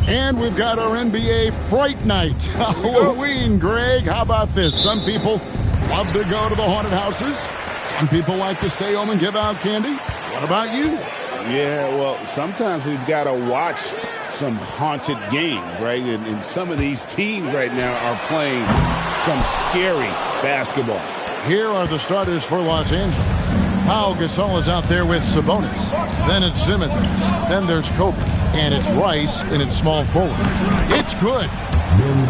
And we've got our NBA Fright Night. Halloween, Greg. How about this? Some people love to go to the haunted houses. Some people like to stay home and give out candy. What about you? Yeah, well, sometimes we've got to watch some haunted games, right? And some of these teams right now are playing some scary basketball. Here are the starters for Los Angeles. Pau Gasol is out there with Sabonis. Then it's Simmons. Then there's Kobe. And it's Rice in its small forward. It's good.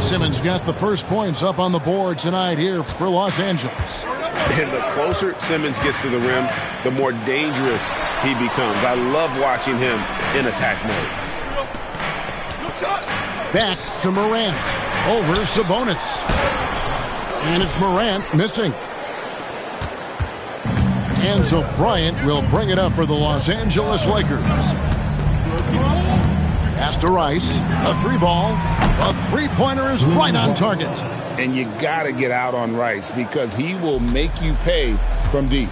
Simmons got the first points up on the board tonight here for Los Angeles. And the closer Simmons gets to the rim, the more dangerous he becomes. I love watching him in attack mode. Back to Morant. Over Sabonis. And it's Morant missing. And so Bryant will bring it up for the Los Angeles Lakers. Pass to Rice. A three ball. A three-pointer is right on target. And you got to get out on Rice because he will make you pay from deep.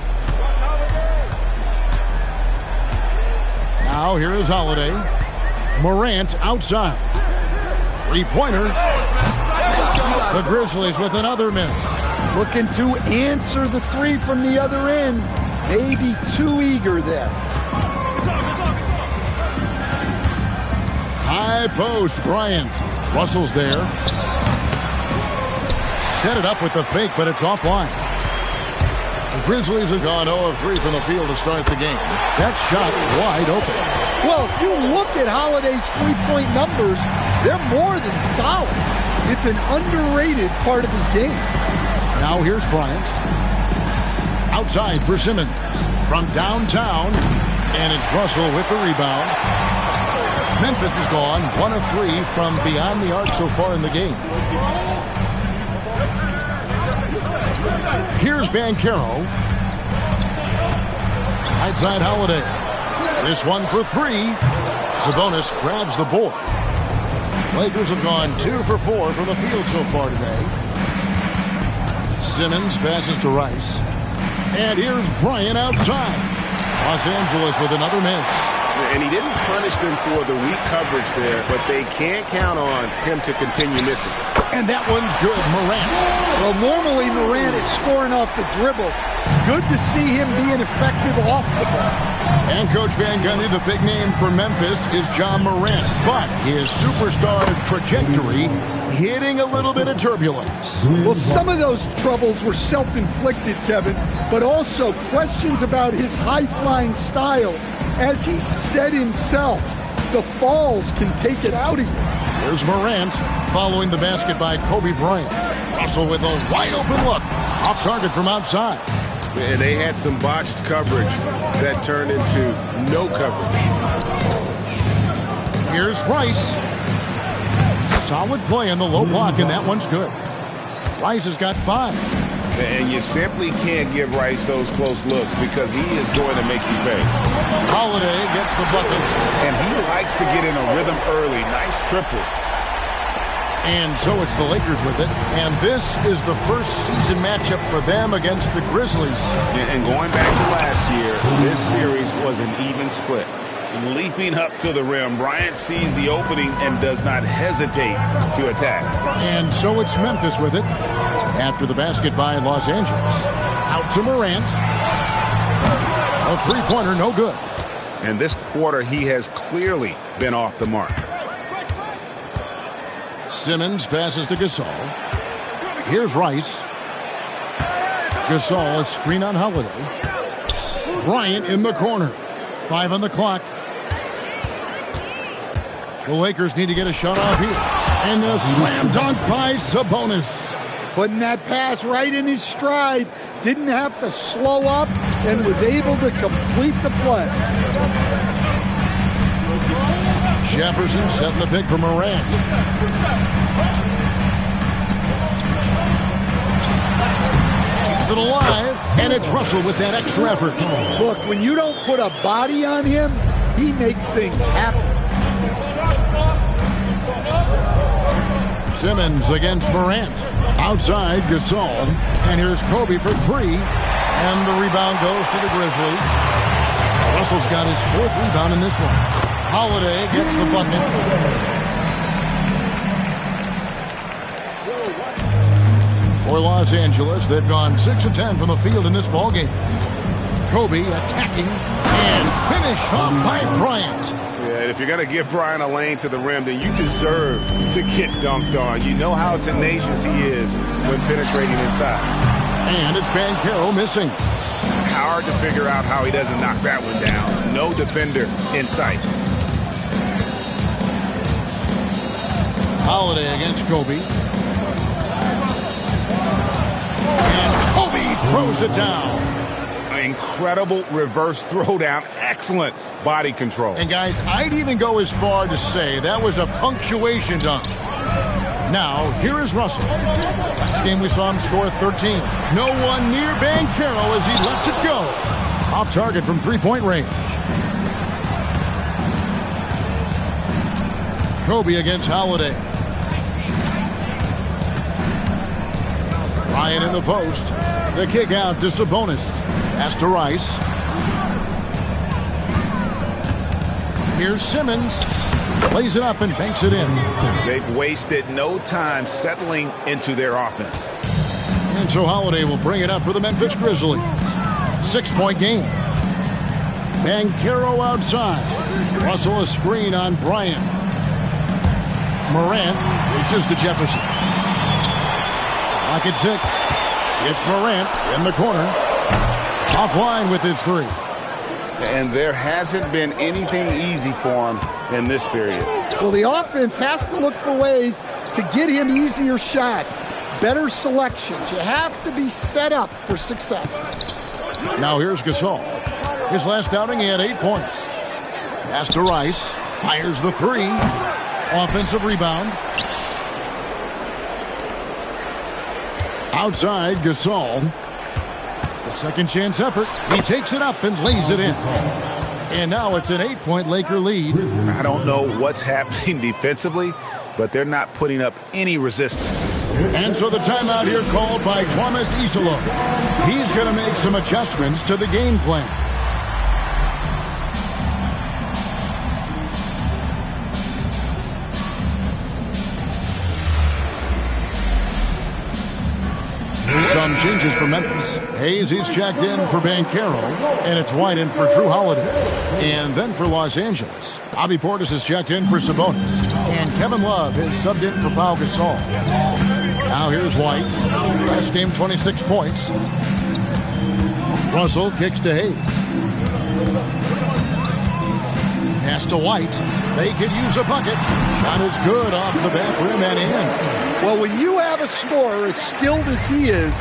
Now here is Holiday. Morant outside. Three-pointer. The Grizzlies with another miss. Looking to answer the three from the other end. Maybe too eager there. High post, Bryant. Russell's there. Set it up with the fake, but it's offline. The Grizzlies have gone 0 of 3 from the field to start the game. That shot wide open. Well, if you look at Holiday's three-point numbers, they're more than solid. It's an underrated part of his game. Now here's Bryant. Outside for Simmons. From downtown. And it's Russell with the rebound. Memphis has gone 1 of 3 from beyond the arc so far in the game. Here's Banchero. Right side Holiday. This one for 3. Sabonis grabs the board. Lakers have gone 2 for 4 from the field so far today. Simmons passes to Rice. And here's Bryant outside. Los Angeles with another miss. And he didn't punish them for the weak coverage there, but they can't count on him to continue missing. And that one's good. Morant. Well, normally Morant is scoring off the dribble. Good to see him being effective off the ball. And Coach Van Gundy, the big name for Memphis is John Morant. But his superstar trajectory hitting a little bit of turbulence. Well, some of those troubles were self-inflicted, Kevin, but also questions about his high-flying style. As he said himself, the falls can take it out of you. Here's Morant following the basket by Kobe Bryant. Russell with a wide-open look. Off target from outside. And they had some botched coverage that turned into no coverage. Here's Rice. Solid play in the low block, and that one's good. Rice has got 5. And you simply can't give Rice those close looks because he is going to make you pay. Holiday gets the bucket. And he likes to get in a rhythm early. Nice triple. And so it's the Lakers with it. And this is the first season matchup for them against the Grizzlies. And going back to last year, this series was an even split. Leaping up to the rim, Bryant sees the opening and does not hesitate to attack. And so it's Memphis with it. After the basket by Los Angeles. Out to Morant. A three-pointer, no good. And this quarter, he has clearly been off the mark. Simmons passes to Gasol. Here's Rice. Gasol, a screen on Holiday. Bryant in the corner. 5 on the clock. The Lakers need to get a shot off here. And a slam dunk by Sabonis. Putting that pass right in his stride. Didn't have to slow up and was able to complete the play. Jefferson setting the pick for Morant. Keeps it alive, and it's Russell with that extra effort. Look, when you don't put a body on him, he makes things happen. Simmons against Morant. Outside, Gasol. And here's Kobe for 3. And the rebound goes to the Grizzlies. Russell's got his 4th rebound in this one. Holiday gets the bucket. For Los Angeles, they've gone 6 of 10 from the field in this ballgame. Kobe attacking and finished off by Bryant. Yeah, and if you're going to give Bryant a lane to the rim, then you deserve to get dunked on. You know how tenacious he is when penetrating inside. And it's Banchero missing. Hard to figure out how he doesn't knock that one down. No defender in sight. Holiday against Kobe. And Kobe throws it down. Incredible reverse throwdown. Excellent body control. And guys, I'd even go as far to say that was a punctuation dunk. Now, here is Russell. Last game we saw him score 13. No one near Banchero as he lets it go. Off target from three-point range. Kobe against Holiday. Ryan in the post. The kick out to Sabonis. Pass to Rice. Here's Simmons. Plays it up and banks it in. They've wasted no time settling into their offense. And so Holiday will bring it up for the Memphis Grizzlies. 6-point game. Banchero outside. Russell a screen on Bryant. Morant reaches to Jefferson. Lock at 6. It's Morant in the corner. Offline with his three. And there hasn't been anything easy for him in this period. Well, the offense has to look for ways to get him easier shots, better selections. You have to be set up for success. Now here's Gasol. His last outing, he had 8 points. Pass to Rice. Fires the three. Offensive rebound. Outside, Gasol. The second chance effort. He takes it up and lays it in. And now it's an 8-point Laker lead. I don't know what's happening defensively, but they're not putting up any resistance. And so the timeout here called by Thomas Isola. He's going to make some adjustments to the game plan. Some changes for Memphis. Hayes, he's checked in for Banchero, and it's White in for Drew Holiday. And then for Los Angeles, Bobby Portis is checked in for Sabonis, and Kevin Love is subbed in for Pau Gasol. Now here's White. Last game, 26 points. Russell kicks to Hayes. Pass to White. They could use a bucket. Shot is good off the back rim and in. Well, when you have a scorer as skilled as he is,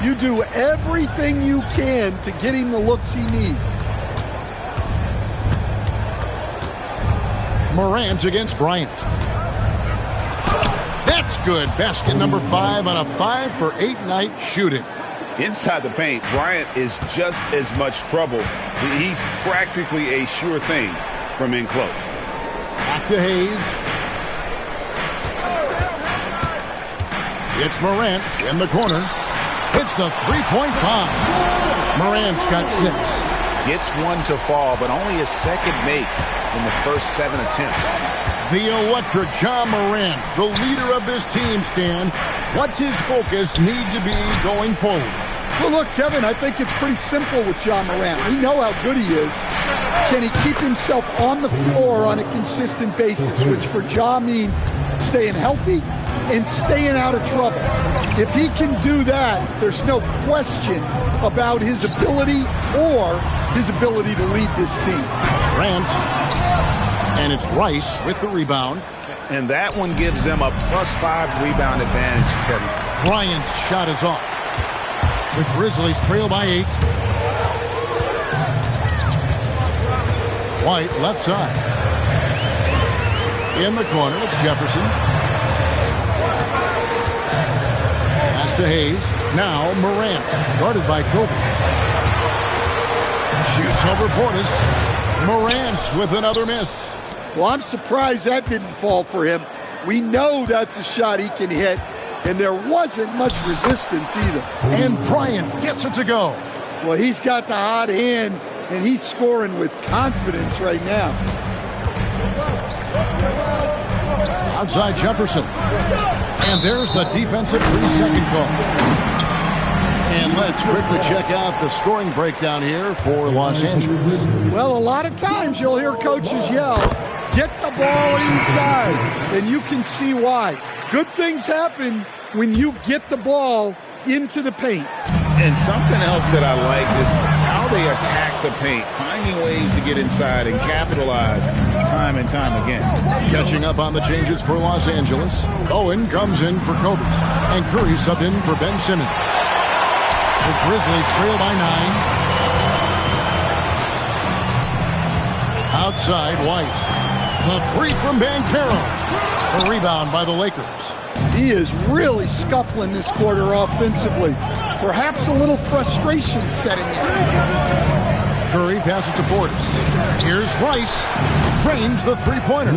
you do everything you can to get him the looks he needs. Morant against Bryant. That's good. Basket number 5 on a 5-for-8 night shooting. Inside the paint, Bryant is just as much trouble. He's practically a sure thing from in close. Back to Hayes. It's Morant in the corner. Hits the three-point bomb. Morant's got 6. Gets one to fall, but only a second make in the first 7 attempts. The electric Ja Morant, the leader of this team, Stan. What's his focus need to be going forward? Well, look, Kevin, I think it's pretty simple with Ja Morant. We know how good he is. Can he keep himself on the floor on a consistent basis, which for Ja means staying healthy and staying out of trouble. If he can do that, there's no question about his ability or his ability to lead this team. Grant. And it's Rice with the rebound. And that one gives them a +5 rebound advantage, Kevin. Bryant's shot is off. The Grizzlies trail by 8. White left side. In the corner, it's Jefferson. Pass to Hayes. Now Morant, guarded by Kobe. Shoots over Portis. Morant with another miss. Well, I'm surprised that didn't fall for him. We know that's a shot he can hit, and there wasn't much resistance either. And Bryant gets it to go. Well, he's got the hot hand, and he's scoring with confidence right now. Outside Jefferson. And there's the defensive 3-second call. And let's quickly check out the scoring breakdown here for Los Angeles. Well, a lot of times you'll hear coaches yell, get the ball inside, and you can see why. Good things happen when you get the ball into the paint. And something else that I liked is how they attack the paint, finding ways to get inside and capitalize time and time again. Catching up on the changes for Los Angeles, Bowen comes in for Kobe, and Curry subbed in for Ben Simmons. The Grizzlies trail by 9. Outside, White. The three from Banchero. The rebound by the Lakers. He is really scuffling this quarter offensively. Perhaps a little frustration setting in. Curry passes to Portis. Here's Rice. Drains the three-pointer.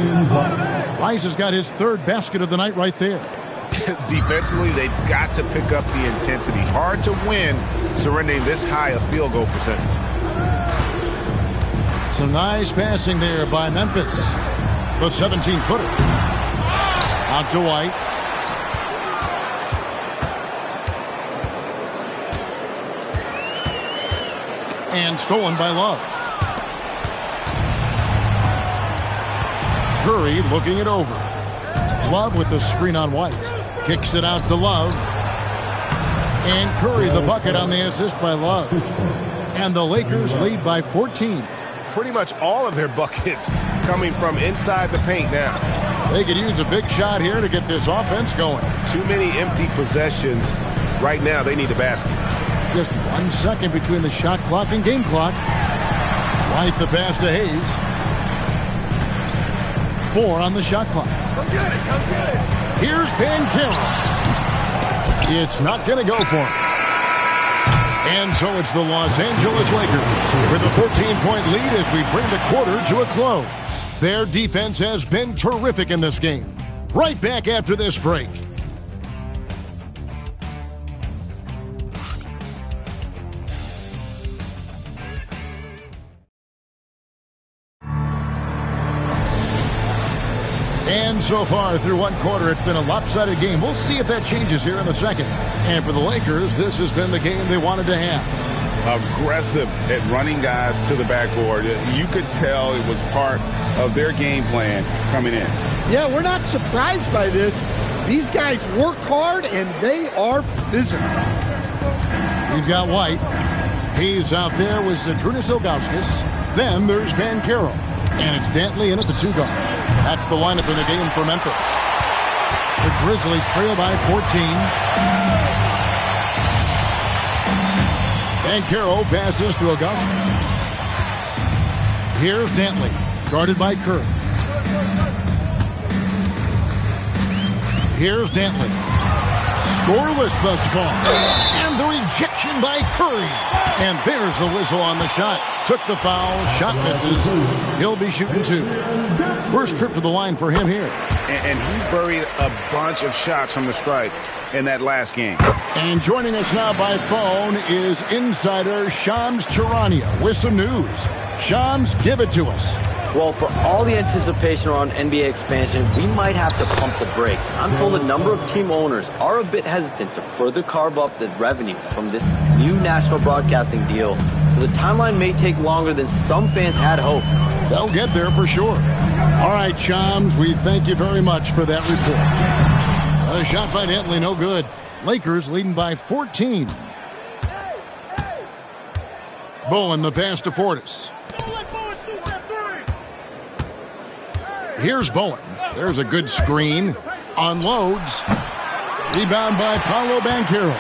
Rice has got his third basket of the night right there. Defensively, they've got to pick up the intensity. Hard to win surrendering this high a field goal percentage. Some nice passing there by Memphis. The 17-footer. Out to White. And stolen by Love. Curry looking it over. Love with the screen on White. Kicks it out to Love. And Curry the bucket on the assist by Love. And the Lakers lead by 14. Pretty much all of their buckets coming from inside the paint now. They could use a big shot here to get this offense going. Too many empty possessions. Right now, they need a basket. Just 1 second between the shot clock and game clock. White the pass to Hayes. 4 on the shot clock. Come get it, come get it. Here's Banchero. It's not going to go for him. And so it's the Los Angeles Lakers with a 14-point lead as we bring the quarter to a close. Their defense has been terrific in this game. Right back after this break. And so far through one quarter, it's been a lopsided game. We'll see if that changes here in the second. And for the Lakers, this has been the game they wanted to have. Aggressive at running guys to the backboard. You could tell it was part of their game plan coming in. Yeah, we're not surprised by this. These guys work hard, and they are physical. You've got White. He's out there with Zydrunas Ilgauskas. Then there's Banchero. And it's Dantley in at the 2-guard. That's the lineup in the game for Memphis. The Grizzlies trail by 14. Banchero passes to Ilgauskas. Here's Dantley, guarded by Curry. Here's Dantley. Scoreless thus far. And the rejection by Curry. And there's the whistle on the shot. Took the foul. Shot misses. He'll be shooting 2. First trip to the line for him here. And he buried a bunch of shots from the stripe in that last game. And joining us now by phone is insider Shams Charania with some news. Shams, give it to us. Well, for all the anticipation around NBA expansion, we might have to pump the brakes. I'm told a number of team owners are a bit hesitant to further carve up the revenue from this new national broadcasting deal, so the timeline may take longer than some fans had hoped. They'll get there for sure. All right, Shams, we thank you very much for that report. A shot by Dantley, no good. Lakers leading by 14. Bowen the pass to Portis. Here's Bowen. There's a good screen. Unloads. Rebound by Paolo Banchero.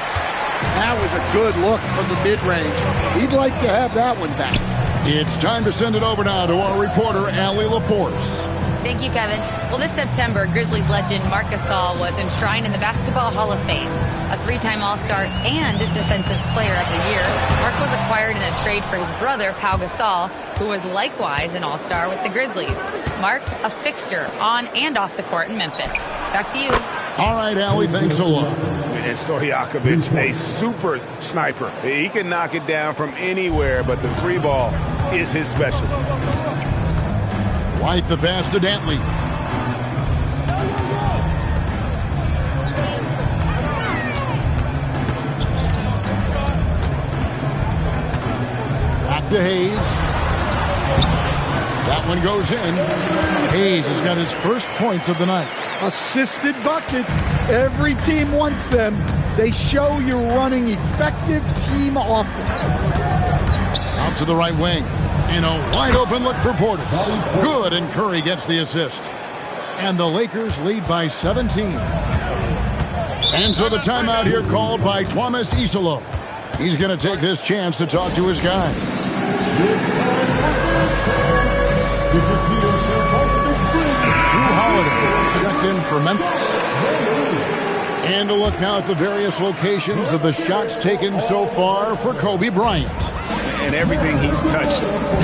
That was a good look from the mid-range. He'd like to have that one back. It's time to send it over now to our reporter, Allie LaForce. Thank you, Kevin. Well, this September, Grizzlies legend Marc Gasol was enshrined in the Basketball Hall of Fame. A 3-time All-Star and Defensive Player of the Year, Marc was acquired in a trade for his brother, Pau Gasol, who was likewise an All-Star with the Grizzlies. Marc, a fixture on and off the court in Memphis. Back to you. All right, Allie, thanks a lot. And Stojakovic, a super sniper. He can knock it down from anywhere, but the 3-ball is his specialty. White the pass to Dantley. to Hayes. That one goes in. Hayes has got his first points of the night. Assisted buckets. Every team wants them. They show you're running effective team offense. Out to the right wing. And a wide open look for Portis. Good, and Curry gets the assist. And the Lakers lead by 17. And so the timeout here called by Thomas Isolo. He's going to take this chance to talk to his guys. Jrue Holiday checked in for Memphis. And a look now at the various locations of the shots taken so far for Kobe Bryant. And everything he's touched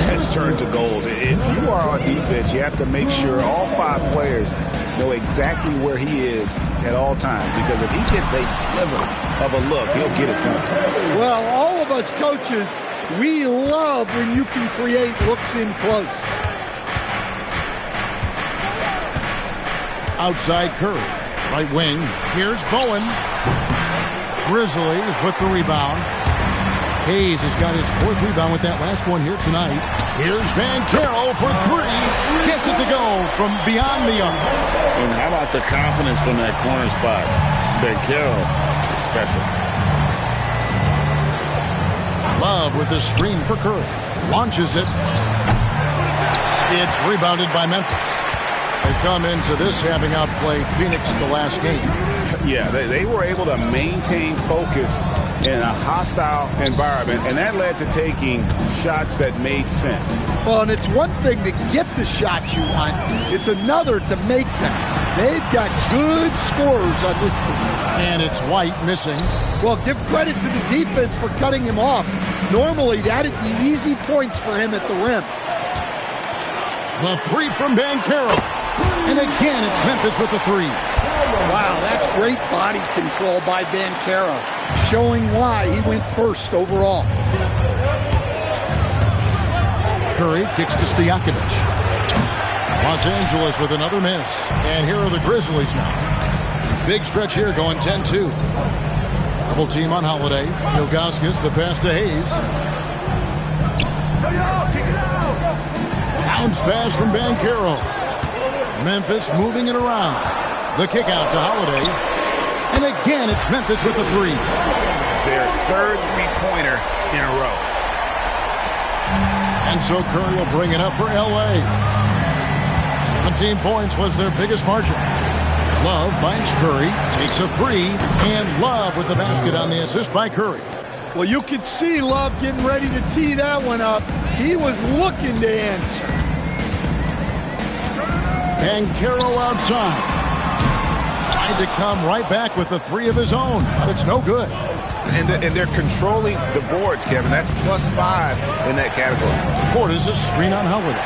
has turned to gold. If you are on defense, you have to make sure all 5 players know exactly where he is at all times, because if he gets a sliver of a look, he'll get it done. Well, all of us coaches, we love when you can create looks in close. Outside Curry. Right wing. Here's Bowen. Grizzlies with the rebound. Hayes has got his 4th rebound with that last one here tonight. Here's Banchero for 3. Gets it to go from beyond the arc. And how about the confidence from that corner spot? Banchero is special. Love with the screen for Curry. Launches it. It's rebounded by Memphis. They come into this having outplayed Phoenix the last game. Yeah, they were able to maintain focus in a hostile environment, and that led to taking shots that made sense. Well, and it's one thing to get the shots you want. It's another to make them. They've got good scorers on this team. And it's White missing. Well, give credit to the defense for cutting him off. Normally, that'd be easy points for him at the rim. The 3 from Banchero. And again, it's Memphis with the 3. Wow, that's great body control by Banchero, showing why he went first overall. Curry kicks to Stojakovic. Los Angeles with another miss. And here are the Grizzlies now. Big stretch here going 10-2. Double team on Holiday. Ilgauskas, the pass to Hayes. Bounce pass from Banchero. Memphis moving it around. The kick out to Holiday. And again, it's Memphis with the 3. Their 3rd three-pointer in a row. And so Curry will bring it up for L.A. 17 points was their biggest margin. Love finds Curry, takes a 3, and Love with the basket on the assist by Curry. Well, you could see Love getting ready to tee that one up. He was looking to answer. Banchero outside. Tried to come right back with the 3 of his own, but it's no good. And they're controlling the boards, Kevin. That's +5 in that category. Portis a screen on Holiday.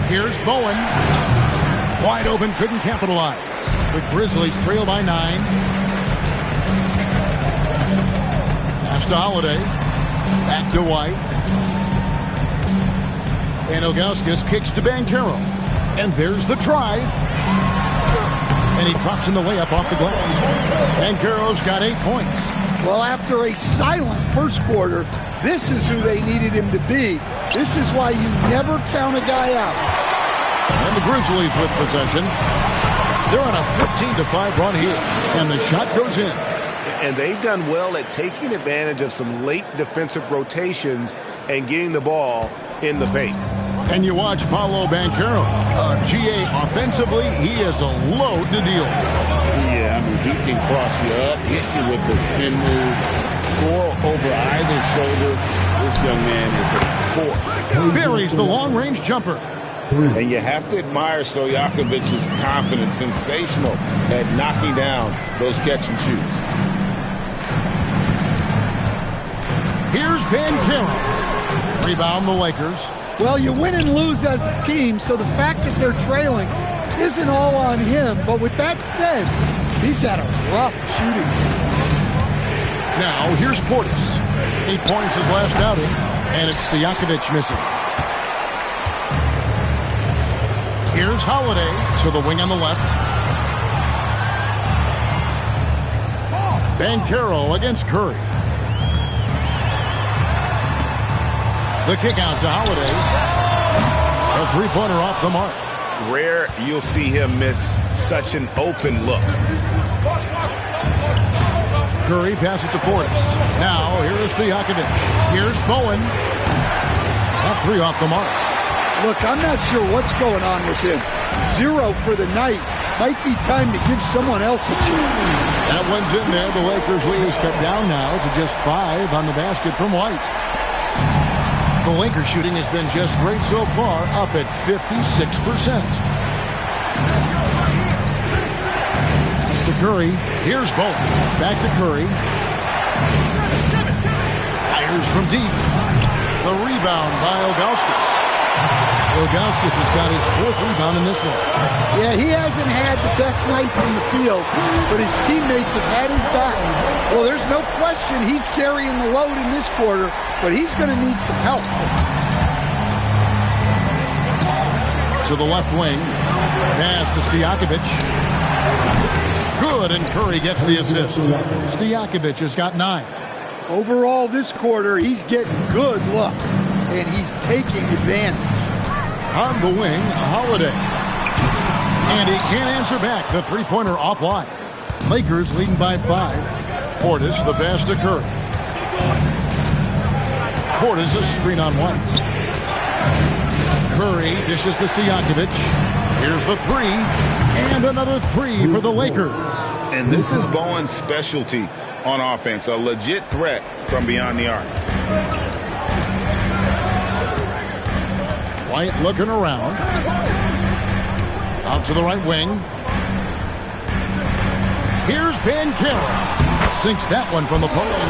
Here's Bowen. Wide open, couldn't capitalize. The Grizzlies trail by 9. Pass to Holiday. Back to White. And Ilgauskas kicks to Banchero. And there's the drive. And he drops in the layup off the glass. Banchero's got 8 points. Well, after a silent first quarter, this is who they needed him to be. This is why you never count a guy out. And the Grizzlies with possession. They're on a 15-5 run here. And the shot goes in. And they've done well at taking advantage of some late defensive rotations and getting the ball in the paint. And you watch Paolo Banchero. GA offensively, he is a load to deal with. Yeah, I mean, he can cross you up, hit you with the spin move, score over either shoulder. This young man is a force. Buries the long-range jumper. And you have to admire Stojakovic's confidence, sensational at knocking down those catch and shoots. Here's Banchero. Rebound the Lakers. Well, you win and lose as a team, so the fact that they're trailing isn't all on him. But with that said, he's had a rough shooting. Now, here's Portis. 8 points his last outing, and it's Stojakovic missing. Here's Holiday to the wing on the left. Banchero against Curry. The kick out to Holiday. A three-pointer off the mark. Rare you'll see him miss such an open look. Curry passes to Portis. Now, here's Stojakovic. Here's Bowen. That three off the mark. Look, I'm not sure what's going on with him. 0 for the night. Might be time to give someone else a chance. That one's in there. The Lakers lead is cut down now to just 5 on the basket from White. The Lakers shooting has been just great so far, up at 56%. To Curry. Here's Bowen. Back to Curry. Fires from deep. The rebound by Ilgauskas. Ilgauskas has got his 4th rebound in this one. Yeah, he hasn't had the best night from the field, but his teammates have had his back. Well, there's no question he's carrying the load in this quarter, but he's going to need some help. To the left wing. Pass to Stojakovic. Good, and Curry gets the assist. Stojakovic has got 9. Overall, this quarter, he's getting good looks, and he's taking advantage. On the wing, Holiday. And he can't answer back. The three-pointer offline. Lakers leading by 5. Portis, the pass to Curry. Portis, a screen on White. Curry dishes to Stojakovic. Here's the three. And another three for the Lakers. And this is Bowen's specialty on offense. A legit threat from beyond the arc. White looking around. Out to the right wing. Here's Banchero. Sinks that one from the post.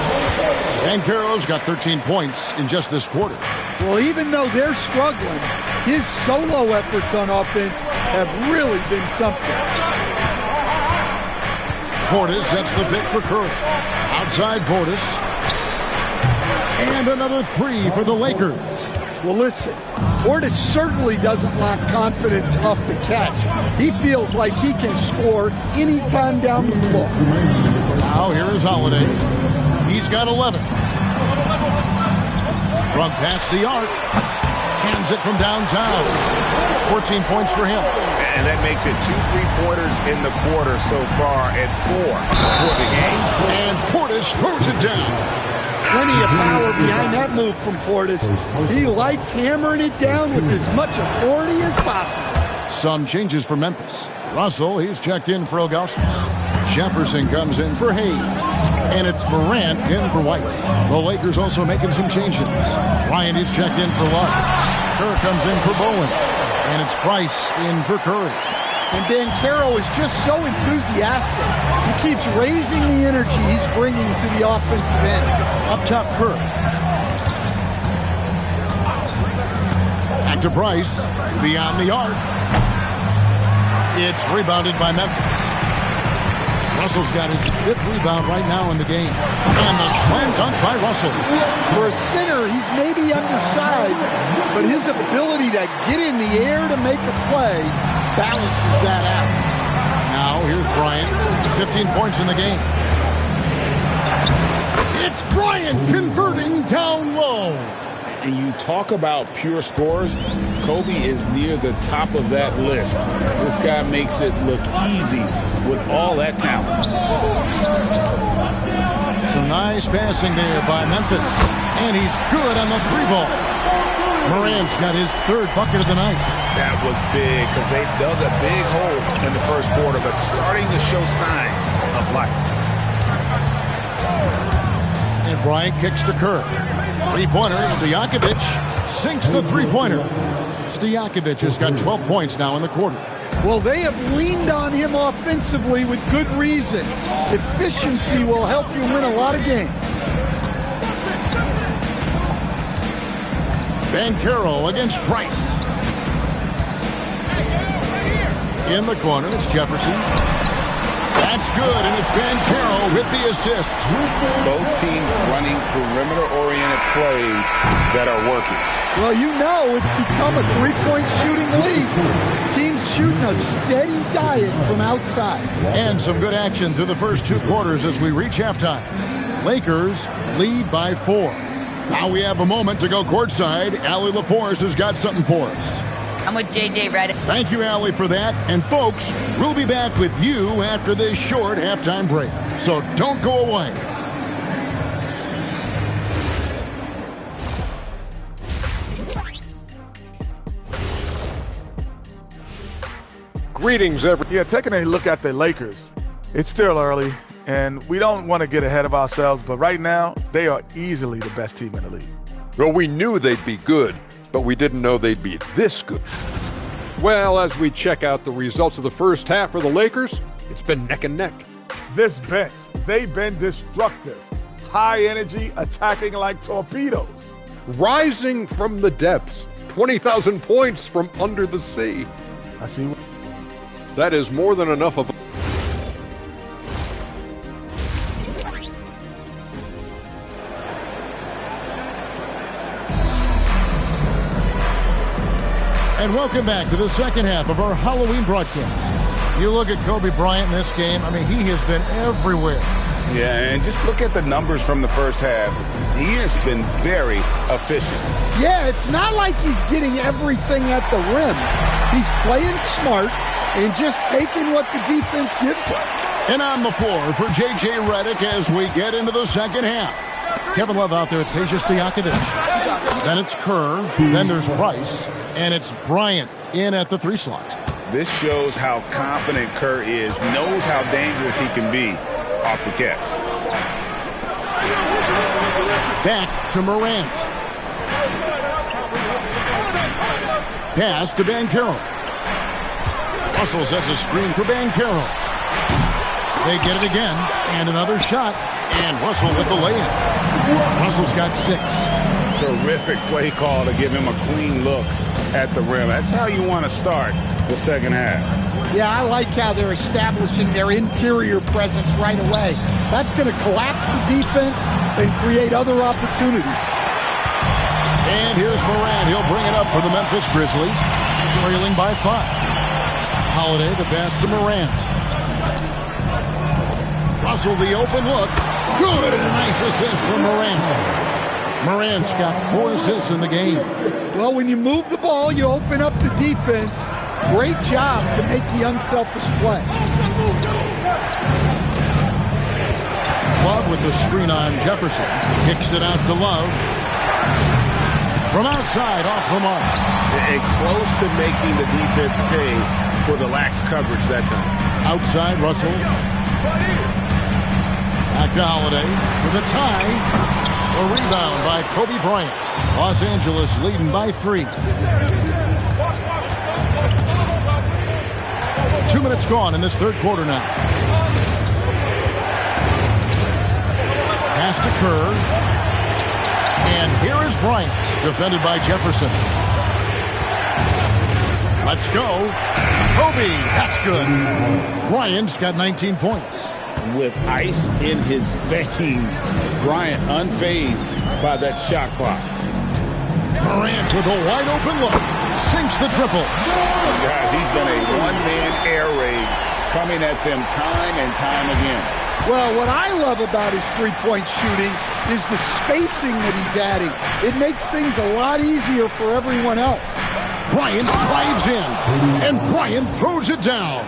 Banchero's got 13 points in just this quarter. Well, even though they're struggling, his solo efforts on offense have really been something. Portis sets the pick for Curry. Outside Portis. And another three for the Lakers. Well, listen, Portis certainly doesn't lack confidence off the catch. He feels like he can score anytime down the floor. Now here is Holiday. He's got 11. From past the arc. Hands it from downtown. 14 points for him. And that makes it 2 3-pointers in the quarter so far at 4 for the game. And Portis throws it down. Plenty of power behind that move from Portis. He likes hammering it down with as much authority as possible. Some changes for Memphis. Russell, he's checked in for Ilgauskas. Jefferson comes in for Hayes. And it's Morant in for White. The Lakers also making some changes. Ryan is checked in for Love. Kerr comes in for Bowen. And it's Price in for Curry. And Banchero is just so enthusiastic. He keeps raising the energy he's bringing to the offensive end. Up top, Curry. Back to Price. Beyond the arc. It's rebounded by Memphis. Russell's got his 5th rebound right now in the game. And the slam dunk by Russell. For a center, he's maybe undersized, but his ability to get in the air to make a play balances that out. Now, here's Bryant. 15 points in the game. It's Bryant converting down low. And you talk about pure scores, Kobe is near the top of that list. This guy makes it look easy with all that talent. Some nice passing there by Memphis. And he's good on the 3-ball. Morant's got his 3rd bucket of the night. That was big because they dug a big hole in the first quarter, but starting to show signs of life. And Bryant kicks to Kerr. 3-pointer, Stojakovic sinks the 3-pointer. Stojakovic has got 12 points now in the quarter. Well, they have leaned on him offensively with good reason. Efficiency will help you win a lot of games. Banchero against Price. In the corner, it's Jefferson. That's good, and it's Banchero with the assist. Both teams running perimeter-oriented plays that are working. Well, you know it's become a 3-point shooting league. Teams shooting a steady diet from outside. And some good action through the first 2 quarters as we reach halftime. Lakers lead by 4. Now we have a moment to go courtside. Allie LaForce has got something for us. I'm with JJ Redick. Thank you, Allie, for that. And folks, we'll be back with you after this short halftime break. So don't go away. Greetings, everyone. Yeah, taking a look at the Lakers, it's still early, and we don't want to get ahead of ourselves, but right now, they are easily the best team in the league. Well, we knew they'd be good, but we didn't know they'd be this good. Well, as we check out the results of the first half for the Lakers, it's been neck and neck. This bench, they've been destructive. High energy, attacking like torpedoes. Rising from the depths, 20,000 points from under the sea. I see. That is more than enough of. And welcome back to the second half of our Halloween broadcast. You look at Kobe Bryant in this game, I mean, he has been everywhere. Yeah, and just look at the numbers from the first half. He has been very efficient. Yeah, it's not like he's getting everything at the rim. He's playing smart and just taking what the defense gives him. And on the floor for J.J. Redick as we get into the second half. Kevin Love out there with Peja Stojakovic. Then it's Kerr. Then there's Price. And it's Bryant in at the 3 slot. This shows how confident Kerr is, knows how dangerous he can be off the catch. Back to Morant. Pass to Banchero. Russell sets a screen for Banchero. They get it again, and another shot, and Russell with the lay-in. Russell's got 6. Terrific play call to give him a clean look at the rim. That's how you want to start the second half. Yeah, I like how they're establishing their interior presence right away. That's going to collapse the defense and create other opportunities. And here's Morant. He'll bring it up for the Memphis Grizzlies, trailing by 5. Holiday, the pass to Morant. Russell, the open look. Good, and a nice assist from Morant. Morant's got 4 assists in the game. Well, when you move the ball, you open up the defense. Great job to make the unselfish play. Love with the screen on Jefferson. Kicks it out to Love. From outside, off the mark. And close to making the defense pay for the lax coverage that time. Outside, Russell. Back to Holiday for the tie. A rebound by Kobe Bryant. Los Angeles leading by 3. 2 minutes gone in this third quarter now. Pass to Kerr. And here is Bryant, defended by Jefferson. Let's go. Kobe, that's good. Bryant's got 19 points. With ice in his veins, Bryant unfazed by that shot clock. Morant with a wide open look. Sinks the triple. Guys, he's been a one-man air raid coming at them time and time again. Well, what I love about his three-point shooting is the spacing that he's adding. It makes things a lot easier for everyone else. Bryant drives in, and Bryant throws it down.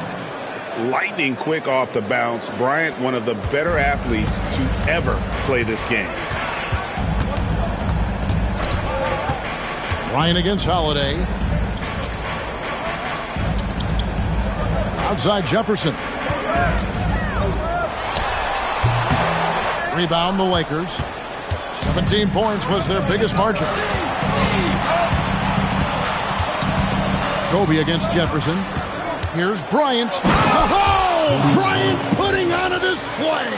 Lightning quick off the bounce. Bryant, one of the better athletes to ever play this game. Bryant against Holiday. Outside Jefferson. Rebound the Lakers. 17 points was their biggest margin. Kobe against Jefferson. Here's Bryant. Oh, Bryant putting on a display.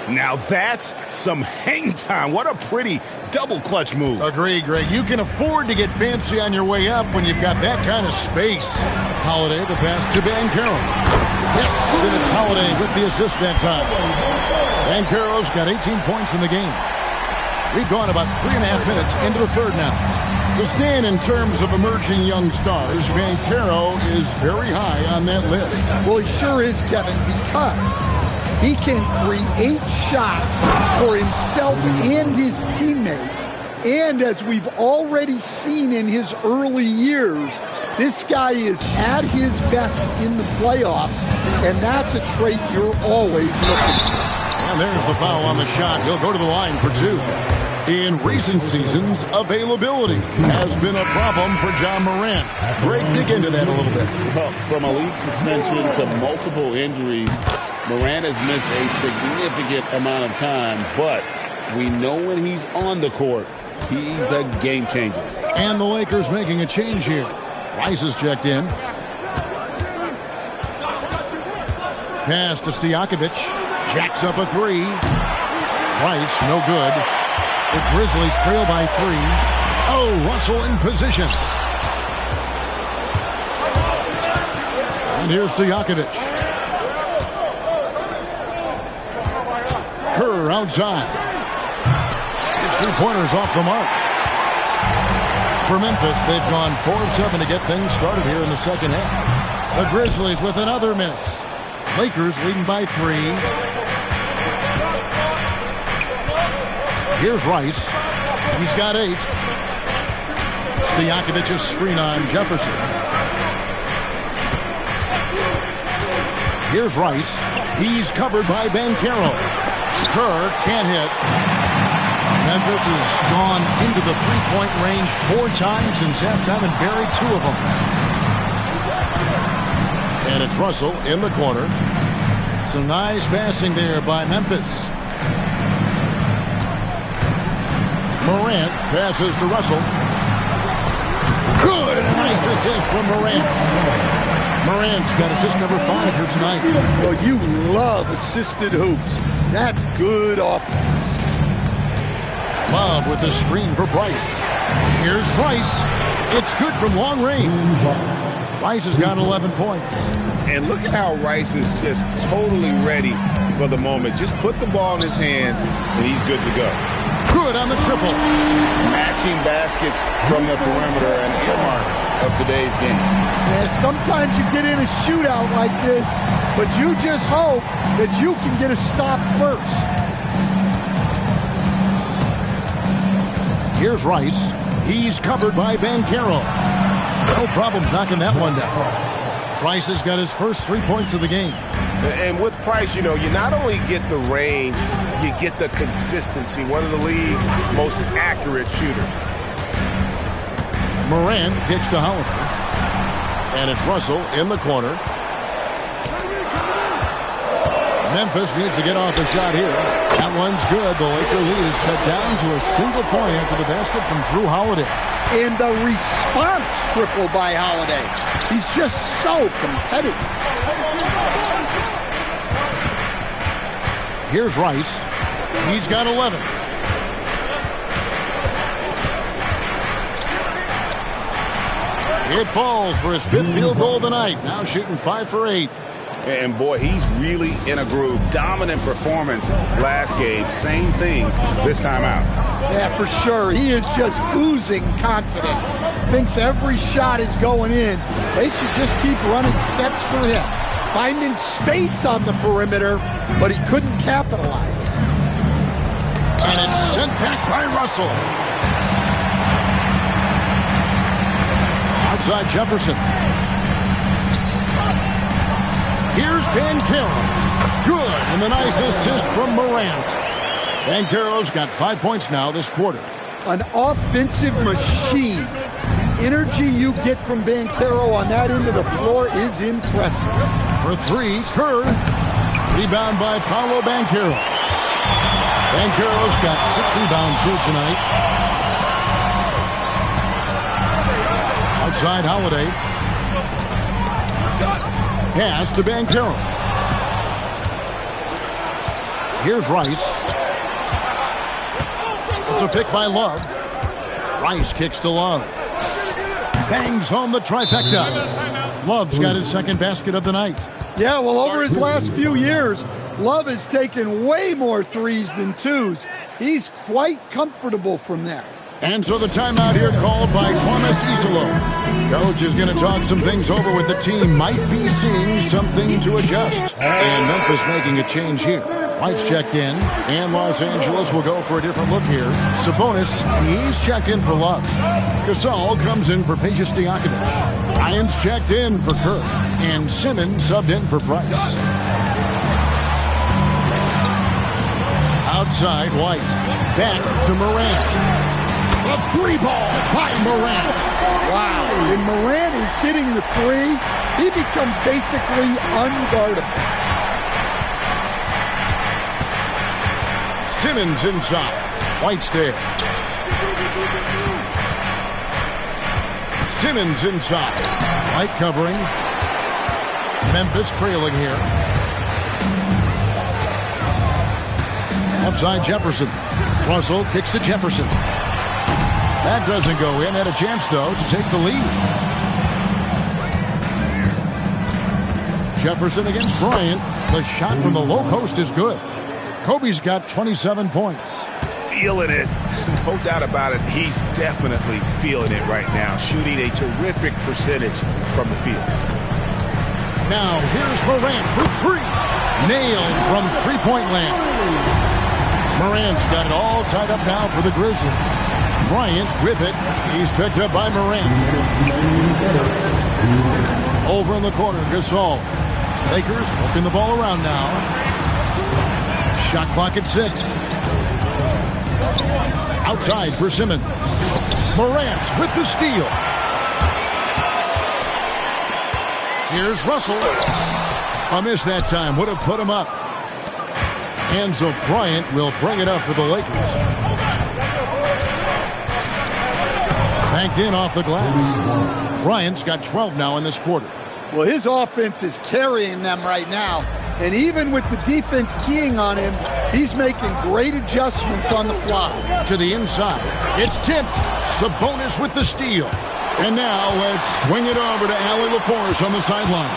Now that's some hang time. What a pretty double clutch move. Agree, Greg. You can afford to get fancy on your way up when you've got that kind of space. Holiday, the pass to Banchero. Yes, and it's Holiday with the assist that time. Banchero's got 18 points in the game. We've gone about 3.5 minutes into the third now. To stand in terms of emerging young stars, Banchero is very high on that list. Well, he sure is, Kevin, because he can create shots for himself and his teammates And as we've already seen in his early years, this guy is at his best in the playoffs, and that's a trait you're always looking for. And there's the foul on the shot. He'll go to the line for 2. In recent seasons, availability has been a problem for John Morant. Greg, dig into that a little bit. Well, from a league suspension to multiple injuries, Morant has missed a significant amount of time, but we know when he's on the court, he's a game changer. And the Lakers making a change here. Rice is checked in. Pass to Stojakovic. Jacks up a 3. Rice, no good. The Grizzlies trail by 3. Oh, Russell in position. And here's Stojakovic. Kerr outside. His 3-pointers off the mark. For Memphis, they've gone 4 of 7 to get things started here in the second half. The Grizzlies with another miss. Lakers leading by 3. Here's Rice. He's got 8. Stojakovic's screen on Jefferson. Here's Rice. He's covered by Banchero. Kerr can't hit. Memphis has gone into the 3-point range 4 times since halftime and buried 2 of them. And it's Russell in the corner. Some nice passing there by Memphis. Morant passes to Russell. Good! A nice assist from Morant. Morant's got assist number 5 here tonight. Well, you love assisted hoops. That's good offense. Love with the screen for Price. Here's Price. It's good from long range. Rice has got 11 points. And look at how Rice is just totally ready for the moment. Just put the ball in his hands, and he's good to go. Good on the triple. Matching baskets from the perimeter, an earmark of today's game. Yeah, sometimes you get in a shootout like this, but you just hope that you can get a stop first. Here's Rice. He's covered by Banchero. No problem knocking that one down. Price has got his first 3 points of the game. And with Price, you not only get the range, you get the consistency. One of the league's most accurate shooters. Morant kicks to Holiday. And it's Russell in the corner. Memphis needs to get off the shot here. That one's good. The Laker lead is cut down to a single point after the basket from Drew Holiday. And the response triple by Holiday. He's just so competitive. Here's Rice. He's got 11. It falls for his 5th field goal of the night. Now shooting 5 for 8. And boy, he's really in a groove. Dominant performance last game. Same thing this time out. Yeah, for sure. He is just oozing confidence. Thinks every shot is going in. They should just keep running sets for him. Finding space on the perimeter, but he couldn't capitalize. And it's sent back by Russell. Outside Jefferson. Here's Banchero. Good, and the nice assist from Morant. Banchero's got 5 points now this quarter. An offensive machine. The energy you get from Banchero on that end of the floor is impressive. For 3, Kerr. Rebound by Paolo Banchero. Banchero's got 6 rebounds here tonight. Outside Holiday. Pass to Banchero. Here's Rice. It's a pick by Love. Rice kicks to Love. Bangs home the trifecta. Love's got his 2nd basket of the night. Yeah, well, over his last few years, Love has taken way more 3s than 2s. He's quite comfortable from there. And so the timeout here called by Thomas Isolo. Coach is going to talk some things over with the team. Might be seeing something to adjust. And Memphis making a change here. White's checked in, and Los Angeles will go for a different look here. Sabonis, he's checked in for Love. Gasol comes in for Peja Stojakovic. Ryan's checked in for Kerr, and Simmons subbed in for Price. Outside, White. Back to Morant. A three ball by Morant. Wow. When Morant is hitting the three, he becomes basically unguardable. Simmons inside. White's there. Simmons inside. White covering. Memphis trailing here. Outside Jefferson. Russell kicks to Jefferson. That doesn't go in. Had a chance, though, to take the lead. Jefferson against Bryant. The shot from the low post is good. Kobe's got 27 points. Feeling it. No doubt about it. He's definitely feeling it right now. Shooting a terrific percentage from the field. Now, here's Morant for three. Nailed from three-point land. Morant's got it all tied up now for the Grizzlies. Bryant with it. He's picked up by Morant. Over in the corner, Gasol. Lakers working the ball around now. Shot clock at 6. Outside for Simmons. Morant with the steal. Here's Russell. A miss that time. Would have put him up. And so Bryant will bring it up for the Lakers. Banked in off the glass. Bryant's got 12 now in this quarter. Well, his offense is carrying them right now. And even with the defense keying on him, he's making great adjustments on the fly. To the inside. It's tipped. Sabonis with the steal. And now let's swing it over to Allie LaForce on the sideline.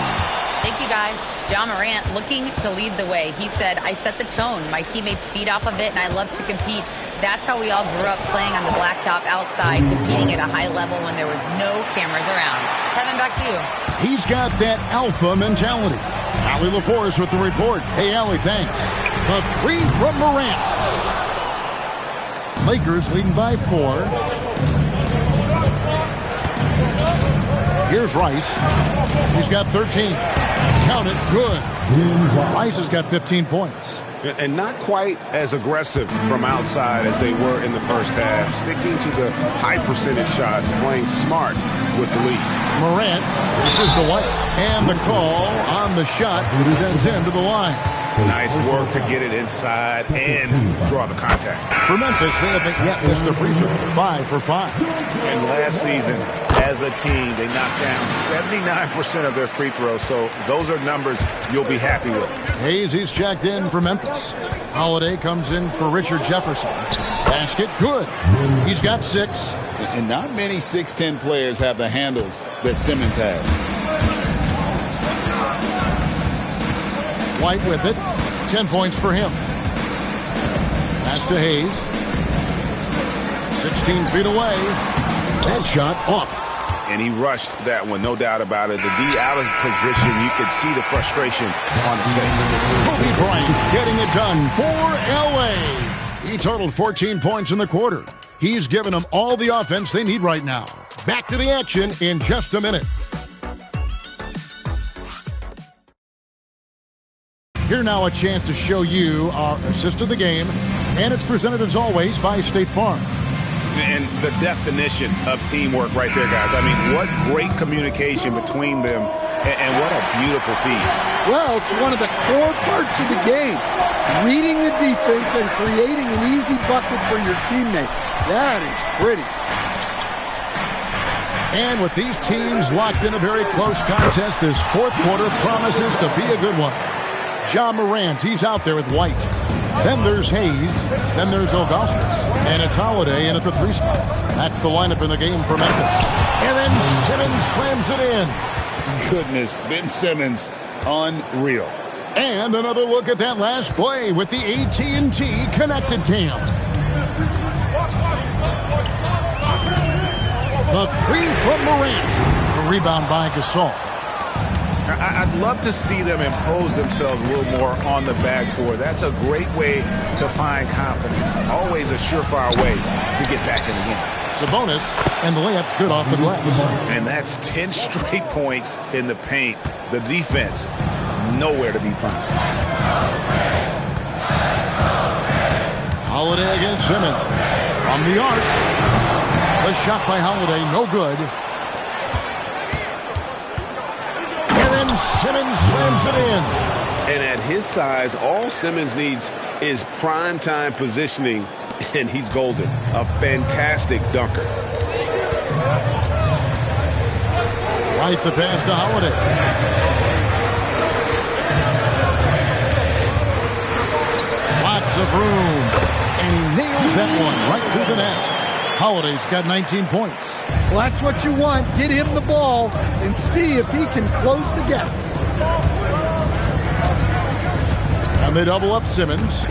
Thank you, guys. Ja Morant looking to lead the way. He said, I set the tone. My teammates feed off of it, and I love to compete. That's how we all grew up, playing on the blacktop outside, competing at a high level when there was no cameras around. Kevin, back to you. He's got that alpha mentality. Allie LaForce with the report. Hey, Allie, thanks. The three from Morant. Lakers leading by 4. Here's Rice. He's got 13. Count it, good. Rice has got 15 points. And not quite as aggressive from outside as they were in the first half. Sticking to the high percentage shots, playing smart with the lead. Morant, this is the White. And the call on the shot sends him to the line. Nice work to get it inside and draw the contact. For Memphis, they haven't yet missed a free throw. 5 for 5. And last season, as a team, they knocked down 79% of their free throws. So those are numbers you'll be happy with. Hayes, he's checked in for Memphis. Holiday comes in for Richard Jefferson. Basket, good. He's got 6. And not many 6'10 players have the handles that Simmons has. White with it. 10 points for him. Pass to Hayes. 16 feet away. That shot off. And he rushed that one, no doubt about it. The D out of position, you could see the frustration on his face. Kobe Bryant getting it done for L.A. He totaled 14 points in the quarter. He's given them all the offense they need right now. Back to the action in just a minute. Here now a chance to show you our assist of the game, and it's presented as always by State Farm. And the definition of teamwork right there, guys. I mean, what great communication between them, and what a beautiful feed. Well, it's one of the core parts of the game. Reading the defense and creating an easy bucket for your teammate. That is pretty. And with these teams locked in a very close contest, this fourth quarter promises to be a good one. Ja Morant, he's out there with White. Then there's Hayes. Then there's Ilgauskas. And it's Holiday in at the 3 spot. That's the lineup in the game for Memphis. And then Simmons slams it in. Goodness, Ben Simmons, unreal. And another look at that last play with the AT&T Connected Cam. The 3 from Morant. The rebound by Gasol. I'd love to see them impose themselves a little more on the backboard. That's a great way to find confidence. Always a surefire way to get back in the game. Sabonis, and the layup's good off the glass. And that's 10 straight points in the paint. The defense, nowhere to be found. Holiday against Simmons. From the arc. The shot by Holiday, no good. And then Simmons slams it in. And at his size, all Simmons needs is prime-time positioning, and he's golden. A fantastic dunker. Right the pass to Holiday. Lots of room. And he nails that one right through the net. Holiday's got 19 points. Well, that's what you want. Get him the ball and see if he can close the gap. And they double up Simmons.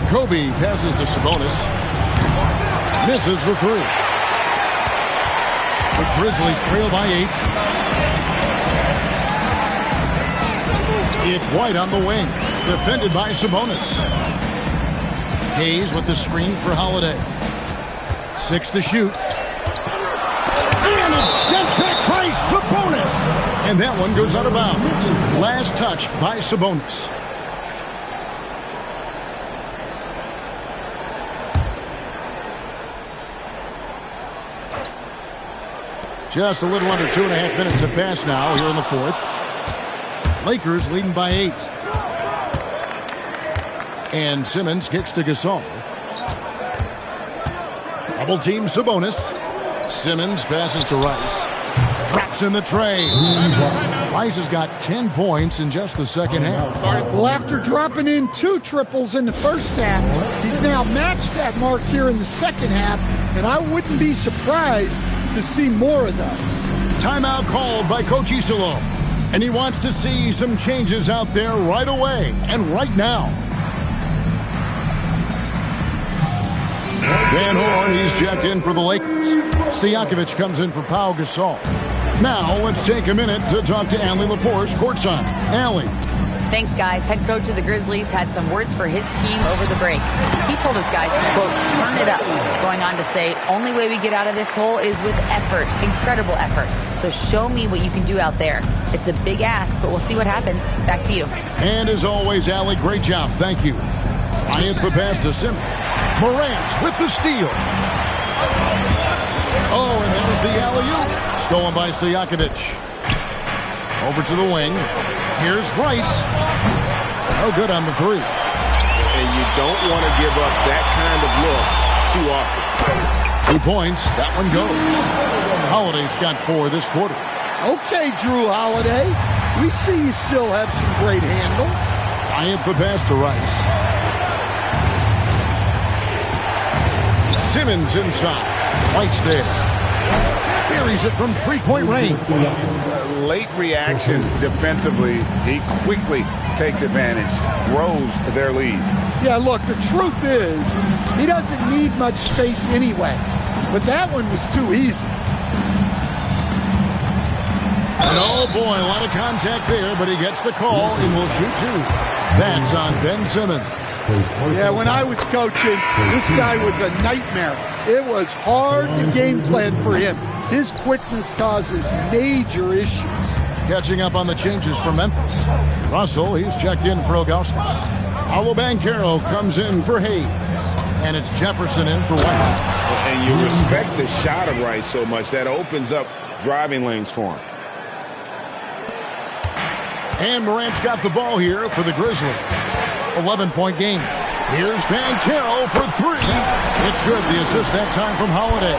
Kobe passes to Sabonis. Misses the three. The Grizzlies trail by 8. It's White on the wing. Defended by Sabonis. Hayes with the screen for Holiday. 6 to shoot. And it's sent back by Sabonis. And that one goes out of bounds. Last touch by Sabonis. Just a little under 2.5 minutes have passed now here in the fourth. Lakers leading by 8. And Simmons kicks to Gasol. Double team Sabonis. Simmons passes to Rice. Drops in the tray. Rice has got 10 points in just the second half. Well, after dropping in 2 triples in the first half, he's now matched that mark here in the second half, and I wouldn't be surprised to see more of those. Timeout called by Coach Iserlohn, and he wants to see some changes out there right away and right now. Van Horn, he's checked in for the Lakers. Stojakovic comes in for Pau Gasol. Now, let's take a minute to talk to Allie LaForce courtside. Allie. Thanks, guys. Head coach of the Grizzlies had some words for his team over the break. He told his guys to, quote, turn it up, going on to say, only way we get out of this hole is with effort, incredible effort. So show me what you can do out there. It's a big ask, but we'll see what happens. Back to you. And as always, Allie, great job. Thank you. Bryant the pass to Simmons. Morant with the steal. Oh, and there's the alley-oop. Stolen by Stojakovic. Over to the wing. Here's Rice. No good on the three. And you don't want to give up that kind of look too often. 2 points. That one goes. Holiday's got 4 this quarter. Okay, Drew Holiday. We see you still have some great handles. Bryant the pass to Rice. Simmons inside. White's there. Buries it from three-point range. Late reaction defensively. He quickly takes advantage, grows their lead. Yeah, look, the truth is, he doesn't need much space anyway. But that one was too easy. And oh boy, a lot of contact there, but he gets the call and will shoot 2. That's on Ben Simmons. Yeah, when I was coaching, this guy was a nightmare. It was hard to game plan for him. His quickness causes major issues. Catching up on the changes for Memphis. Russell, he's checked in for Ilgauskas. Paolo Banchero comes in for Hayes. And it's Jefferson in for White. And you respect the shot of Rice so much. That opens up driving lanes for him. And Morant's got the ball here for the Grizzlies. 11-point game. Here's Banchero for 3. It's good. The assist that time from Holiday.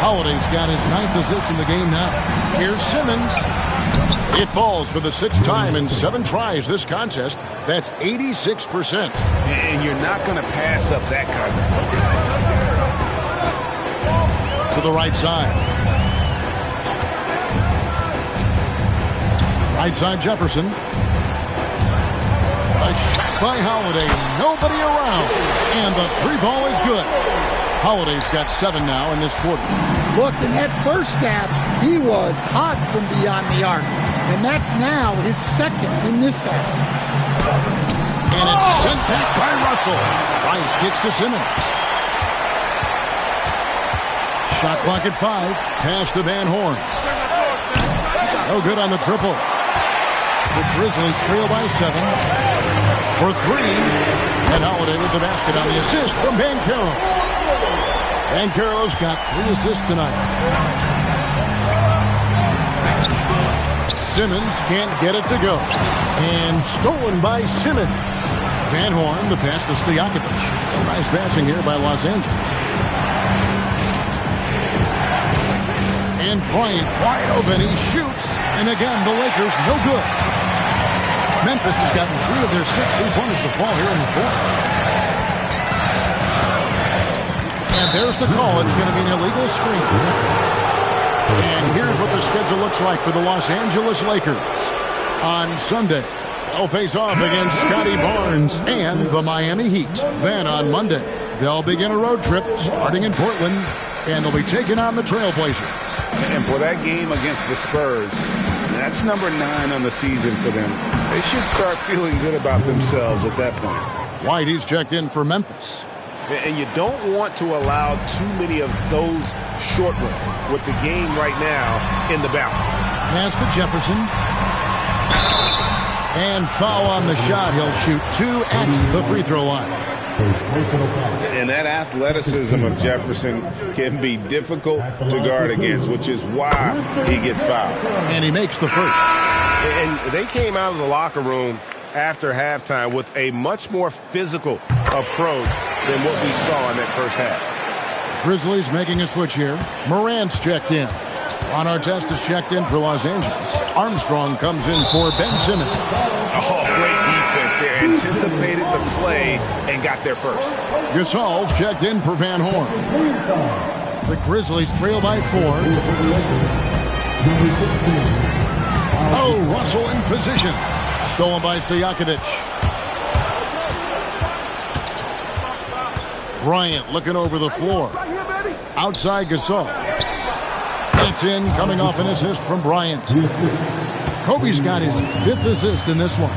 Holiday's got his 9th assist in the game now. Here's Simmons. It falls for the 6th time in 7 tries this contest. That's 86%. And you're not going to pass up that kind of. To the right side. Right side Jefferson. A shot by Holiday. Nobody around. And the 3-ball is good. Holiday's got 7 now in this quarter. Look, in that first half, he was hot from beyond the arc. And that's now his second in this half. And it's sent back by Russell. Rice kicks to Simmons. Shot clock at 5. Pass to Van Horn. No good on the triple. The Grizzlies trail by 7. For 3. And Holiday with the basket on the assist from Banchero. Banchero's got 3 assists tonight. Simmons can't get it to go. And stolen by Simmons. Van Horn, the pass to Stojakovic. Nice passing here by Los Angeles. And Bryant wide open. He shoots. And again, the Lakers no good. Memphis has gotten 3 of their 6 3-pointers to fall here in the fourth. And there's the call. It's going to be an illegal screen. And here's what the schedule looks like for the Los Angeles Lakers. On Sunday, they'll face off against Scotty Barnes and the Miami Heat. Then on Monday, they'll begin a road trip starting in Portland, and they'll be taking on the Trailblazers. And for that game against the Spurs, that's number 9 on the season for them. They should start feeling good about themselves at that point. White, he's checked in for Memphis. And you don't want to allow too many of those short ones with the game right now in the balance. Pass to Jefferson. And foul on the shot. He'll shoot 2 at the free throw line. And that athleticism of Jefferson can be difficult to guard against, which is why he gets fouled. And he makes the first. And they came out of the locker room after halftime with a much more physical approach than what we saw in that first half. Grizzlies making a switch here. Morant's checked in. Ron Artest is checked in for Los Angeles. Armstrong comes in for Ben Simmons. Oh, great defense there. Anticipated the play and got there first. Gasol's checked in for Van Horn. The Grizzlies trail by 4. Oh, Russell in position. Stolen by Stojakovic. Bryant looking over the floor. Outside Gasol. It's in, coming off an assist from Bryant. Kobe's got his 5th assist in this one.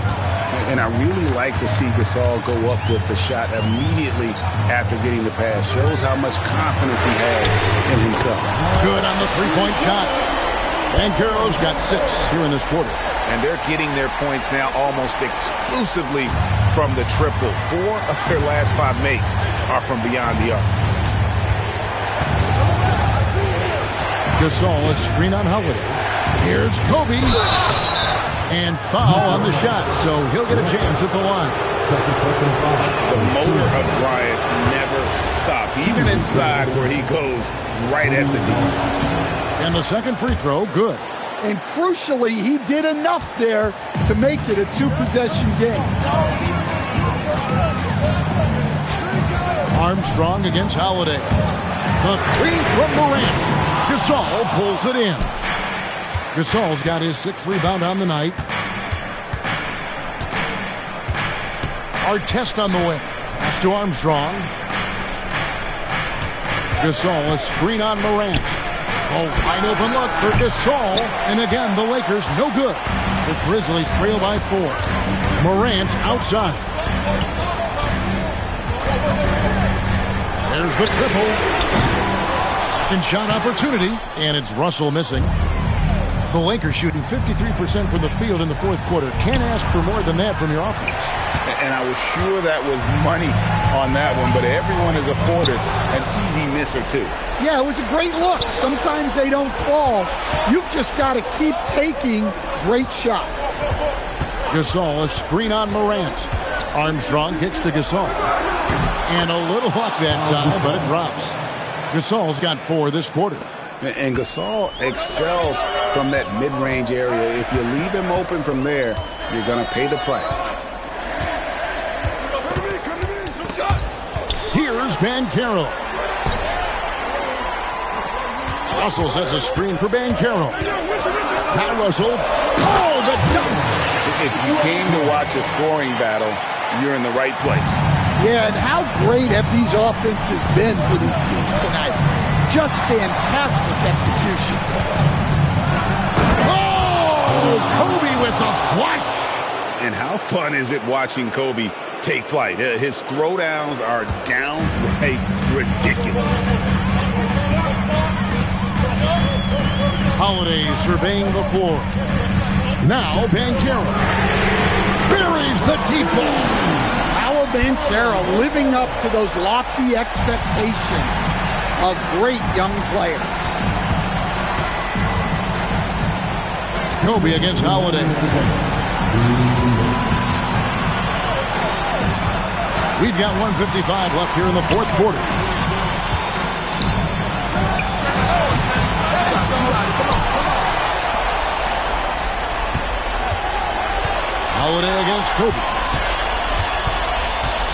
And I really like to see Gasol go up with the shot immediately after getting the pass. Shows how much confidence he has in himself. Good on the 3-point shot. Banchero's got 6 here in this quarter. And they're getting their points now almost exclusively from the triple. 4 of their last 5 makes are from beyond the arc. Gasol, a screen on Holiday. Here's Kobe. And foul on the shot, so he'll get a chance at the line. The motor of Bryant never stops, even inside where he goes right at the D. And the second free throw, good. And crucially, he did enough there to make it a 2-possession game. Armstrong against Holiday. The 3 from Morant. Gasol pulls it in. Gasol's got his 6th rebound on the night. Artest on the way. Pass to Armstrong. Gasol, a screen on Morant. A wide open look for Gasol. And again, the Lakers no good. The Grizzlies trail by 4. Morant outside. There's the triple. Second shot opportunity, and it's Russell missing. The Lakers shooting 53% from the field in the fourth quarter. Can't ask for more than that from your offense. And I was sure that was money on that one, but everyone is afforded an easy miss or 2. Yeah, it was a great look. Sometimes they don't fall. You've just got to keep taking great shots. Gasol, a screen on Morant. Armstrong kicks to Gasol. And a little luck that time, but it drops. Gasol's got 4 this quarter. And Gasol excels from that mid-range area. If you leave him open from there, you're going to pay the price. Here's Banchero. Russell sets a screen for Banchero. Now Russell. Oh, the dunk! If you came to watch a scoring battle, you're in the right place. Yeah, and how great have these offenses been for these teams tonight? Just fantastic execution. Oh! Oh, Kobe with the flush. And how fun is it watching Kobe take flight? His throwdowns are downright ridiculous. Holiday surveying the floor. Now Banchero buries the deep ball. Paolo Banchero living up to those lofty expectations. A great young player. Kobe against Holiday. We've got 1:55 left here in the fourth quarter. Holiday against Kobe.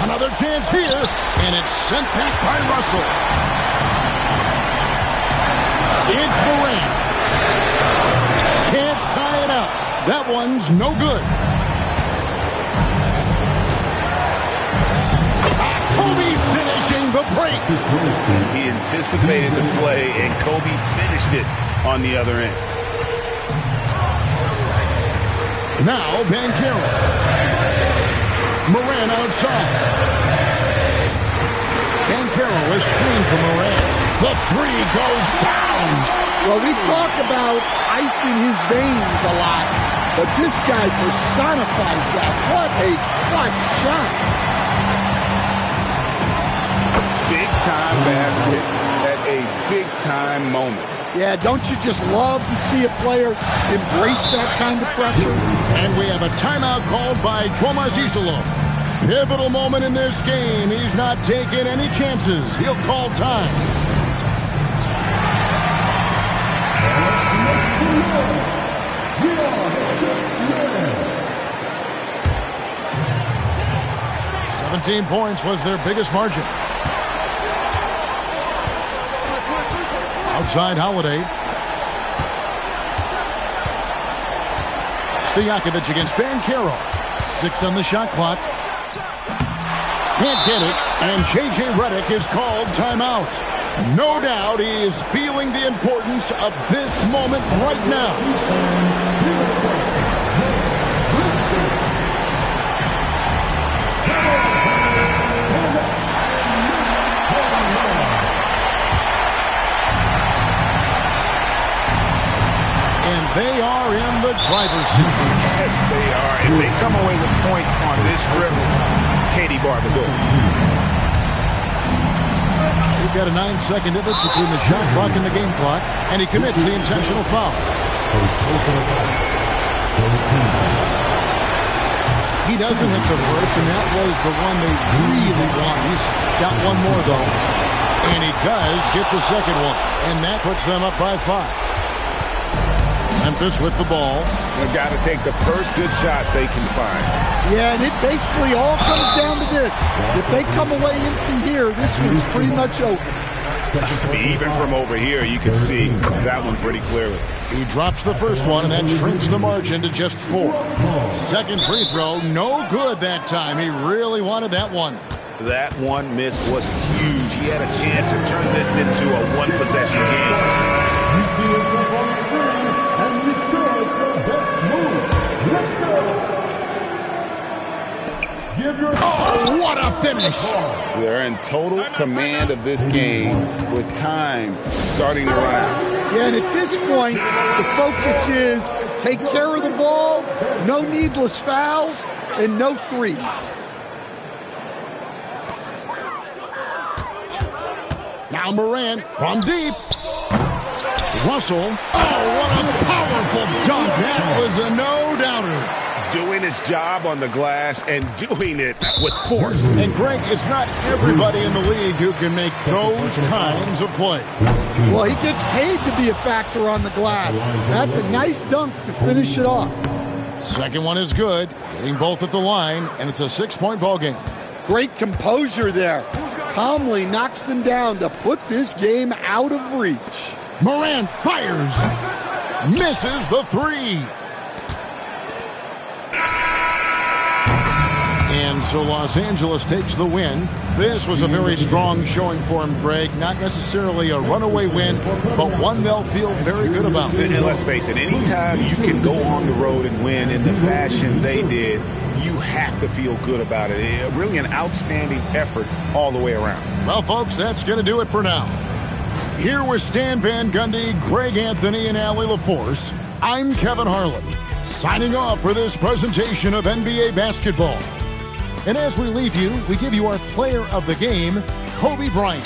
Another chance here, and it's sent back by Russell. It's Morant. Can't tie it up. That one's no good. Kobe finishing the break. He anticipated the play, and Kobe finished it on the other end. Now Banchero. Morant outside. Banchero is screened for Morant. The three goes down. Well, we talk about ice in his veins a lot, but this guy personifies that. What a clutch shot. Big-time basket at a big-time moment. Yeah, don't you just love to see a player embrace that kind of pressure? And we have a timeout called by Tomas Isolo. Pivotal moment in this game. He's not taking any chances. He'll call time. "17 points was their biggest margin." Outside Holiday. Stojakovic against Banchero. 6 on the shot clock. Can't get it, and J.J. Redick is called timeout. No doubt he is feeling the importance of this moment right now. They are in the driver's seat. Yes, they are. If they come away with points on this trip, Katie bar the door. We've got a 9-second difference between the shot clock and the game clock, and he commits the intentional foul. He doesn't hit the first, and that was the one they really want. He's got one more, though, and he does get the second one, and that puts them up by 5. Memphis with the ball. They've got to take the first good shot they can find. Yeah, and it basically all comes down to this. If they come away empty here, this one's pretty much over. Even from over here, you can see that one pretty clearly. He drops the first one, and that shrinks the margin to just 4. Second free throw, no good that time. He really wanted that one. That one miss was huge. He had a chance to turn this into a one-possession game. Oh, what a finish! They're in total command of this game with time starting to run out. Yeah, and at this point, the focus is take care of the ball, no needless fouls, and no threes. Now Morant from deep. Russell. Oh, what a powerful dunk. That was a no-doubter. Doing his job on the glass and doing it with force. And Greg, it's not everybody in the league who can make those kinds of plays. Well, he gets paid to be a factor on the glass. That's a nice dunk to finish it off. Second one is good. Getting both at the line, and it's a 6-point ball game. Great composure there. Calmly knocks them down to put this game out of reach. Morant fires. Misses the 3. And And so Los Angeles takes the win. This was a very strong showing for him, Greg. Not necessarily a runaway win, but one they'll feel very good about. And let's face it, anytime you can go on the road and win in the fashion they did, you have to feel good about it. Really an outstanding effort all the way around. Well, folks, that's going to do it for now. Here with Stan Van Gundy, Greg Anthony, and Allie LaForce, I'm Kevin Harlan, signing off for this presentation of NBA basketball. And as we leave you, we give you our player of the game, Kobe Bryant.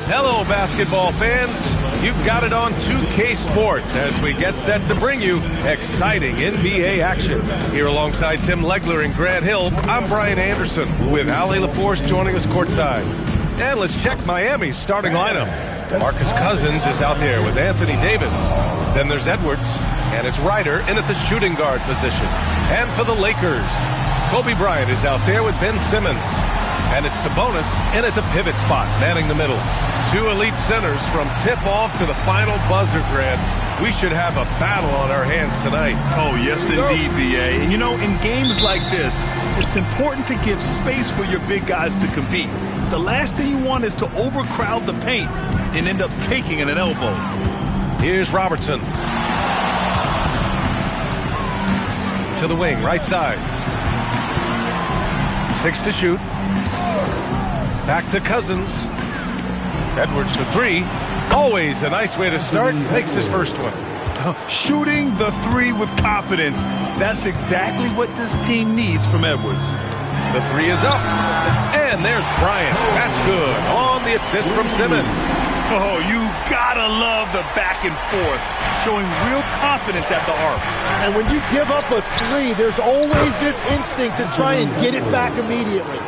Hello, basketball fans. You've got it on 2K Sports as we get set to bring you exciting NBA action. Here alongside Tim Legler and Grant Hill, I'm Brian Anderson with Ali LaForce joining us courtside. And let's check Miami's starting lineup. DeMarcus Cousins is out there with Anthony Davis. Then there's Edwards, and it's Ryder in at the shooting guard position. And for the Lakers, Kobe Bryant is out there with Ben Simmons. And it's Sabonis in at the pivot spot, manning the middle. Two elite centers from tip-off to the final buzzer, Grant. We should have a battle on our hands tonight. Oh, yes, indeed, B.A. And, you know, in games like this, it's important to give space for your big guys to compete. The last thing you want is to overcrowd the paint and end up taking an elbow. Here's Robertson. To the wing, right side. 6 to shoot. Back to Cousins. Edwards for 3. Always a nice way to start. Makes his first one. Shooting the 3 with confidence. That's exactly what this team needs from Edwards. The 3 is up. And there's Bryant. That's good. On the assist from Simmons. Oh, you gotta love the back and forth. Showing real confidence at the arc. And when you give up a 3, there's always this instinct to try and get it back immediately.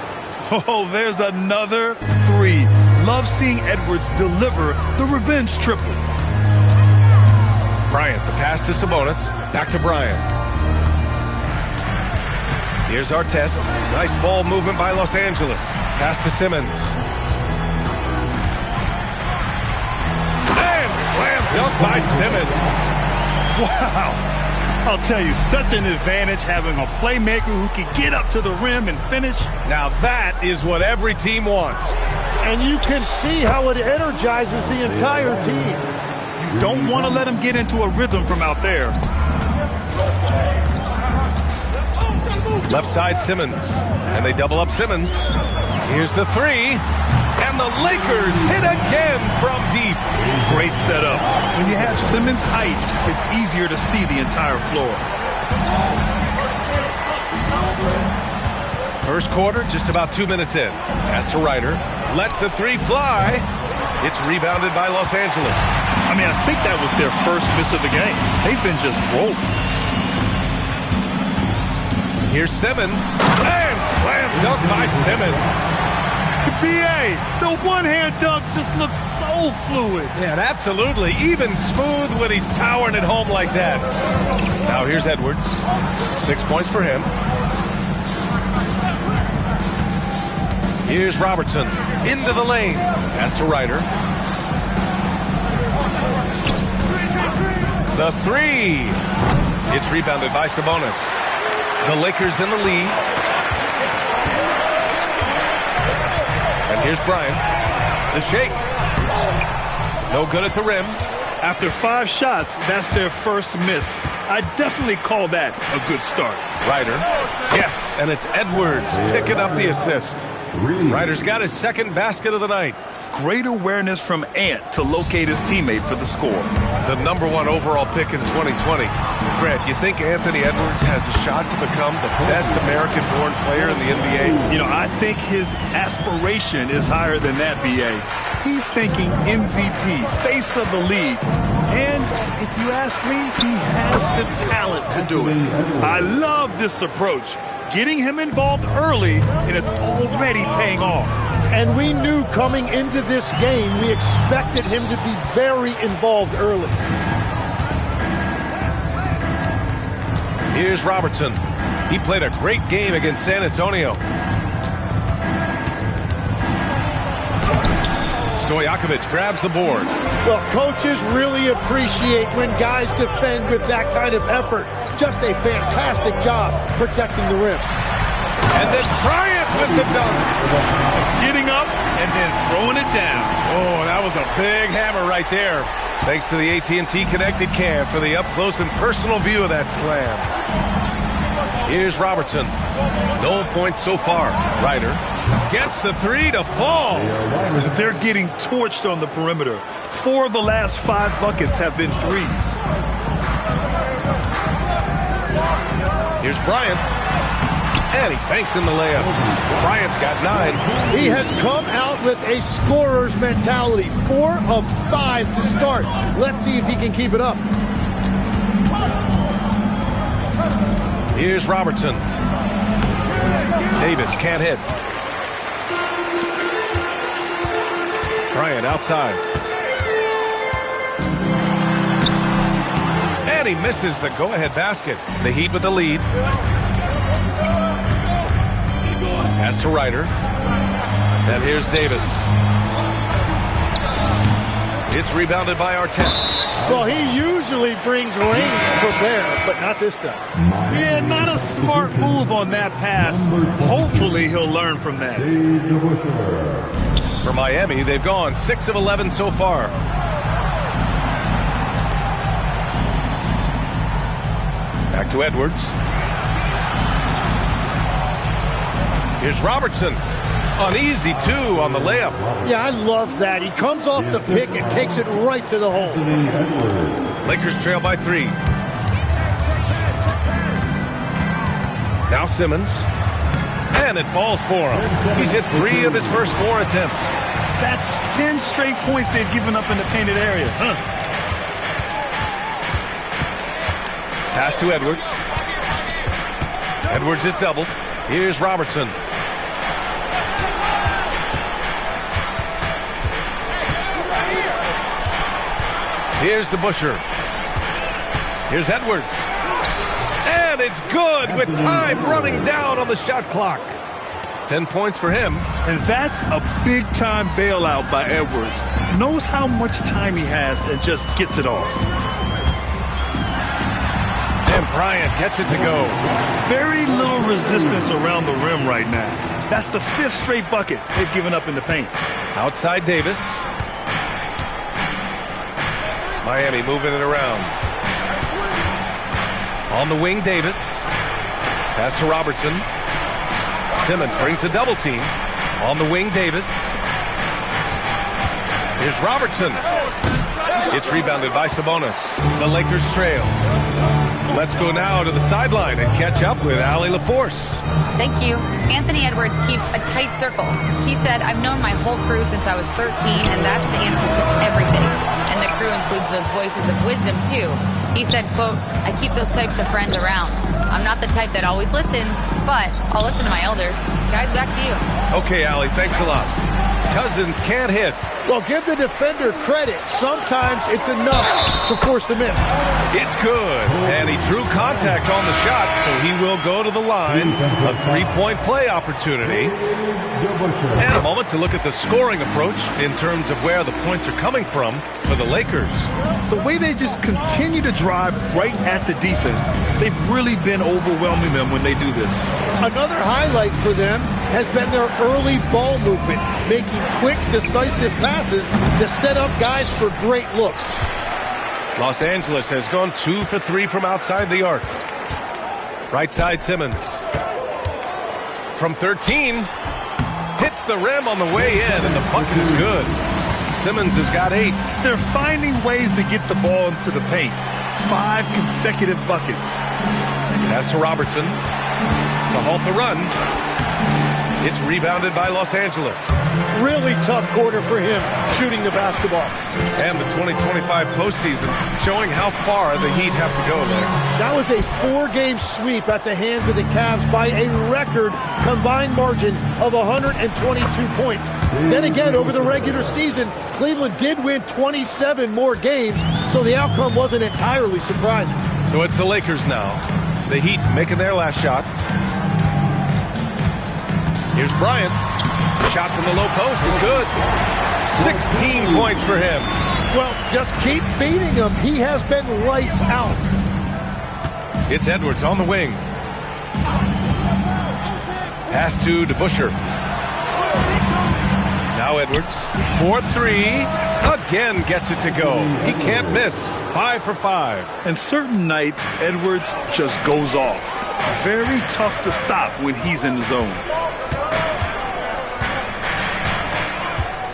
Oh, there's another 3. Love seeing Edwards deliver the revenge triple. Bryant, the pass to Sabonis. Back to Bryant. Here's Artest. Nice ball movement by Los Angeles. Pass to Simmons. And slam dunk by Simmons. Wow. I'll tell you, such an advantage having a playmaker who can get up to the rim and finish. Now that is what every team wants. And you can see how it energizes the entire team. You don't want to let him get into a rhythm from out there. Left side Simmons. And they double up Simmons. Here's the 3. And the Lakers hit again from deep. Great setup. When you have Simmons' height, it's easier to see the entire floor. First quarter, just about 2 minutes in. Pass to Ryder. Lets the 3 fly. It's rebounded by Los Angeles. I mean, I think that was their first miss of the game. They've been just rolling. Here's Simmons. And slam dunk by Simmons. B.A., the one-hand dunk just looks so fluid. Yeah, absolutely. Even smooth when he's powering it home like that. Now here's Edwards. 6 points for him. Here's Robertson. Into the lane. Pass to Ryder. The 3. It's rebounded by Sabonis. The Lakers in the lead. And here's Bryant. The shake. No good at the rim. After 5 shots, that's their first miss. I definitely call that a good start. Ryder. Yes, and it's Edwards picking up the assist. Ryder's got his second basket of the night. Great awareness from Ant to locate his teammate for the score. The #1 overall pick in 2020. Grant, you think Anthony Edwards has a shot to become the best American-born player in the NBA? You know, I think his aspiration is higher than that, B.A. He's thinking MVP, face of the league. And if you ask me, he has the talent to do it. I love this approach. Getting him involved early, and it's already paying off. And we knew coming into this game, we expected him to be very involved early. Here's Robertson. He played a great game against San Antonio. Stojakovic grabs the board. Well, coaches really appreciate when guys defend with that kind of effort. Just a fantastic job protecting the rim. And then Bryant with the dunk. Getting up and then throwing it down. Oh, that was a big hammer right there. Thanks to the AT&T Connected Cam for the up-close and personal view of that slam. Here's Robertson. No points so far. Ryder gets the 3 to fall. They're getting torched on the perimeter. 4 of the last 5 buckets have been threes. Here's Bryant. And he banks in the layup. Bryant's got 9. He has come out with a scorer's mentality. 4 of 5 to start. Let's see if he can keep it up. Here's Robertson. Davis can't hit. Bryant outside. And he misses the go-ahead basket. The Heat with the lead. Pass to Ryder. And here's Davis. It's rebounded by Artest. Well, he usually brings rain from there, but not this time. Yeah, not a smart move on that pass. Hopefully he'll learn from that. For Miami, they've gone 6 of 11 so far. Back to Edwards. Here's Robertson. An easy 2 on the layup. Yeah, I love that. He comes off the pick and takes it right to the hole. Lakers trail by 3. Now Simmons. And it falls for him. He's hit 3 of his first 4 attempts. That's 10 straight points they've given up in the painted area. Pass to Edwards. Edwards is doubled. Here's Robertson. Here's DeBusschere. Here's Edwards. And it's good with time running down on the shot clock. 10 points for him. And that's a big-time bailout by Edwards. Knows how much time he has and just gets it off. And Bryant gets it to go. Very little resistance around the rim right now. That's the 5th straight bucket they've given up in the paint. Outside Davis. Miami moving it around. On the wing, Davis. Pass to Robertson. Simmons brings a double team. On the wing, Davis. Here's Robertson. It's rebounded by Sabonis. The Lakers trail. Let's go now to the sideline and catch up with Allie LaForce. Thank you. Anthony Edwards keeps a tight circle. He said, I've known my whole crew since I was 13, and that's the answer to everything. And the crew includes those voices of wisdom, too. He said, quote, I keep those types of friends around. I'm not the type that always listens, but I'll listen to my elders. Guys, back to you. Okay, Allie, thanks a lot. Cousins can't hit. Well, give the defender credit. Sometimes it's enough to force the miss. It's good. And he drew contact on the shot, so he will go to the line. A 3-point play opportunity. And a moment to look at the scoring approach in terms of where the points are coming from for the Lakers. The way they just continue to drive right at the defense, they've really been overwhelming them when they do this. Another highlight for them has been their early ball movement, making quick, decisive passes to set up guys for great looks. Los Angeles has gone 2 for 3 from outside the arc. Right side Simmons. From 13, hits the rim on the way in, and the bucket is good. Simmons has got 8. They're finding ways to get the ball into the paint. 5 consecutive buckets. Pass to Robertson to halt the run. It's rebounded by Los Angeles. Really tough quarter for him shooting the basketball. And the 2025 postseason showing how far the Heat have to go, Lex. That was a 4-game sweep at the hands of the Cavs by a record combined margin of 122 points. Then again, over the regular season, Cleveland did win 27 more games, so the outcome wasn't entirely surprising. So it's the Lakers now. The Heat making their last shot. Here's Bryant. The shot from the low post is good. 16 points for him. Well, just keep feeding him. He has been lights out. It's Edwards on the wing. Pass to DeBusschere. Now Edwards. 4-3. Again gets it to go. He can't miss. 5 for 5. And certain nights, Edwards just goes off. Very tough to stop when he's in the zone.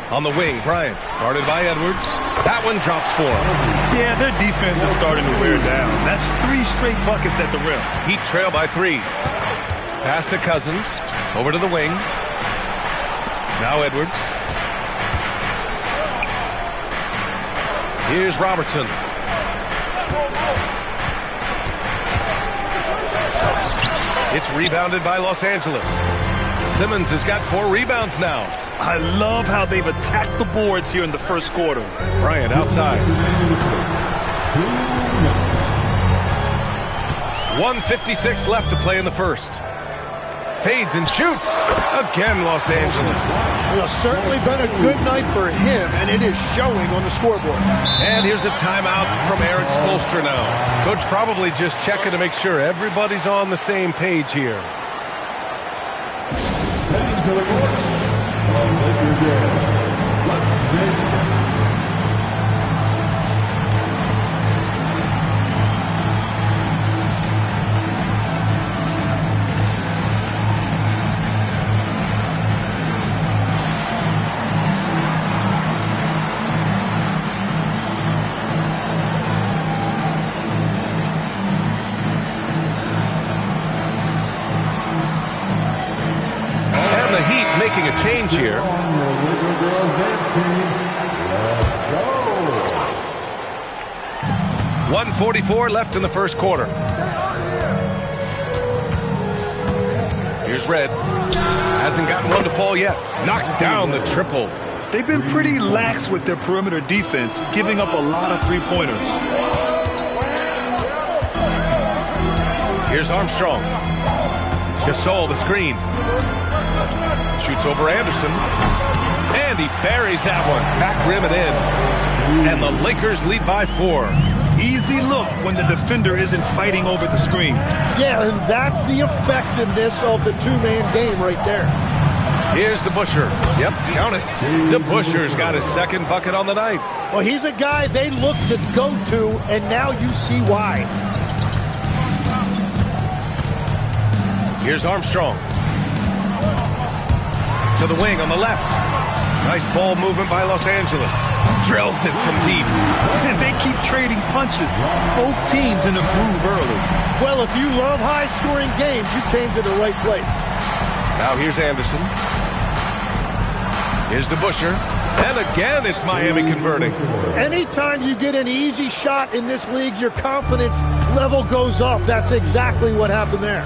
On the wing, Bryant, guarded by Edwards. That one drops for him. Yeah, their defense is starting to wear down. That's 3 straight buckets at the rim. Heat trail by 3. Pass to Cousins. Over to the wing. Now Edwards. Here's Robertson. It's rebounded by Los Angeles. Simmons has got 4 rebounds now. I love how they've attacked the boards here in the first quarter. Bryant outside. 1:56 left to play in the first. Fades and shoots. Again, Los Angeles. Well, it's certainly been a good night for him, and it is showing on the scoreboard. And here's a timeout from Eric Spoelstra now. Coach probably just checking to make sure everybody's on the same page here. Making a change here. .144 left in the first quarter. Here's Red. Hasn't gotten one to fall yet. Knocks down the triple. They've been pretty lax with their perimeter defense, giving up a lot of three-pointers. Here's Armstrong. Gasol, the screen. Shoots over Anderson. And he buries that one. Back rim and in. And the Lakers lead by 4. Easy look when the defender isn't fighting over the screen. Yeah, and that's the effectiveness of the two-man game right there. Here's DeBusschere. Yep, count it. DeBusschere's got his second bucket on the night. Well, he's a guy they look to go to, and now you see why. Here's Armstrong. To the wing on the left. Nice ball movement by Los Angeles. Drills it from deep. They keep trading punches. Both teams in a groove early. Well, if you love high-scoring games, you came to the right place. Now here's Anderson. Here's DeBusschere. And again, it's Miami converting. Anytime you get an easy shot in this league, your confidence level goes up. That's exactly what happened there.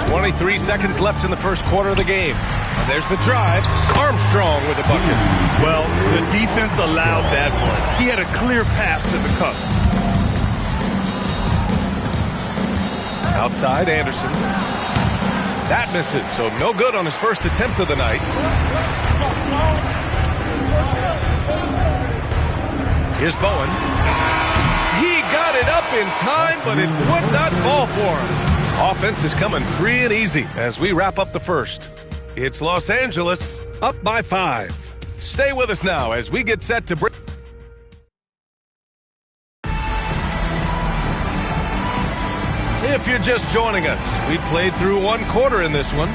23 seconds left in the first quarter of the game. And there's the drive. Armstrong with a bucket. Well, the defense allowed that one. He had a clear path to the cup. Outside, Anderson. That misses, so no good on his first attempt of the night. Here's Bowen. He got it up in time, but it would not fall for him. Offense is coming free and easy as we wrap up the first. It's Los Angeles up by 5. Stay with us now as we get set to break. If you're just joining us, we played through one quarter in this one.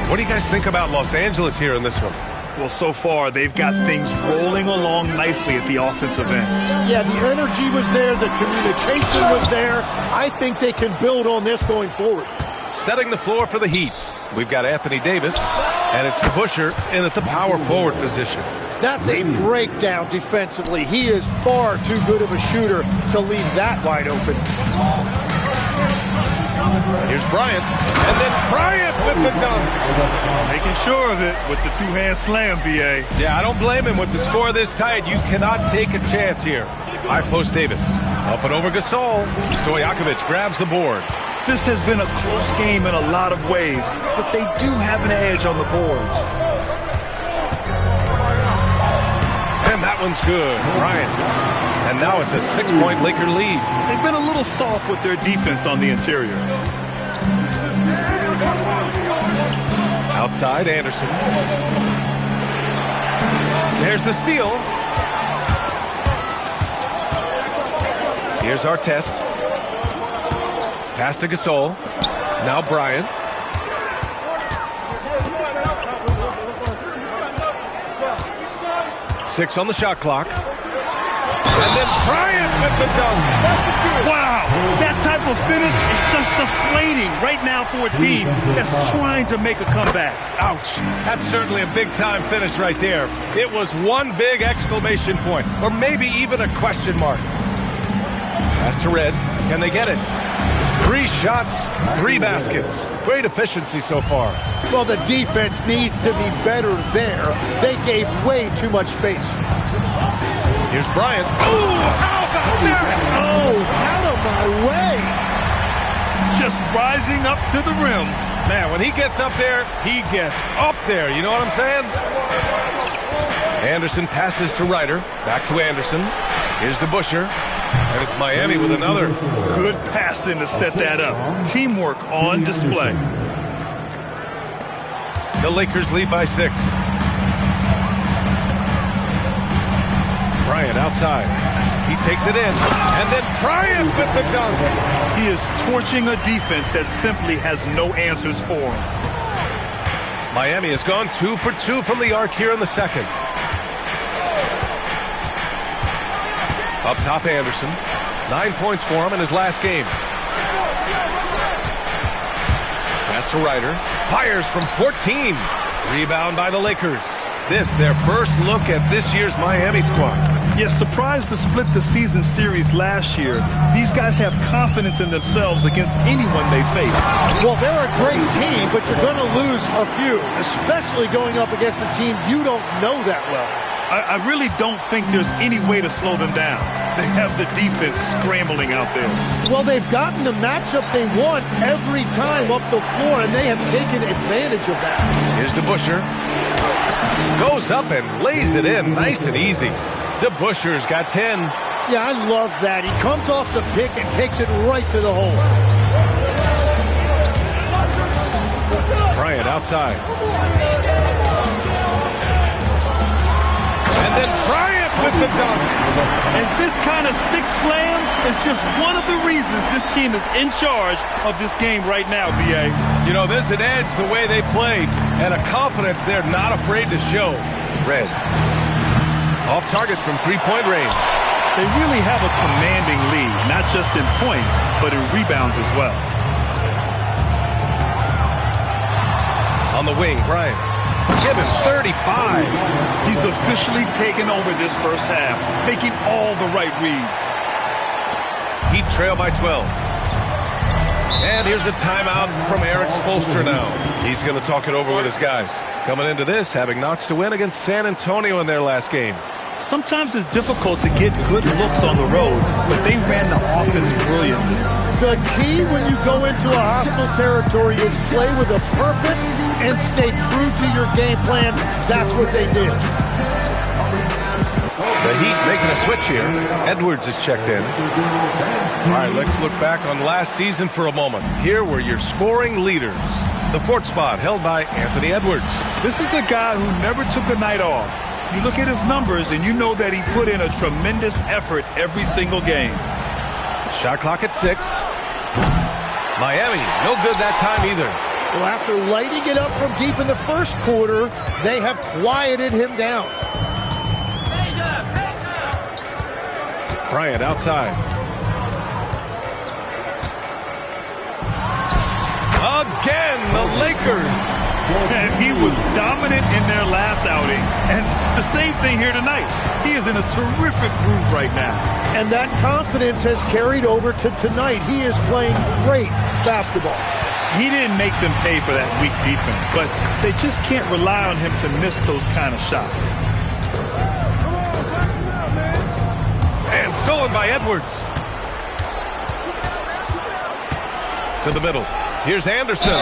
What do you guys think about Los Angeles here in this one? Well, so far, they've got things rolling along nicely at the offensive end. Yeah, the energy was there. The communication was there. I think they can build on this going forward. Setting the floor for the Heat. We've got Anthony Davis, and it's DeBusschere in at the power forward position. That's a breakdown defensively. He is far too good of a shooter to leave that wide open. Here's Bryant, and then Bryant with the dunk. Making sure of it with the two-hand slam, B.A. Yeah, I don't blame him with the score this tight. You cannot take a chance here. High post Davis. Up and over Gasol. Stojakovic grabs the board. This has been a close game in a lot of ways, but they do have an edge on the boards. And that one's good. Bryant. And now it's a 6-point Laker lead. They've been a little soft with their defense on the interior. Outside, Anderson. There's the steal. Here's Artest. Pass to Gasol. Now Bryant. Six on the shot clock. And then Bryant with the dunk. Wow, that type of finish is just deflating right now for a team that's trying to make a comeback. Ouch. That's certainly a big-time finish right there. It was one big exclamation point, or maybe even a question mark. Pass to Red. Can they get it? 3 shots, 3 baskets. Great efficiency so far. Well, the defense needs to be better there. They gave way too much space. Here's Bryant. Ooh, how about that? Oh, out of my way. Just rising up to the rim. Man, when he gets up there, he gets up there. You know what I'm saying? Anderson passes to Ryder. Back to Anderson. Here's DeBusschere. And it's Miami with another. Good passing to set that up. Teamwork on display. The Lakers lead by 6. Bryant outside. He takes it in. And then Bryant with the dunk. He is torching a defense that simply has no answers for him. Miami has gone 2 for 2 from the arc here in the second. Up top, Anderson. 9 points for him in his last game. Pass to Ryder. Fires from 14. Rebound by the Lakers. This, their first look at this year's Miami squad. Yes, surprised to split the season series last year. These guys have confidence in themselves against anyone they face. Well, they're a great team, but you're going to lose a few, especially going up against a team you don't know that well. I really don't think there's any way to slow them down. They have the defense scrambling out there. Well, they've gotten the matchup they want every time up the floor, and they have taken advantage of that. Here's DeBusschere. Goes up and lays it in nice and easy. DeBusschere's got 10. Yeah, I love that. He comes off the pick and takes it right to the hole. Bryant outside. And then Bryant with the dunk. And this kind of sick slam is just one of the reasons this team is in charge of this game right now, B.A. You know, there's an edge the way they played and a confidence they're not afraid to show. Red. Off target from three-point range. They really have a commanding lead, not just in points, but in rebounds as well. On the wing, Bryant. Give him 35. He's officially taken over this first half, making all the right reads. Heat trail by 12. And here's a timeout from Eric Spoelstra now. He's going to talk it over with his guys. Coming into this, having knocks to win against San Antonio in their last game. Sometimes it's difficult to get good looks on the road, but they ran the offense brilliantly. The key when you go into a hostile territory is play with a purpose and stay true to your game plan. That's what they did. The Heat making a switch here. Edwards is checked in. All right, let's look back on last season for a moment. Here were your scoring leaders. The 4th spot held by Anthony Edwards. This is a guy who never took a night off. You look at his numbers and you know that he put in a tremendous effort every single game. Shot clock at 6. Miami, no good that time either. Well, after lighting it up from deep in the first quarter, they have quieted him down. Bryant outside. Again, the Lakers. And he was dominant in their last outing. And the same thing here tonight. He is in a terrific groove right now. And that confidence has carried over to tonight. He is playing great basketball. He didn't make them pay for that weak defense, but they just can't rely on him to miss those kind of shots. And stolen by Edwards. To the middle. Here's Anderson.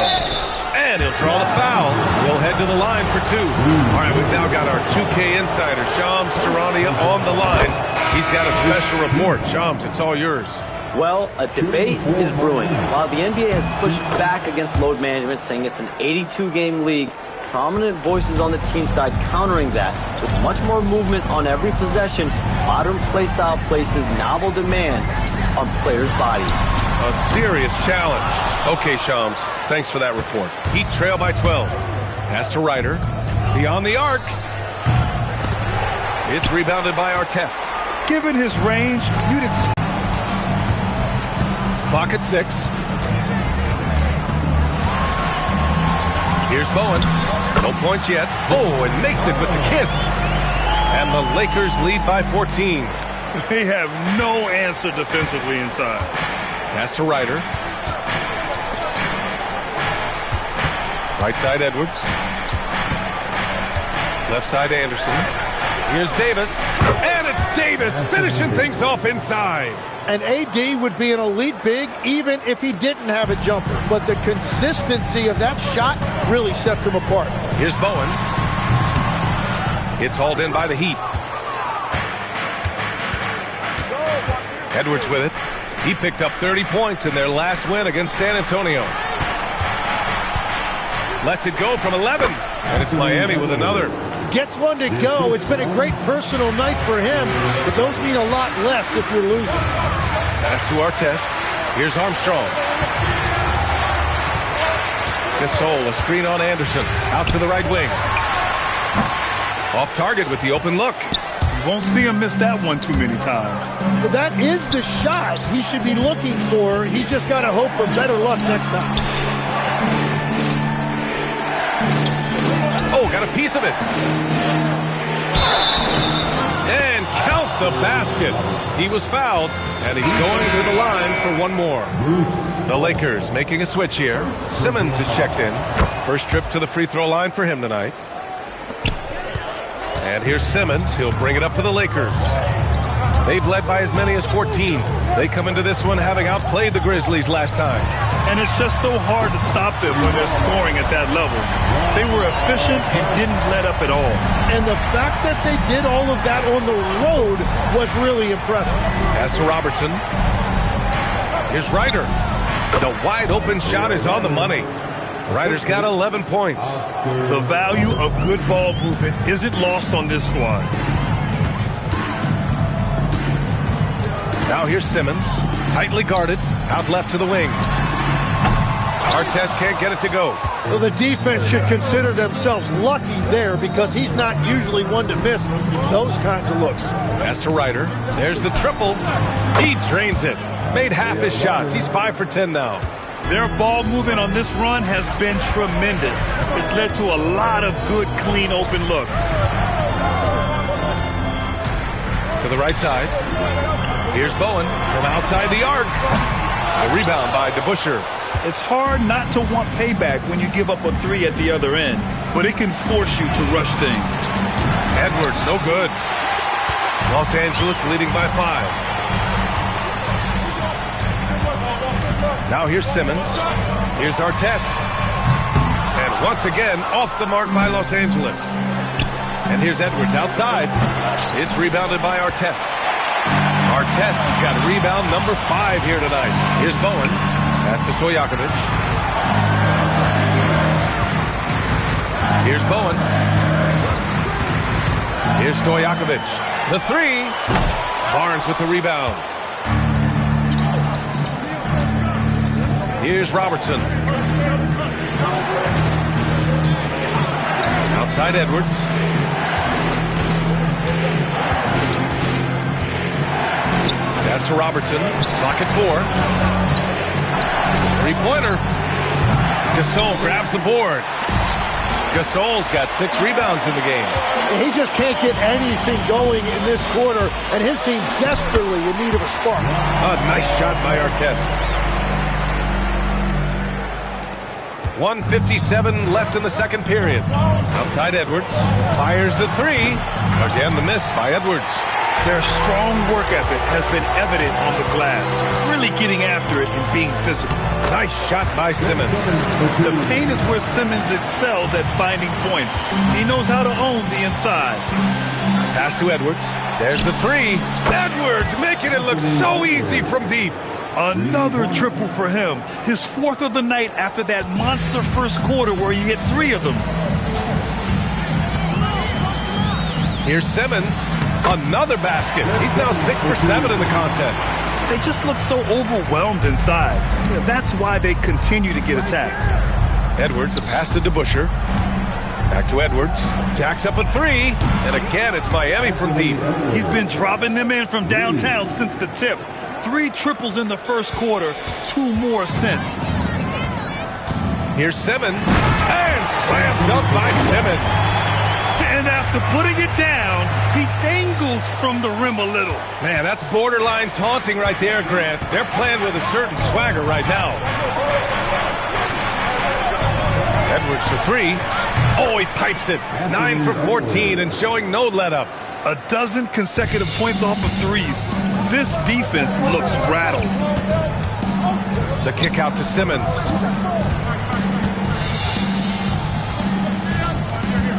And he'll draw the foul. He'll head to the line for 2. All right, we've now got our 2K insider, Shams Charania, on the line. He's got a special report. Shams, it's all yours. Well, a debate is brewing. While the NBA has pushed back against load management, saying it's an 82-game league, prominent voices on the team side countering that. With much more movement on every possession, modern play style places novel demands on players' bodies. A serious challenge. Okay, Shams, thanks for that report. Heat trail by 12. Pass to Ryder. Beyond the arc. It's rebounded by Artest. Given his range, you'd expect. Clock at 6. Here's Bowen. No points yet. Oh, and makes it with the kiss. And the Lakers lead by 14. They have no answer defensively inside. Pass to Ryder. Right side Edwards. Left side Anderson. Here's Davis. And it's Davis finishing things off inside. And AD would be an elite big even if he didn't have a jumper. But the consistency of that shot really sets him apart. Here's Bowen. It's hauled in by the Heat. Edwards with it. He picked up 30 points in their last win against San Antonio. Lets it go from 11. And it's Miami with another. Gets one to go. It's been a great personal night for him, but those mean a lot less if you're losing. Pass to Artest. Here's Armstrong. Gasol, a screen on Anderson. Out to the right wing. Off target with the open look. You won't see him miss that one too many times. But that is the shot he should be looking for. He's just got to hope for better luck next time. Oh, got a piece of it. And count the basket. He was fouled, and he's going to the line for one more. The Lakers making a switch here. Simmons is checked in. First trip to the free throw line for him tonight. And here's Simmons. He'll bring it up for the Lakers. They've led by as many as 14. They come into this one having outplayed the Grizzlies last time. And it's just so hard to stop them when they're scoring at that level. They were efficient and didn't let up at all. And the fact that they did all of that on the road was really impressive. Pass to Robertson. Here's Ryder. The wide open shot is on the money. Ryder's got 11 points. The value of good ball movement isn't lost on this squad. Now here's Simmons. Tightly guarded. Out left to the wing. Artest can't get it to go. Well, the defense should consider themselves lucky there because he's not usually one to miss those kinds of looks. Pass to Ryder. There's the triple. He drains it. Made half his shots. He's 5 for 10 now. Their ball movement on this run has been tremendous. It's led to a lot of good, clean, open looks. To the right side. Here's Bowen from outside the arc. A rebound by DeBusschere. It's hard not to want payback when you give up a three at the other end, but it can force you to rush things. Edwards, no good. Los Angeles leading by 5. Now here's Simmons. Here's Artest. And once again, off the mark by Los Angeles. And here's Edwards outside. It's rebounded by Artest. Artest has got rebound number 5 here tonight. Here's Bowen. Pass to Stojakovic. Here's Bowen. Here's Stojakovic. The 3. Barnes with the rebound. Here's Robertson. Outside Edwards. Pass to Robertson. Clock at 4. Three-pointer. Gasol grabs the board. Gasol's got 6 rebounds in the game. He just can't get anything going in this quarter, and his team's desperately in need of a spark. A nice shot by Artest. 1:57 left in the second period. Outside Edwards. Fires the 3. Again, the miss by Edwards. Their strong work ethic has been evident on the glass, really getting after it and being physical. Nice shot by Simmons. The paint is where Simmons excels at finding points. He knows how to own the inside. Pass to Edwards. There's the 3. Edwards making it look so easy from deep. Another triple for him. His 4th of the night after that monster first quarter where he hit 3 of them. Here's Simmons. Another basket. He's now 6 for 7 in the contest. They just look so overwhelmed inside. That's why they continue to get attacked. Edwards, a pass to DeBusschere. Back to Edwards. Jacks up a three. And again, it's Miami from deep. He's been dropping them in from downtown since the tip. 3 triples in the first quarter, 2 more since. Here's Simmons. And slam dunk by Simmons. And after putting it down, he dangles from the rim a little. Man, that's borderline taunting right there, Grant. They're playing with a certain swagger right now. Edwards for 3. Oh, he pipes it. 9 for 14 and showing no let-up. A dozen consecutive points off of threes. This defense looks rattled. The kick out to Simmons.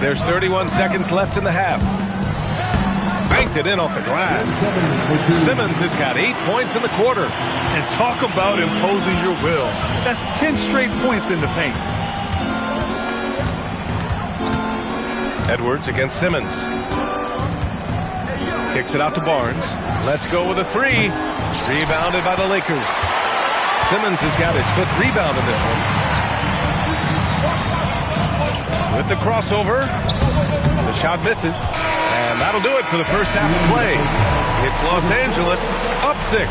There's 31 seconds left in the half. Banked it in off the glass. Simmons has got 8 points in the quarter. And talk about imposing your will. That's 10 straight points in the paint. Edwards against Simmons. Kicks it out to Barnes. Let's go with a 3. Rebounded by the Lakers. Simmons has got his 5th rebound in this one. With the crossover. The shot misses. And that'll do it for the first half of play. It's Los Angeles up 6.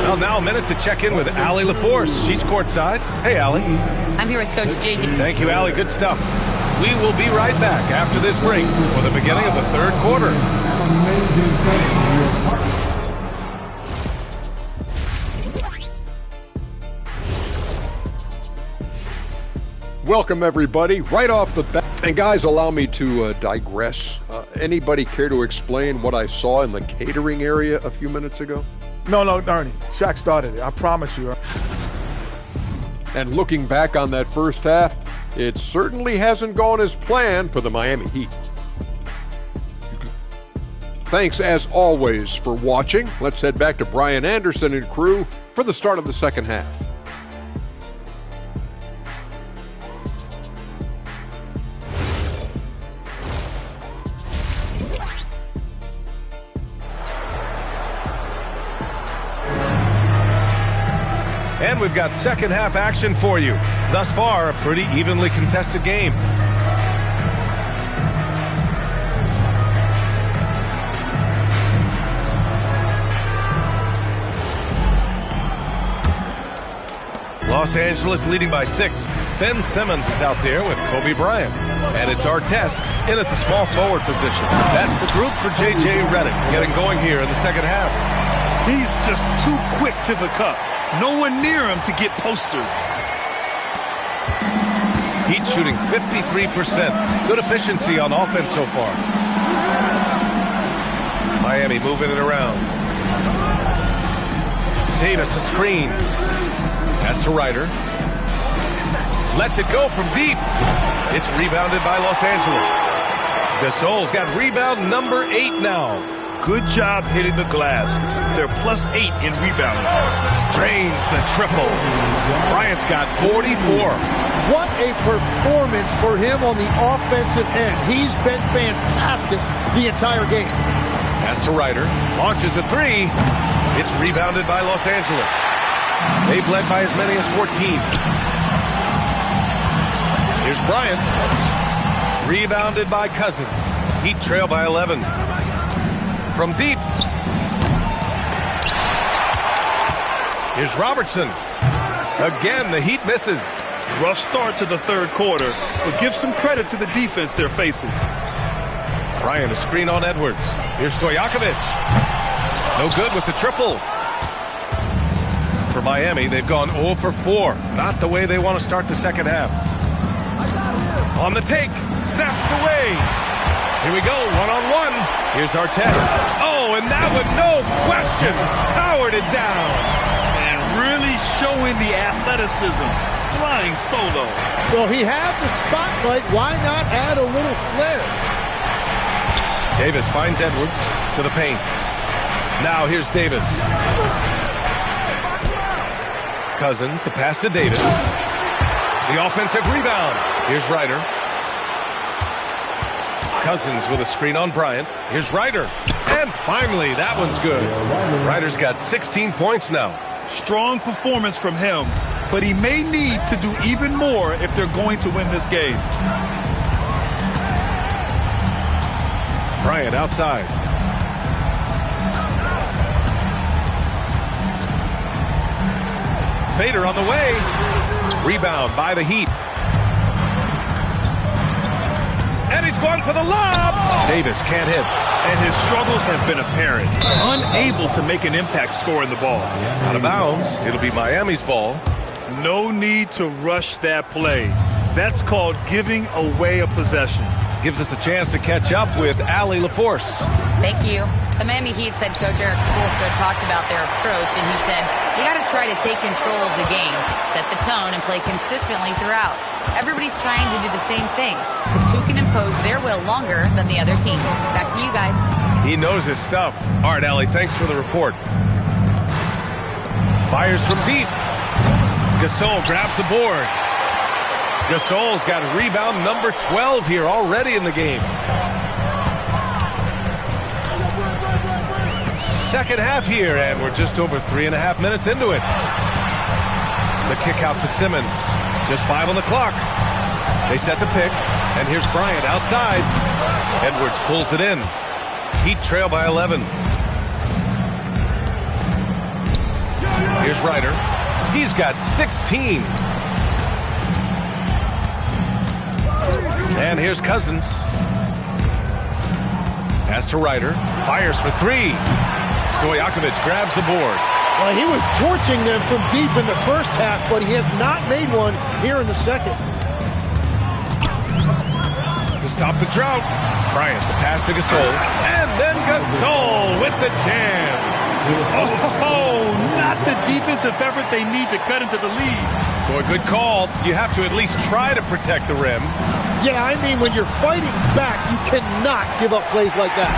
Well, now a minute to check in with Allie LaForce. She's courtside. Hey, Allie. I'm here with Coach JJ. Thank you, Allie. Good stuff. We will be right back after this break for the beginning of the third quarter. Welcome, everybody. Right off the bat. And guys, allow me to digress. Anybody care to explain what I saw in the catering area a few minutes ago? No, Ernie. Shaq started it. I promise you. And looking back on that first half, it certainly hasn't gone as planned for the Miami Heat. Thanks, as always, for watching. Let's head back to Brian Anderson and crew for the start of the second half. And we've got second half action for you. Thus far, a pretty evenly contested game. Los Angeles leading by 6. Ben Simmons is out there with Kobe Bryant. And it's Artest in at the small forward position. That's the group for J.J. Redick getting going here in the second half. He's just too quick to the cup. No one near him to get postered. Heat shooting 53%. Good efficiency on offense so far. Miami moving it around. Davis a screen. Pass to Ryder. Lets it go from deep. It's rebounded by Los Angeles. Gasol's got rebound number 8 now. Good job hitting the glass. They're +8 in rebounding. Drains the triple. Bryant's got 44. What a performance for him on the offensive end. He's been fantastic the entire game. Pass to Ryder. Launches a 3. It's rebounded by Los Angeles. They've led by as many as 14. Here's Bryant. Rebounded by Cousins. Heat trail by 11. From deep. Here's Robertson. Again, the Heat misses. Rough start to the third quarter, but give some credit to the defense they're facing. Bryant a screen on Edwards. Here's Stojakovic. No good with the triple. For Miami, they've gone 0 for 4. Not the way they want to start the second half. On the take. Snaps away. Here we go, one-on-one. Here's Artest. Oh, and that one, no question, powered it down. And really showing the athleticism, flying solo. Well, he had the spotlight. Why not add a little flair? Davis finds Edwards to the paint. Now here's Davis. Cousins, the pass to Davis. The offensive rebound. Here's Ryder. Cousins with a screen on Bryant. Here's Ryder. And finally, that one's good. Ryder's got 16 points now. Strong performance from him, but he may need to do even more if they're going to win this game. Bryant outside. Fader on the way. Rebound by the Heat. And he's going for the lob. Davis can't hit. And his struggles have been apparent. Unable to make an impact scoring the ball. Out of bounds. It'll be Miami's ball. No need to rush that play. That's called giving away a possession. Gives us a chance to catch up with Allie LaForce. Thank you. The Miami Heat's head coach Eric Spoelstra talked about their approach, and he said, you got to try to take control of the game, set the tone, and play consistently throughout. Everybody's trying to do the same thing. It's who can impose their will longer than the other team. Back to you guys. He knows his stuff. All right, Allie, thanks for the report. Fires from deep. Gasol grabs the board. Gasol's got rebound number 12 here already in the game. Second half here, and we're just over 3.5 minutes into it. The kick out to Simmons. Just 5 on the clock. They set the pick, and here's Bryant outside. Edwards pulls it in. Heat trail by 11. Here's Ryder. He's got 16. And here's Cousins. Pass to Ryder. Fires for 3. Stojakovic grabs the board. Well, he was torching them from deep in the first half, but he has not made one here in the second. To stop the drought. Bryant, the pass to Gasol. And then Gasol with the jam. Oh, not the defensive effort they need to cut into the lead. Boy, good call. You have to at least try to protect the rim. Yeah, I mean, when you're fighting back, you cannot give up plays like that.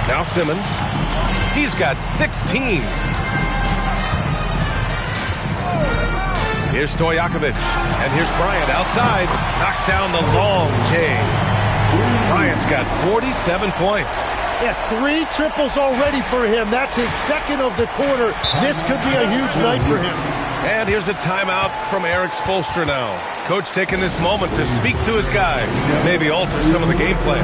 Now Simmons. He's got 16. Here's Stojakovic. And here's Bryant outside. Knocks down the long J. Bryant's got 47 points. Yeah, 3 triples already for him. That's his second of the quarter. This could be a huge night for him. And here's a timeout from Eric Spoelstra now. Coach taking this moment to speak to his guys. Maybe alter some of the game plan.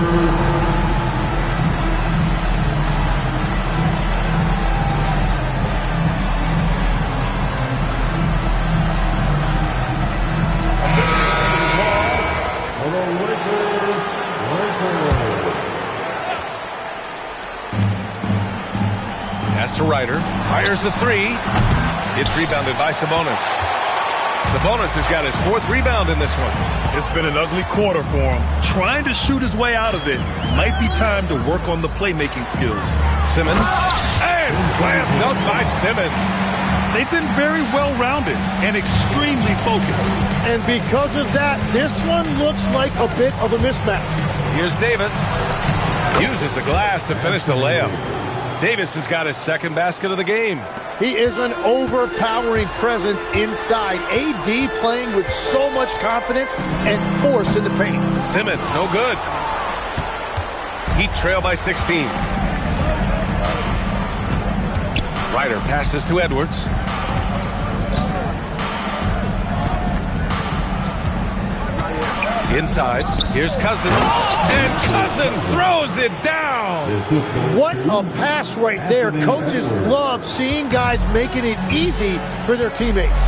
Pass to Ryder. Fires the 3. It's rebounded by Sabonis. Sabonis has got his 4th rebound in this one. It's been an ugly quarter for him. Trying to shoot his way out of it. Might be time to work on the playmaking skills. Simmons. And slam dunk by Simmons. They've been very well-rounded and extremely focused. And because of that, this one looks like a bit of a mismatch. Here's Davis. Uses the glass to finish the layup. Davis has got his 2nd basket of the game. He is an overpowering presence inside. AD playing with so much confidence and force in the paint. Simmons, no good. Heat trail by 16. Ryder passes to Edwards. Inside, here's Cousins. And Cousins throws it down. What a pass right there. Coaches love seeing guys making it easy for their teammates.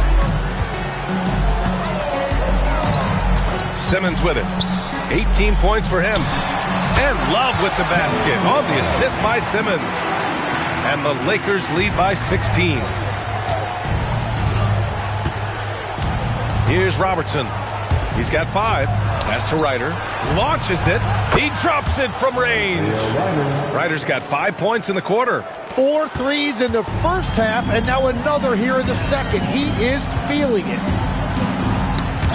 Simmons with it. 18 points for him. And Love with the basket on the assist by Simmons. And the Lakers lead by 16. Here's Robertson. He's got 5. Pass to Ryder. Launches it. He drops it from range. Ryder's got 5 points in the quarter. 4 threes in the first half, and now another here in the second. He is feeling it.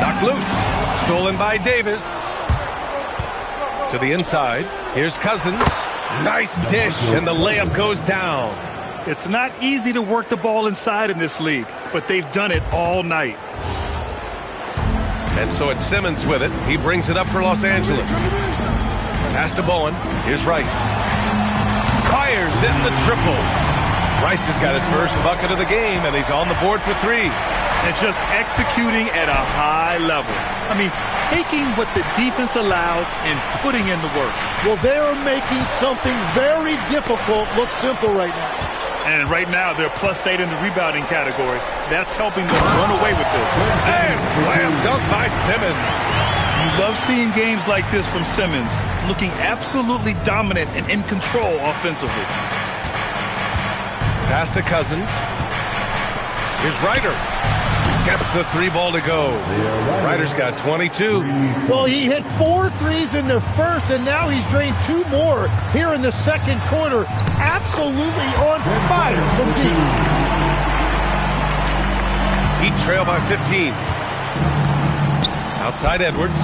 Knocked loose. Stolen by Davis. To the inside. Here's Cousins. Nice dish, and the layup goes down. It's not easy to work the ball inside in this league, but they've done it all night. And so it's Simmons with it. He brings it up for Los Angeles. Pass to Bowen. Here's Rice. Fires in the triple. Rice has got his first bucket of the game, and he's on the board for 3. And just executing at a high level. I mean, taking what the defense allows and putting in the work. Well, they're making something very difficult look simple right now. And right now, they're +8 in the rebounding category. That's helping them run away with this. And slam dunk by Simmons. You love seeing games like this from Simmons, looking absolutely dominant and in control offensively. Pass to Cousins. Here's Ryder. Gets the 3 ball to go. Ryder's got 22. Well, he hit 4 threes in the first, and now he's drained 2 more here in the second quarter. Absolutely on fire from deep. Heat trail by 15. Outside Edwards.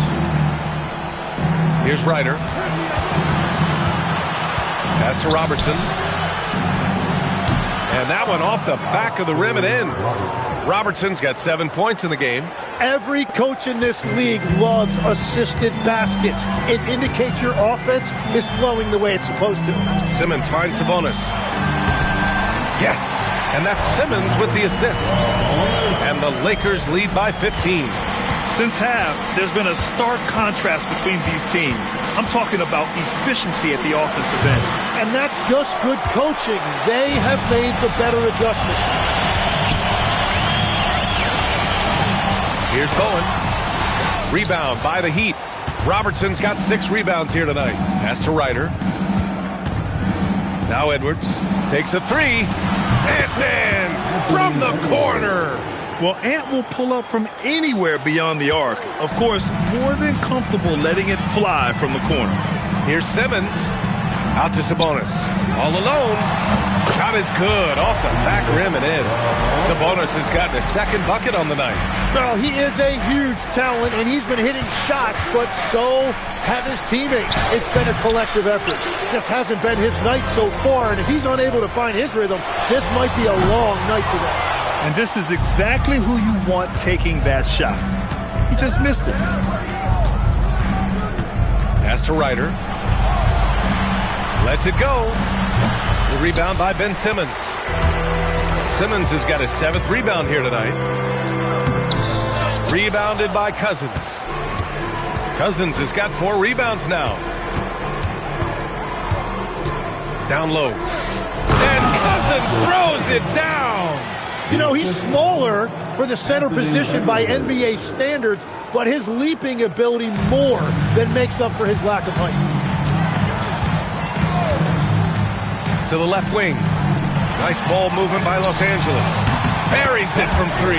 Here's Ryder. Pass to Robertson. And that one off the back of the rim and in. Robertson's got 7 points in the game. Every coach in this league loves assisted baskets. It indicates your offense is flowing the way it's supposed to. Simmons finds Sabonis. Yes, and that's Simmons with the assist. And the Lakers lead by 15. Since half, there's been a stark contrast between these teams. I'm talking about efficiency at the offensive end. And that's just good coaching. They have made the better adjustment. Here's Bowen. Rebound by the Heat. Robertson's got 6 rebounds here tonight. Pass to Ryder. Now Edwards takes a 3. Ant-Man from the corner. Well, Ant will pull up from anywhere beyond the arc. Of course, more than comfortable letting it fly from the corner. Here's Simmons. Out to Sabonis. All alone. Shot is good. Off the back rim and in. Sabonis has gotten a second bucket on the night. Well, he is a huge talent, and he's been hitting shots, but so have his teammates. It's been a collective effort. It just hasn't been his night so far, and if he's unable to find his rhythm, this might be a long night for them. And this is exactly who you want taking that shot. He just missed it. Pass to Ryder. Lets it go. The rebound by Ben Simmons. Simmons has got his 7th rebound here tonight. Rebounded by Cousins. Cousins has got 4 rebounds now. Down low. And Cousins throws it down. You know, he's smaller for the center position by NBA standards, but his leaping ability more than makes up for his lack of height. To the left wing. Nice ball movement by Los Angeles. Buries it from 3.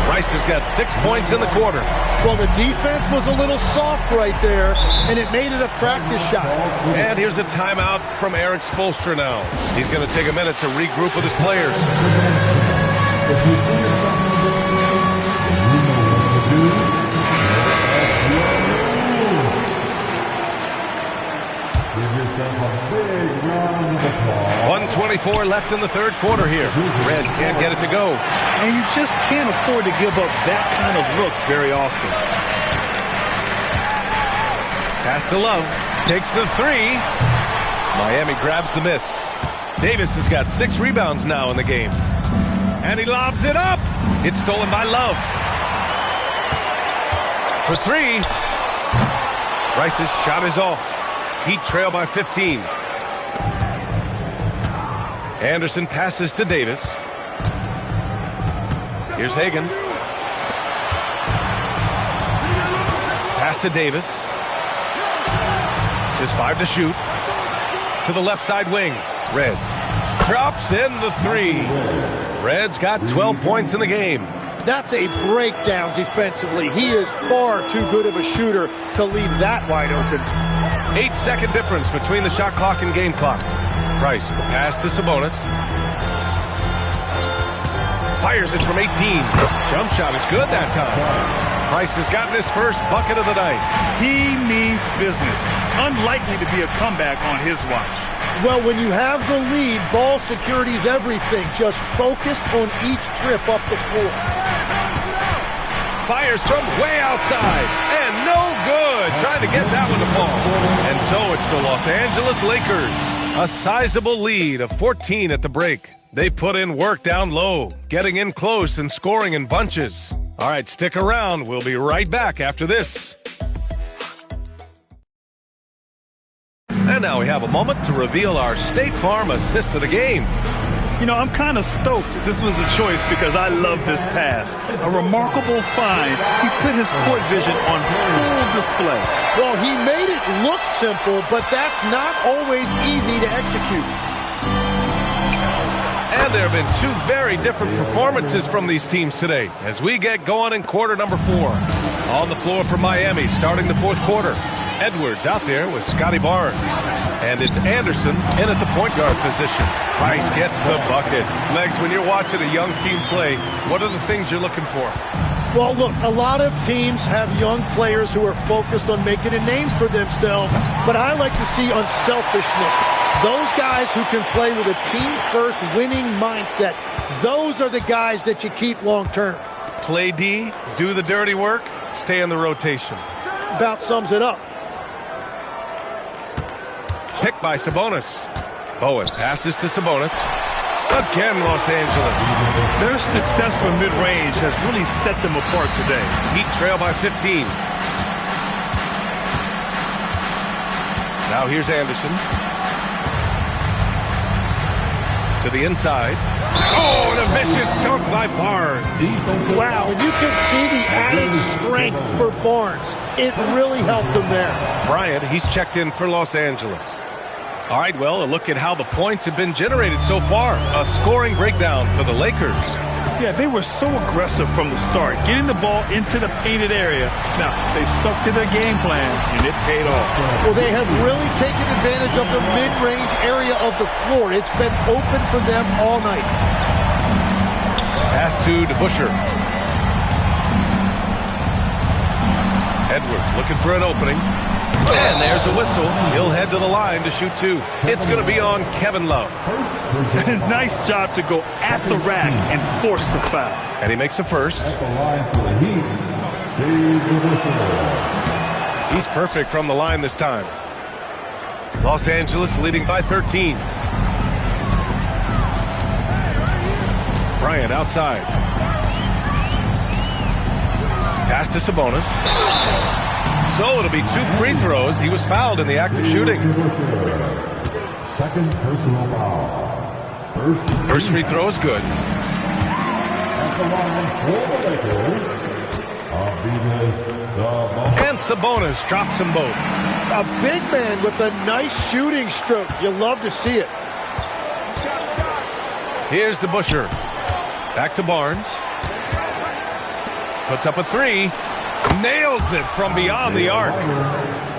Rice has got 6 points in the quarter. Well, the defense was a little soft right there, and it made it a practice shot. And here's a timeout from Eric Spoelstra now. He's going to take a minute to regroup with his players. Give yourself a big round of applause. 1:24 left in the third quarter here. Red can't get it to go. And you just can't afford to give up that kind of look very often. Pass to Love. Takes the 3. Miami grabs the miss. Davis has got 6 rebounds now in the game. And he lobs it up. It's stolen by Love. For 3. Rice's shot is off. Heat trail by 15. Anderson passes to Davis. Here's Hagan. Pass to Davis. Just 5 to shoot. To the left side wing. Red drops in the 3. Red's got 12 points in the game. That's a breakdown defensively. He is far too good of a shooter to leave that wide open. 8-second difference between the shot clock and game clock. Price, the pass to Sabonis. Fires it from 18. Jump shot is good that time. Price has gotten his first bucket of the night. He means business. Unlikely to be a comeback on his watch. Well, when you have the lead, ball security is everything. Just focus on each trip up the floor. Fires from way outside. And no good. Trying to get that one to fall. And so it's the Los Angeles Lakers. A sizable lead of 14 at the break. They put in work down low, getting in close and scoring in bunches. All right, stick around. We'll be right back after this. And now we have a moment to reveal our State Farm assist of the game. You know, I'm kind of stoked this was a choice because I love this pass. A remarkable find. He put his court vision on full display. Well, he made it look simple, but that's not always easy to execute. And there have been two very different performances from these teams today as we get going in quarter number 4. On the floor for Miami starting the fourth quarter. Edwards out there with Scotty Barnes. And it's Anderson in at the point guard position. Price gets the bucket. Legs, when you're watching a young team play, what are the things you're looking for? Well, look, a lot of teams have young players who are focused on making a name for themselves, but I like to see unselfishness. Those guys who can play with a team-first winning mindset, those are the guys that you keep long-term. Play D, do the dirty work, stay in the rotation. About sums it up. Picked by Sabonis. Bowen passes to Sabonis. Again, Los Angeles. Their success from mid-range has really set them apart today. Heat trail by 15. Now here's Anderson. To the inside. Oh, and a vicious dunk by Barnes. Wow, and you can see the added strength for Barnes. It really helped him there. Bryant, he's checked in for Los Angeles. All right, well, a look at how the points have been generated so far. A scoring breakdown for the Lakers. Yeah, they were so aggressive from the start, getting the ball into the painted area. Now, they stuck to their game plan, and it paid off. Well, they have really taken advantage of the mid-range area of the floor. It's been open for them all night. Pass to DeBusschere. Edwards looking for an opening. And there's a whistle. He'll head to the line to shoot 2. It's going to be on Kevin Love. Nice job to go at the rack and force the foul. And he makes a first. At the line for the Heat, Steve DeBusschere. He's perfect from the line this time. Los Angeles leading by 13. Bryant outside. Pass to Sabonis. So it'll be 2 free throws. He was fouled in the act of shooting. Second personal foul. First free throw is good. At the line for the Lakers, Sabonis. And Sabonis drops them both. A big man with a nice shooting stroke. You love to see it. Here's DeBusschere. Back to Barnes. Puts up a 3. Nails it from beyond the arc.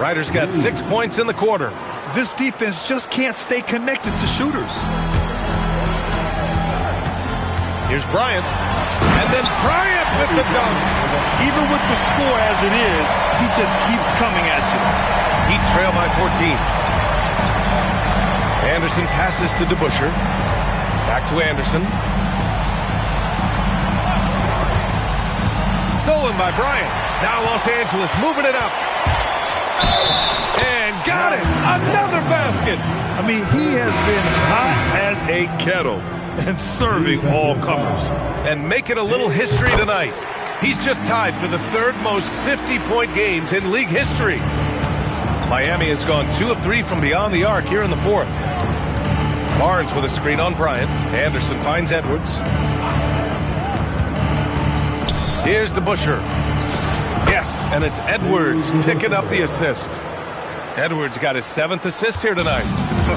Ryder's got 6 points in the quarter. This defense just can't stay connected to shooters. Here's Bryant. And then Bryant with the dunk. Even with the score as it is, he just keeps coming at you. Heat trail by 14. Anderson passes to DeBusschere. Back to Anderson. Stolen by Bryant. Now Los Angeles moving it up. And got it. Another basket. I mean, he has been hot as a kettle and serving all comers. And making a little history tonight. He's just tied for the 3rd most 50-point games in league history. Miami has gone 2 of 3 from beyond the arc here in the 4th. Barnes with a screen on Bryant. Anderson finds Edwards. Here's DeBusschere. Yes, and it's Edwards picking up the assist. Edwards got his 7th assist here tonight.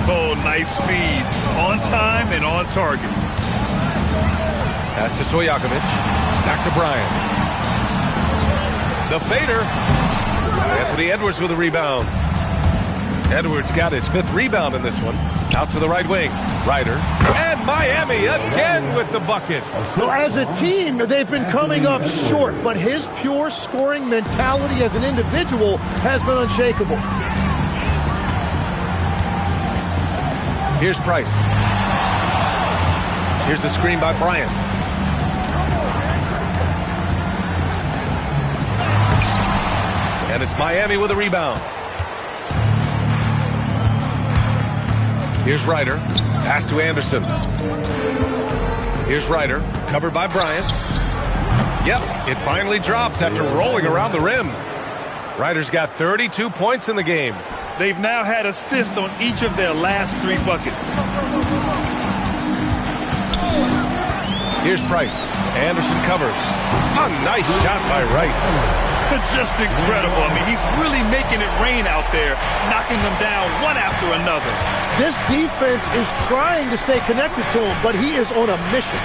Oh, nice feed. On time and on target. Pass to Stojakovic. Back to Bryant. The fader. Anthony Edwards with a rebound. Edwards got his 5th rebound in this one. Out to the right wing. Ryder. And Miami again with the bucket. Well, as a team, they've been coming up short, but his pure scoring mentality as an individual has been unshakable. Here's Price. Here's the screen by Bryant. And it's Miami with a rebound. Here's Ryder. Pass to Anderson. Here's Ryder. Covered by Bryant. Yep, it finally drops after rolling around the rim. Ryder's got 32 points in the game. They've now had assists on each of their last 3 buckets. Here's Price. Anderson covers. A nice shot by Rice. Just incredible. I mean, he's really making it rain out there, knocking them down one after another. This defense is trying to stay connected to him, but he is on a mission.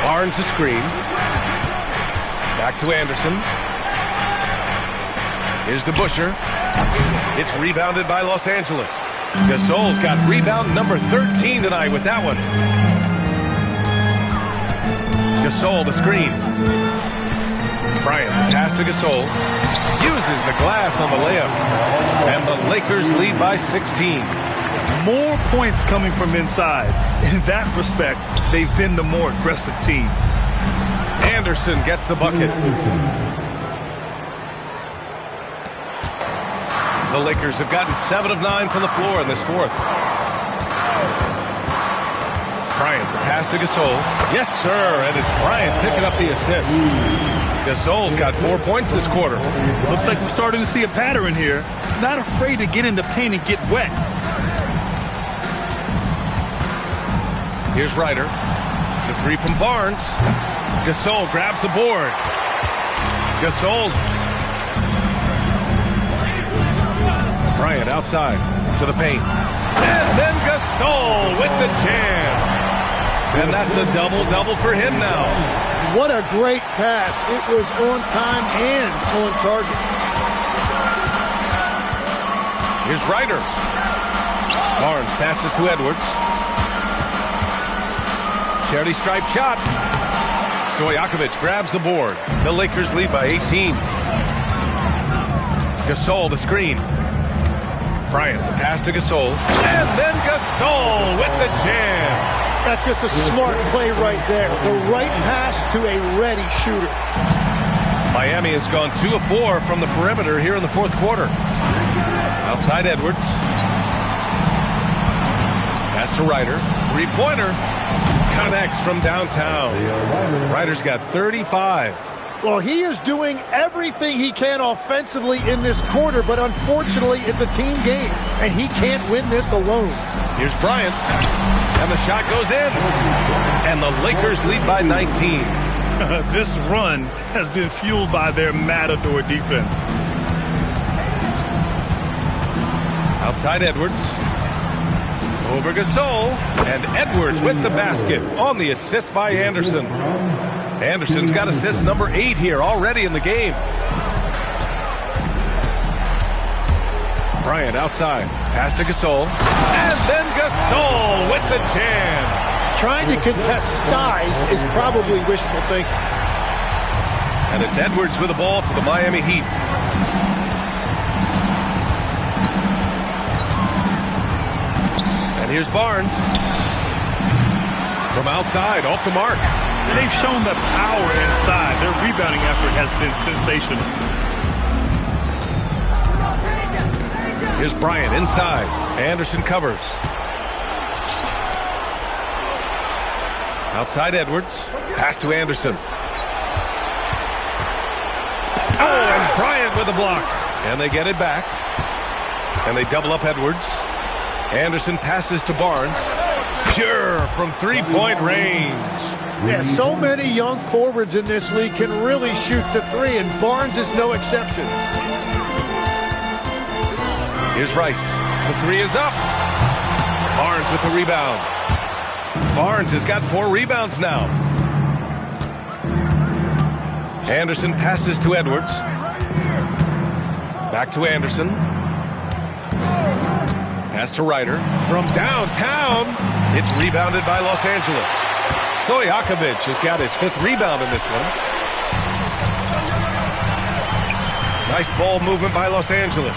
Barnes the screen. Back to Anderson. Here's to Busher. It's rebounded by Los Angeles. Gasol's got rebound number 13 tonight with that one. Gasol the screen. Bryant, the pass to Gasol. Uses the glass on the layup. And the Lakers lead by 16. More points coming from inside. In that respect, they've been the more aggressive team. Anderson gets the bucket. The Lakers have gotten 7 of 9 from the floor in this fourth. Bryant, the pass to Gasol. Yes, sir, and it's Bryant picking up the assist. Gasol's got 4 points this quarter. Looks like we're starting to see a pattern here. Not afraid to get in the paint and get wet. Here's Ryder. The 3 from Barnes. Gasol grabs the board. Gasol's. Bryant outside to the paint. And then Gasol with the jam. And that's a double-double for him now. What a great pass. It was on time and on target. Here's Ryder. Barnes passes to Edwards. Charity stripe shot. Stojakovic grabs the board. The Lakers lead by 18. Gasol the screen. Bryant the pass to Gasol. And then Gasol with the jam. That's just a smart play right there. The right pass to a ready shooter. Miami has gone 2 of 4 from the perimeter here in the fourth quarter. Outside Edwards. Pass to Ryder. 3-pointer. Connects from downtown. Ryder's got 35. Well, he is doing everything he can offensively in this quarter, but unfortunately, it's a team game, and he can't win this alone. Here's Bryant, and the shot goes in, and the Lakers lead by 19. This run has been fueled by their Matador defense. Outside Edwards. Over Gasol, and Edwards with the basket on the assist by Anderson. Anderson's got assist number 8 here already in the game. Bryant outside. Pass to Gasol. And then Gasol with the jam. Trying to contest size is probably wishful thinking. And it's Edwards with the ball for the Miami Heat. And here's Barnes. From outside, off the mark. They've shown the power inside. Their rebounding effort has been sensational. Here's Bryant inside. Anderson covers. Outside Edwards. Pass to Anderson. Oh, and Bryant with the block. And they get it back. And they double up Edwards. Anderson passes to Barnes. Pure from three-point range. Yeah, so many young forwards in this league can really shoot the three, and Barnes is no exception. Here's Rice. The three is up. Barnes with the rebound. Barnes has got 4 rebounds now. Anderson passes to Edwards. Back to Anderson. Pass to Ryder. From downtown, it's rebounded by Los Angeles. Stojakovic has got his 5th rebound in this one. Nice ball movement by Los Angeles.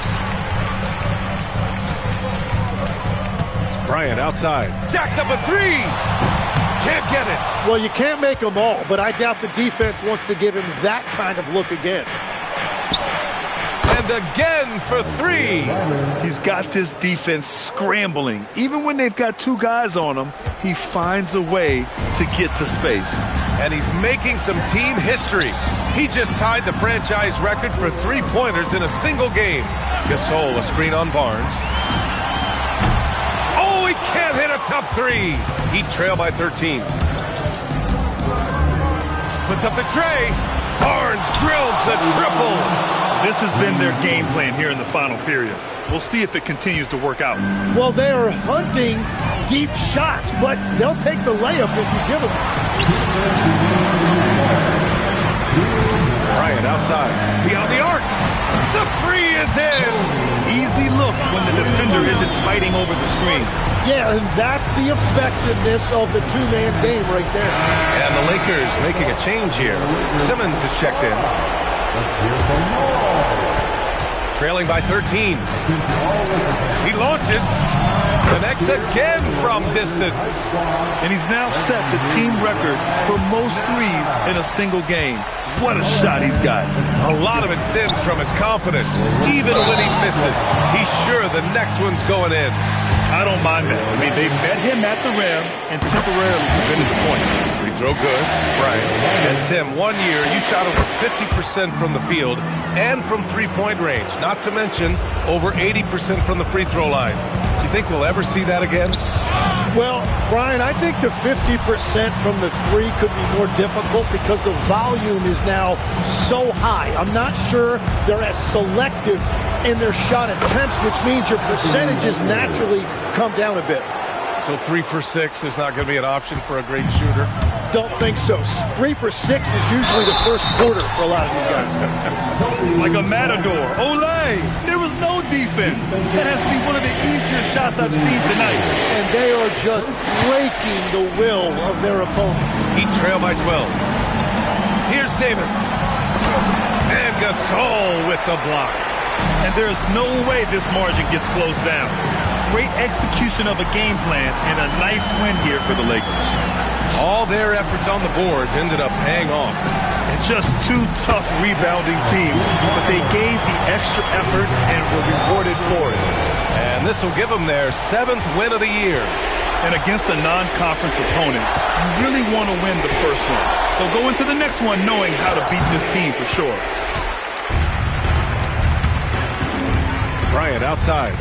Bryant outside. Jacks up a 3. Can't get it. Well, you can't make them all, but I doubt the defense wants to give him that kind of look again. And again for three. He's got this defense scrambling. Even when they've got two guys on him, he finds a way to get to space. And he's making some team history. He just tied the franchise record for three-pointers in a single game. Gasol, a screen on Barnes. Oh, he can't hit a tough three. Heat trail by 13. Puts up the tray. Barnes drills the triple. This has been their game plan here in the final period. We'll see if it continues to work out. Well, they are hunting deep shots, but they'll take the layup if you give them. Bryant outside. Beyond the arc. The three is in. Easy look when the defender isn't fighting over the screen. Yeah, and that's the effectiveness of the two-man game right there. And the Lakers making a change here. Simmons is checked in. Trailing by 13. He launches. Connects again from distance. And he's now set the team record for most threes in a single game. What a shot he's got. A lot of it stems from his confidence. Even when he misses, he's sure the next one's going in. I don't mind that. I mean, they met him at the rim and temporarily prevented the point. Free throw good. Right. And Tim, 1 year you shot over 50% from the field and from three-point range. Not to mention over 80% from the free throw line. Do you think we'll ever see that again? Well, Brian, I think the 50% from the three could be more difficult because the volume is now so high. I'm not sure they're as selective in their shot attempts, which means your percentages naturally come down a bit. So 3 for 6 is not going to be an option for a great shooter? Don't think so. 3 for 6 is usually the first quarter for a lot of these guys. Like a matador. Olay! There was no defense. That has to be one of the easier shots I've seen tonight. And they are just breaking the will of their opponent. Heat trail by 12. Here's Davis. And Gasol with the block. And there's no way this margin gets closed down. Great execution of a game plan and a nice win here for the Lakers. All their efforts on the boards ended up paying off. And just two tough rebounding teams, but they gave the extra effort and were rewarded for it. And this will give them their 7th win of the year. And against a non-conference opponent, you really want to win the first one. They'll go into the next one knowing how to beat this team for sure. Bryant outside.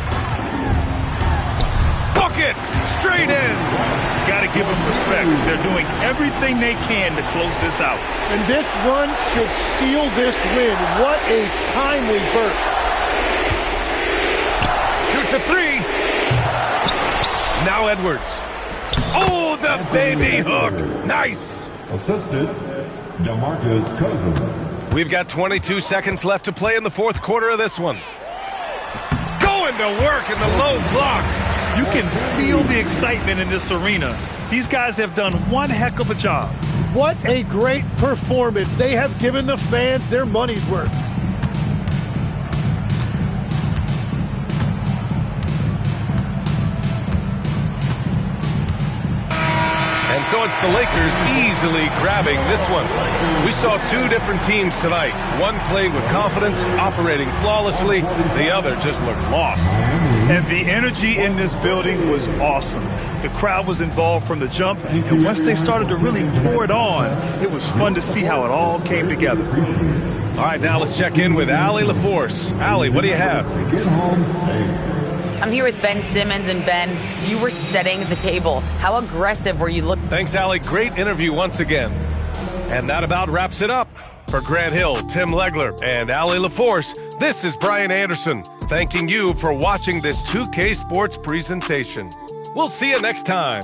Bucket! Straight in! Got to give them respect. They're doing everything they can to close this out. And this run should seal this win. What a timely burst. Shoots a three. Now Edwards. Oh, the baby hook. Nice. Assisted, DeMarcus Cousins. We've got 22 seconds left to play in the fourth quarter of this one. Going to work in the low block. You can feel the excitement in this arena. These guys have done one heck of a job. What a great performance. They have given the fans their money's worth. And so it's the Lakers easily grabbing this one. We saw two different teams tonight. One played with confidence, operating flawlessly. The other just looked lost. And the energy in this building was awesome. The crowd was involved from the jump, and once they started to really pour it on, it was fun to see how it all came together. All right, now let's check in with Allie LaForce. Allie, what do you have? I'm here with Ben Simmons, and Ben, you were setting the table. How aggressive were you looking? Thanks, Allie. Great interview once again. And that about wraps it up. For Grant Hill, Tim Legler, and Allie LaForce, this is Brian Anderson, thanking you for watching this 2K Sports presentation. We'll see you next time.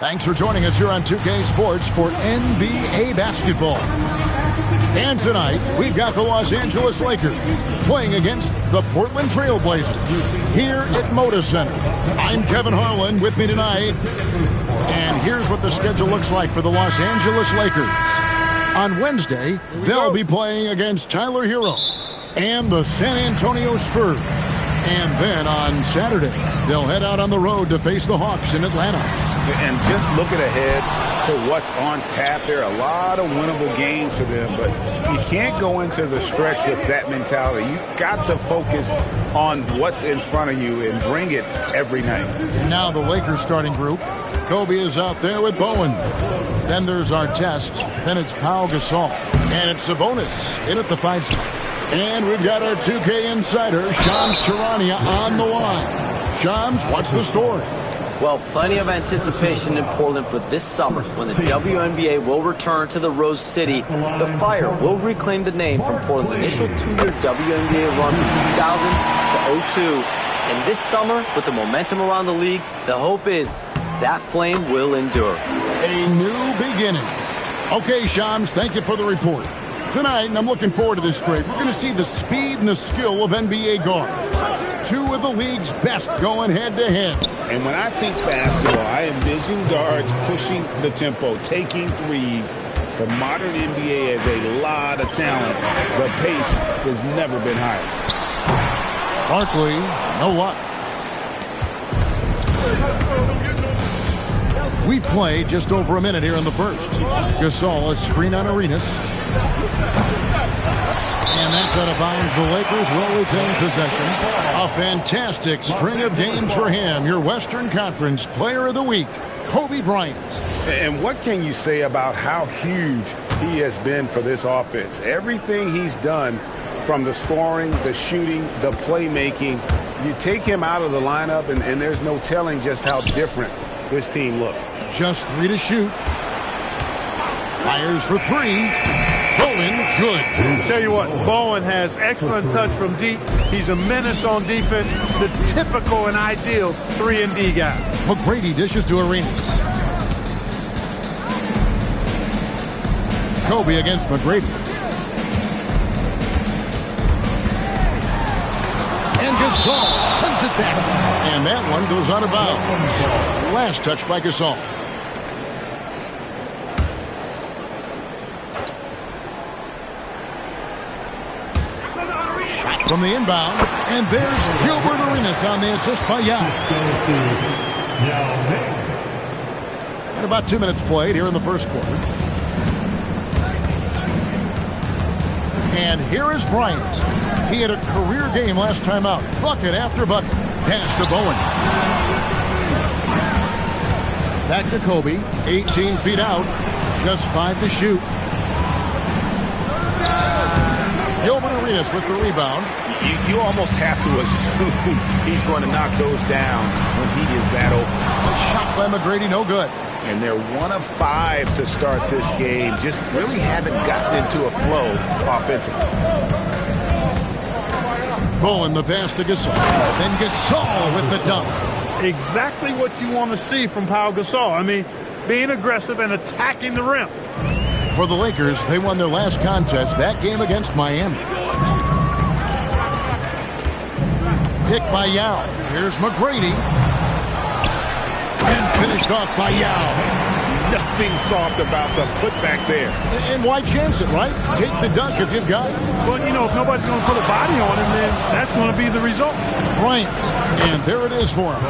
Thanks for joining us here on 2K Sports for NBA basketball. And tonight, we've got the Los Angeles Lakers playing against the Portland Trail Blazers here at Moda Center. I'm Kevin Harlan. With me tonight. And here's what the schedule looks like for the Los Angeles Lakers. On Wednesday, they'll be playing against Tyler Hero and the San Antonio Spurs. And then on Saturday, they'll head out on the road to face the Hawks in Atlanta. And just looking ahead to what's on tap, there are a lot of winnable games for them, but you can't go into the stretch with that mentality. You've got to focus on what's in front of you and bring it every night. And now the Lakers starting group. Kobe is out there with Bowen. Then there's Artest. Then it's Pau Gasol. And it's Sabonis in at the 5 spot. And we've got our 2K insider, Shams Charania, on the line. Shams, what's the story? Well, plenty of anticipation in Portland for this summer when the WNBA will return to the Rose City. The Fire will reclaim the name from Portland's initial 2-year WNBA run from 2000 to 2002. And this summer, with the momentum around the league, the hope is that flame will endure. A new beginning. Okay, Shams, thank you for the report. Tonight, and I'm looking forward to this grade, we're going to see the speed and the skill of NBA guards. Two of the league's best going head-to-head. And when I think basketball, I envision guards pushing the tempo, taking threes. The modern NBA has a lot of talent. The pace has never been higher. Barkley, no luck. We play just over a minute here in the first. Gasol, a screen on Arenas. And that's out of bounds. The Lakers will retain possession. A fantastic string of games for him. Your Western Conference Player of the Week, Kobe Bryant. And what can you say about how huge he has been for this offense? Everything he's done, from the scoring, the shooting, the playmaking, you take him out of the lineup, and there's no telling just how different this team looks. Just 3 to shoot. Fires for 3. Bowen, good. Tell you what, Bowen has excellent touch from deep. He's a menace on defense. The typical and ideal 3-and-D guy. McGrady dishes to Arenas. Kobe against McGrady. And Gasol sends it back. And that one goes out of bounds. Last touch by Gasol. Shot from the inbound. And there's Gilbert Arenas on the assist by Yao. And about 2 minutes played here in the first quarter. And here is Bryant. He had a career game last time out. Bucket after bucket. Pass to Bowen. Back to Kobe. 18 feet out. Just 5 to shoot. Gilbert Arenas with the rebound. You almost have to assume he's going to knock those down when he is that open. A shot by McGrady, no good. And they're 1 of 5 to start this game. Just really haven't gotten into a flow offensively. Bowen the pass to Gasol. Then Gasol with the dunk. Exactly what you want to see from Pau Gasol. I mean, being aggressive and attacking the rim. For the Lakers, they won their last contest, that game against Miami. Picked by Yao. Here's McGrady. And finished off by Yao. Nothing soft about the putback there. And why chance it, right? Take the dunk if you've got it. But, you know, if nobody's going to put a body on him, then that's going to be the result. Bryant. And there it is for him.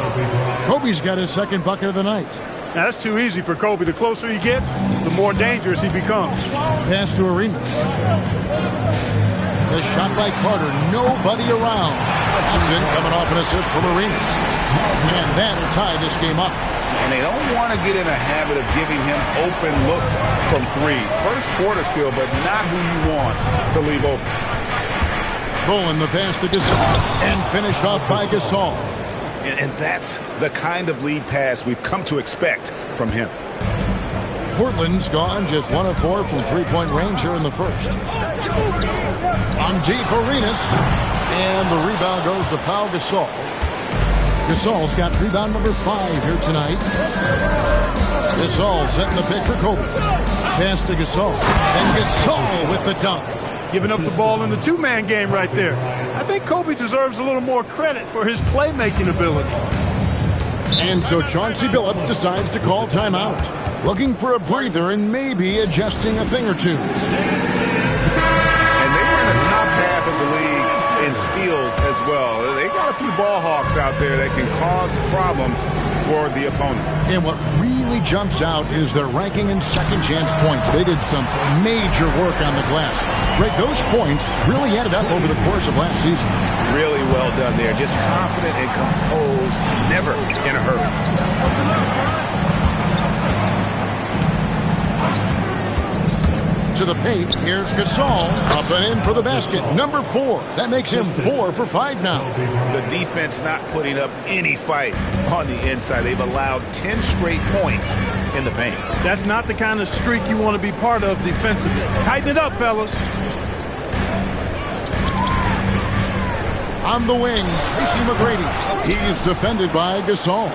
Kobe's got his second bucket of the night. Now, that's too easy for Kobe. The closer he gets, the more dangerous he becomes. Pass to Arenas. The shot by Carter. Nobody around. Hudson coming off an assist from Arenas. And that'll tie this game up. And they don't want to get in a habit of giving him open looks from 3. First quarter still, but not who you want to leave open. Bowen the pass to Gasol. And finished off by Gasol. And that's the kind of lead pass we've come to expect from him. Portland's gone just 1 of 4 from three-point range here in the first. On deep, Arenas. And the rebound goes to Pau Gasol. Gasol's got rebound number 5 here tonight. Gasol setting the pick for Kobe. Pass to Gasol. And Gasol with the dunk. Giving up the ball in the two-man game right there. I think Kobe deserves a little more credit for his playmaking ability. And so Chauncey Billups decides to call timeout. Looking for a breather and maybe adjusting a thing or two. And they were in the top half of the league in steals as well. They got a few ball hawks out there that can cause problems for the opponent. And what really jumps out is their ranking in second chance points. They did some major work on the glass. Greg, those points really added up over the course of last season. Really well done there. Just confident and composed, never in a hurry. To the paint, here's Gasol, up and in for the basket. Number 4. That makes him 4 for 5 now. The defense not putting up any fight on the inside. They've allowed 10 straight points in the paint. That's not the kind of streak you want to be part of defensively. Tighten it up, fellas. On the wing, Tracy McGrady. He's defended by Gasol.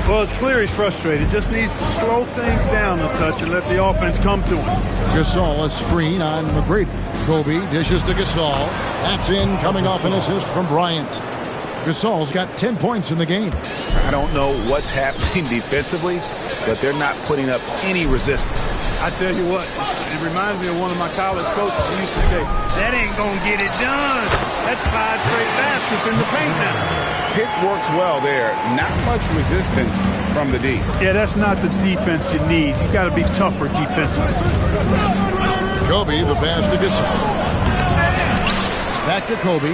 Well, it's clear he's frustrated. Just needs to slow things down a touch and let the offense come to him. Gasol, a screen on McGrady. Kobe dishes to Gasol. That's in, coming off an assist from Bryant. Gasol's got 10 points in the game. I don't know what's happening defensively, but they're not putting up any resistance. I tell you what, it reminds me of one of my college coaches who used to say, that ain't going to get it done. That's 5 straight baskets in the paint now. Pick works well there. Not much resistance from the D. Yeah, that's not the defense you need. You got to be tougher defensively. Kobe, the pass to Gasol. Back to Kobe.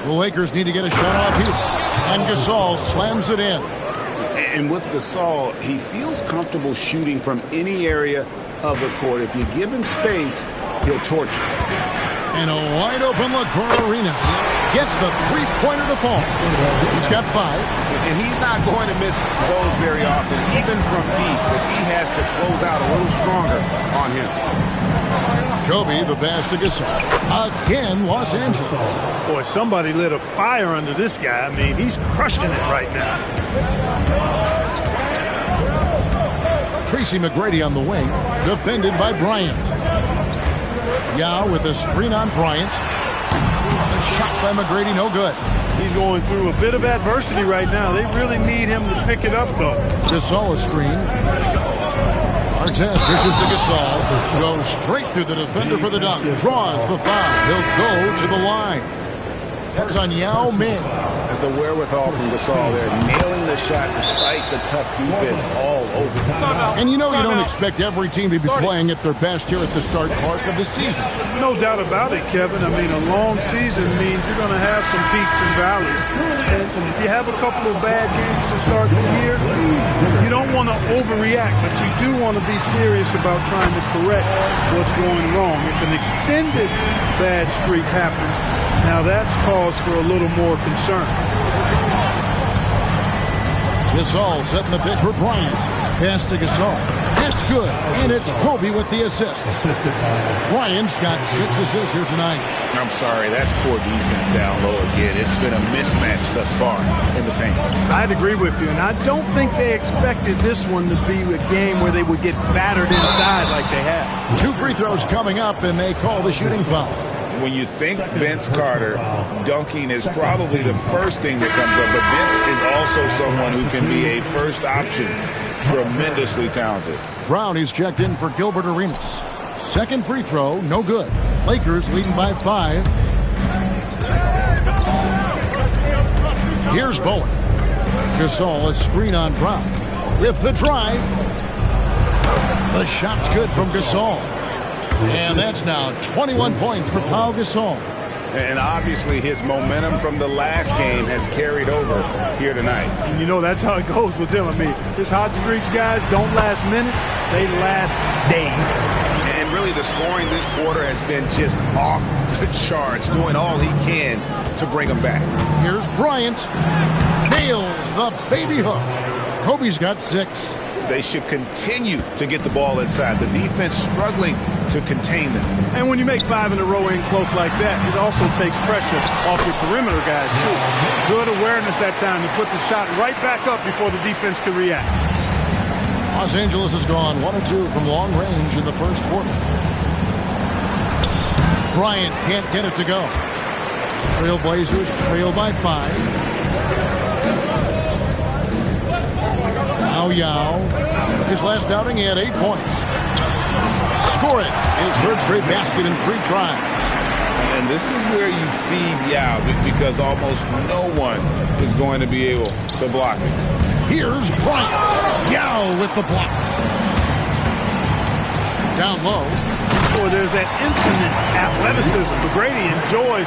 The Lakers need to get a shot off here. And Gasol slams it in. And with Gasol, he feels comfortable shooting from any area of the court. If you give him space, he'll torch you. And a wide open look for Arenas. Gets the three-pointer to fall. He's got 5. And he's not going to miss those very often, even from deep, but he has to close out a little stronger on him. Kobe, the pass to Gasol. Again, Los Angeles. Boy, somebody lit a fire under this guy. I mean, he's crushing it right now. Tracy McGrady on the wing, defended by Bryant. Yao with a screen on Bryant. A shot by McGrady, no good. He's going through a bit of adversity right now. They really need him to pick it up, though. Gasol a screen. Artest dishes to Gasol. Goes straight through the defender for the dunk. Draws the foul. He'll go to the line. That's on Yao Ming. The wherewithal from Gasol there, nailing the shot despite the tough defense all over. And you know you don't expect every team to be playing at their best here at the start part of the season. No doubt about it, Kevin. I mean, a long season means you're going to have some peaks and valleys. And if you have a couple of bad games to start the year, you don't want to overreact, but you do want to be serious about trying to correct what's going wrong. If an extended bad streak happens, now that's cause for a little more concern. Gasol setting the pick for Bryant. Pass to Gasol. That's good. And it's Kobe with the assist. Bryant's got 6 assists here tonight. I'm sorry, that's poor defense down low again. It's been a mismatch thus far in the paint. I'd agree with you, and I don't think they expected this one to be a game where they would get battered inside like they have. 2 free throws coming up, and they call the shooting foul. When you think Vince Carter, dunking is probably the first thing that comes up, but Vince is also someone who can be a first option. Tremendously talented. Brown is checked in for Gilbert Arenas. Second free throw, no good. Lakers leading by 5. Here's Bowen. Gasol, a screen on Brown. With the drive. The shot's good from Gasol. And that's now 21 points for Pau Gasol. And obviously his momentum from the last game has carried over here tonight. And you know that's how it goes with him. I mean, his hot streaks, guys, don't last minutes. They last days. And really the scoring this quarter has been just off the charts, doing all he can to bring them back. Here's Bryant. Nails the baby hook. Kobe's got 6. They should continue to get the ball inside. The defense struggling to contain them. And when you make 5 in a row in close like that, it also takes pressure off your perimeter guys, too. Good awareness that time to put the shot right back up before the defense can react. Los Angeles has gone 1 of 2 from long range in the first quarter. Bryant can't get it to go. Trailblazers trail by 5. Yao. His last outing, he had 8 points. Score it. His third straight basket in 3 tries. And this is where you feed Yao because almost no one is going to be able to block it. Here's Bryant. Yao with the block. Down low. Boy, there's that infinite athleticism. McGrady enjoys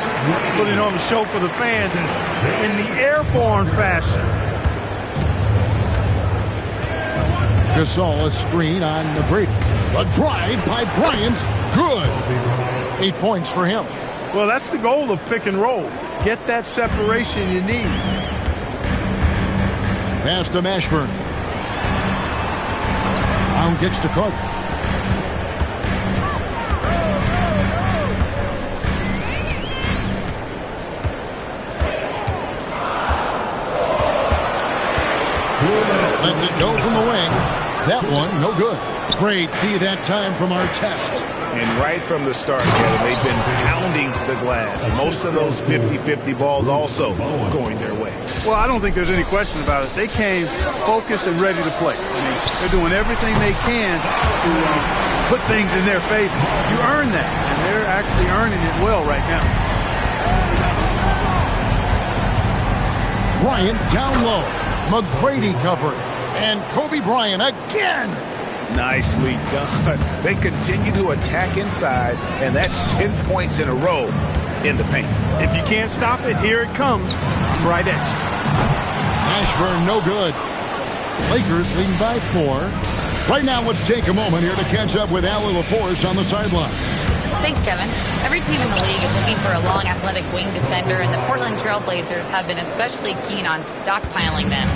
putting on the show for the fans in the airborne fashion. Gasol, a screen on McGrady. A drive by Bryant. Good. 8 points for him. Well, that's the goal of pick and roll. Get that separation you need. Pass to Mashburn. Brown kicks to Carter. Lets it go from the wing. That one, no good. Great D that time from Artest. And right from the start, Kevin, they've been pounding the glass. Most of those 50-50 balls also going their way. Well, I don't think there's any question about it. They came focused and ready to play. I mean, they're doing everything they can to put things in their favor. You earn that, and they're actually earning it well right now. Bryant down low. McGrady covering. And Kobe Bryant again. Nicely done. They continue to attack inside, and that's 10 points in a row in the paint. If you can't stop it, here it comes. Right edge. Mashburn, no good. Lakers leading by 4. Right now, let's take a moment here to catch up with Allie LaForce on the sideline. Thanks, Kevin. Every team in the league is looking for a long, athletic wing defender, and the Portland Trailblazers have been especially keen on stockpiling them.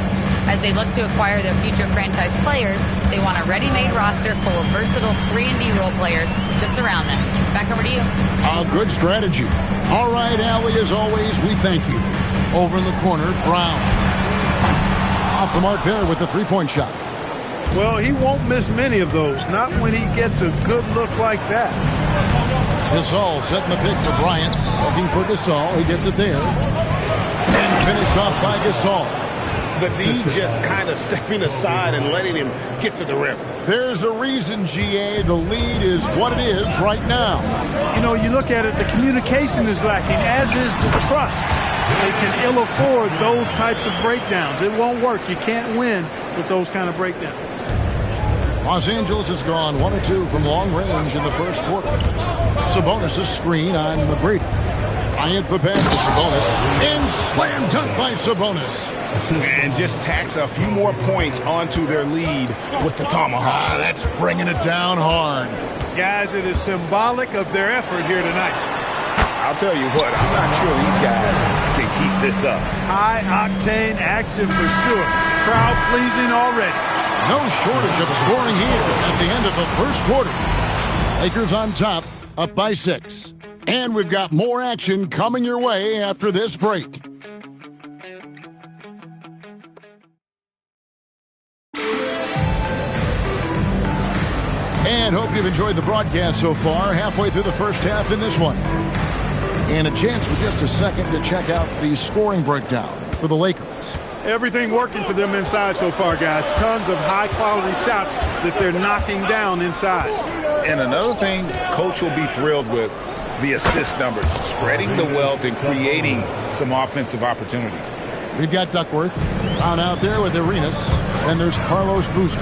As they look to acquire their future franchise players, they want a ready-made roster full of versatile 3-and-D role players to surround them. Back over to you. A good strategy. All right, Allie, as always, we thank you. Over in the corner, Brown. Off the mark there with the three-point shot. Well, he won't miss many of those, not when he gets a good look like that. Gasol setting the pick for Bryant. Looking for Gasol. He gets it there. And finished off by Gasol. The D just kind of stepping aside and letting him get to the rim. There's a reason, GA, the lead is what it is right now. You know, you look at it, the communication is lacking, as is the trust. They can ill afford those types of breakdowns. It won't work. You can't win with those kind of breakdowns. Los Angeles has gone 1 of 2 from long range in the first quarter. Sabonis' screen on McGrady. Bryant the pass to Sabonis. And slam dunk by Sabonis. And just tacks a few more points onto their lead with the tomahawk. That's bringing it down hard. Guys, it is symbolic of their effort here tonight. I'll tell you what, I'm not sure these guys can keep this up. High-octane action for sure. Crowd-pleasing already. No shortage of scoring here at the end of the first quarter. Lakers on top, up by 6. And we've got more action coming your way after this break. And hope you've enjoyed the broadcast so far. Halfway through the first half in this one. And a chance for just a second to check out the scoring breakdown for the Lakers. Everything working for them inside so far, guys. Tons of high-quality shots that they're knocking down inside. And another thing Coach will be thrilled with, the assist numbers. Spreading the wealth and creating some offensive opportunities. We've got Duckworth. Brown out there with Arenas. Then there's Carlos Boozer.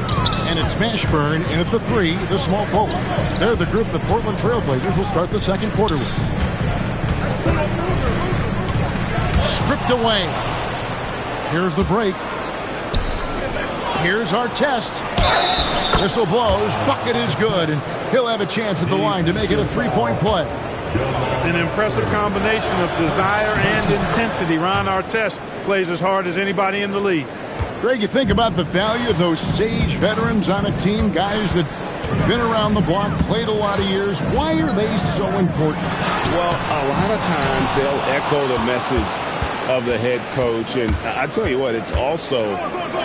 And it's Mashburn in at the 3, the small forward. They're the group the Portland Trailblazers will start the second quarter with. Stripped away. Here's the break. Here's Artest. Whistle blows. Bucket is good. And he'll have a chance at the line to make it a 3-point play. An impressive combination of desire and intensity. Ron Artest plays as hard as anybody in the league. Greg, you think about the value of those sage veterans on a team, guys that Been around the block, played a lot of years. Why are they so important? Well, a lot of times they'll echo the message of the head coach. And I tell you what, it's also,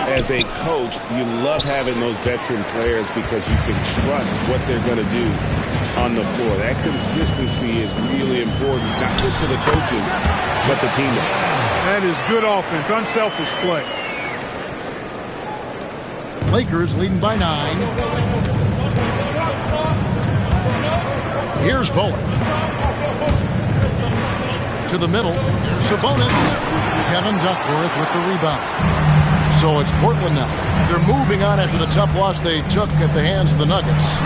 as a coach, you love having those veteran players because you can trust what they're going to do on the floor. That consistency is really important, not just for the coaches, but the teammates. That is good offense, unselfish play. Lakers leading by 9. Here's Bowen. To the middle. Sabonis. Kevin Duckworth with the rebound. So it's Portland now. They're moving on after the tough loss they took at the hands of the Nuggets.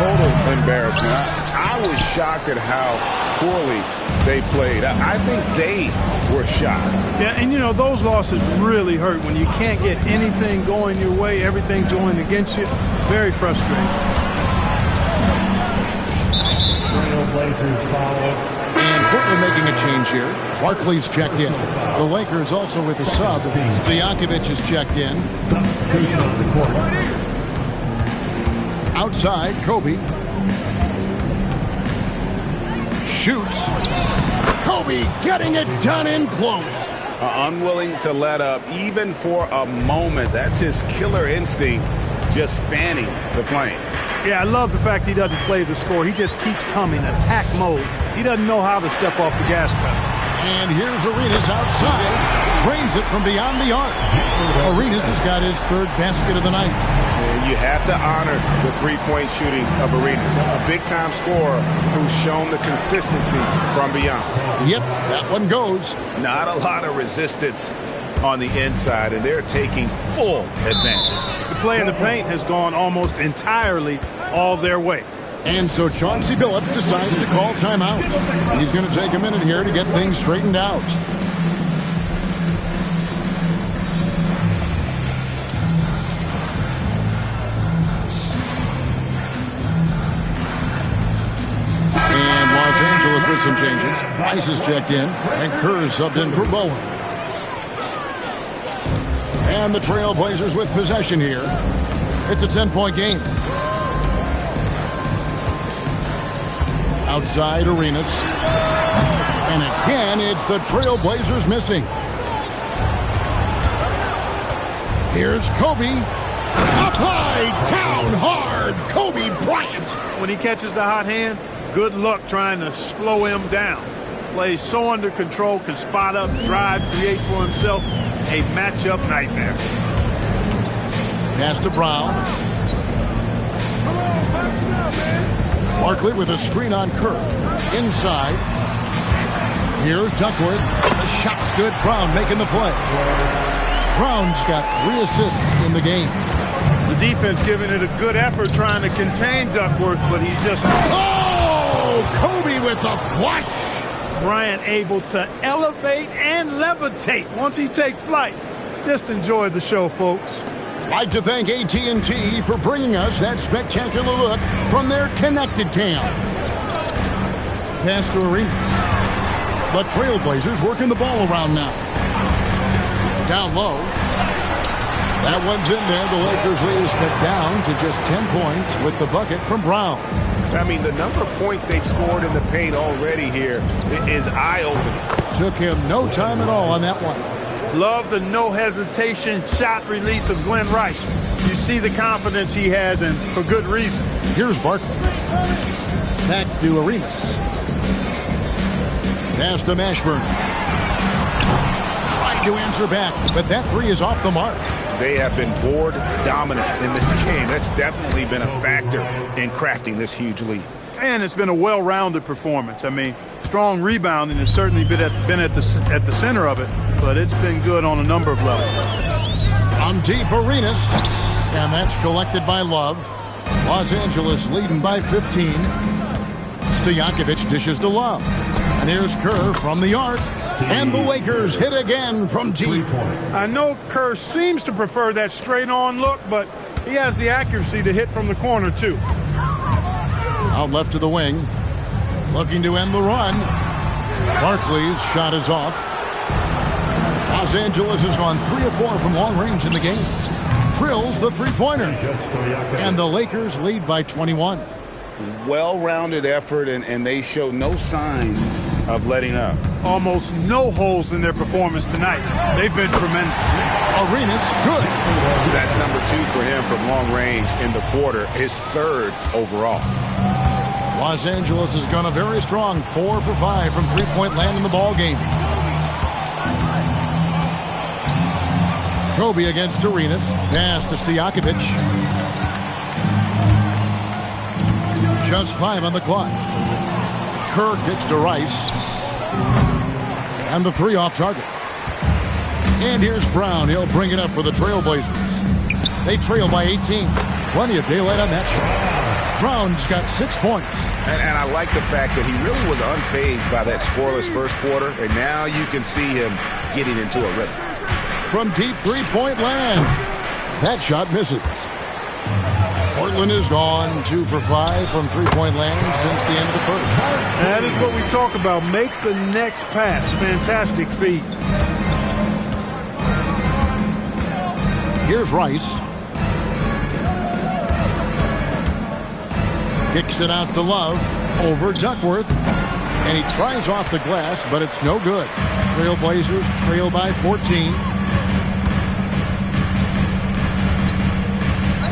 Total embarrassment. I was shocked at how poorly they played. I think they were shocked. Yeah, and you know, those losses really hurt when you can't get anything going your way, everything's going against you. Very frustrating. And Portland making a change here. Barkley's checked in. The Lakers also with a sub. Stojakovic is checked in. Outside, Kobe. Shoots. Kobe getting it done in close. Unwilling to let up even for a moment. That's his killer instinct, just fanning the flame. Yeah, I love the fact he doesn't play the score. He just keeps coming, attack mode. He doesn't know how to step off the gas pedal. And here's Arenas outside. Drains it from beyond the arc. Arenas has got his 3rd basket of the night. You have to honor the three-point shooting of Arenas. A big-time scorer who's shown the consistency from beyond. Yep, that one goes. Not a lot of resistance on the inside, and they're taking full advantage. The play in the paint has gone almost entirely all their way. And so Chauncey Billups decides to call timeout. He's going to take a minute here to get things straightened out. And Los Angeles with some changes. Rice is checked in, and Kerr's subbed in for Bowen. And the Trailblazers with possession here. It's a 10-point game. Outside Arenas. And again, it's the Trailblazers missing. Here's Kobe. Up high, down hard. Kobe Bryant. When he catches the hot hand, good luck trying to slow him down. Plays so under control, can spot up, drive, create for himself. A matchup nightmare. Pass to Brown. Barkley with a screen on Kerr. Inside. Here's Duckworth. The shot's good. Brown making the play. Brown's got 3 assists in the game. The defense giving it a good effort trying to contain Duckworth, but he's just... Oh! Kobe with the flush! Bryant able to elevate and levitate once he takes flight. Just enjoy the show, folks. Like to thank AT&T for bringing us that spectacular look from their Connected Cam. Pass to Arenas. The Trailblazers working the ball around now. Down low. That one's in there. The Lakers lead is cut down to just 10 points with the bucket from Brown. I mean, the number of points they've scored in the paint already here is eye-opening. Took him no time at all on that one. Love the no-hesitation shot release of Glenn Rice. You see the confidence he has, and for good reason. Here's Barkley. Back to Arenas. Pass to Mashburn. Tried to answer back, but that 3 is off the mark. They have been board dominant in this game. That's definitely been a factor in crafting this huge lead. And it's been a well-rounded performance. I mean, strong rebounding has certainly been at the center of it, but it's been good on a number of levels. On deep, Arenas, and that's collected by Love. Los Angeles leading by 15. Stojakovic dishes to Love. And here's Kerr from the arc. And the Lakers hit again from deep. I know Kerr seems to prefer that straight-on look, but he has the accuracy to hit from the corner, too. Out left to the wing. Looking to end the run. Barkley's shot is off. Los Angeles has gone 3 of 4 from long range in the game. drills the three-pointer. And the Lakers lead by 21. Well-rounded effort, and they show no signs of letting up. Almost no holes in their performance tonight. They've been tremendous. Arenas, good. That's number 2 for him from long range in the quarter, his 3rd overall. Los Angeles has gone a very strong 4 for 5 from three-point land in the ball game. Kobe against Arenas. Pass to Stojakovic. Just 5 on the clock. Kerr kicks to Rice. And the 3 off target. And here's Brown. He'll bring it up for the Trailblazers. They trail by 18. Plenty of daylight on that shot. Brown's got 6 points. And I like the fact that he really was unfazed by that scoreless first quarter. And now you can see him getting into a rhythm. From deep three-point land. That shot misses. Portland is gone 2 for 5 from three-point land since the end of the first. That is what we talk about. Make the next pass. Fantastic feat. Here's Rice. Kicks it out to Love over Duckworth. And he tries off the glass, but it's no good. Trailblazers trail by 14.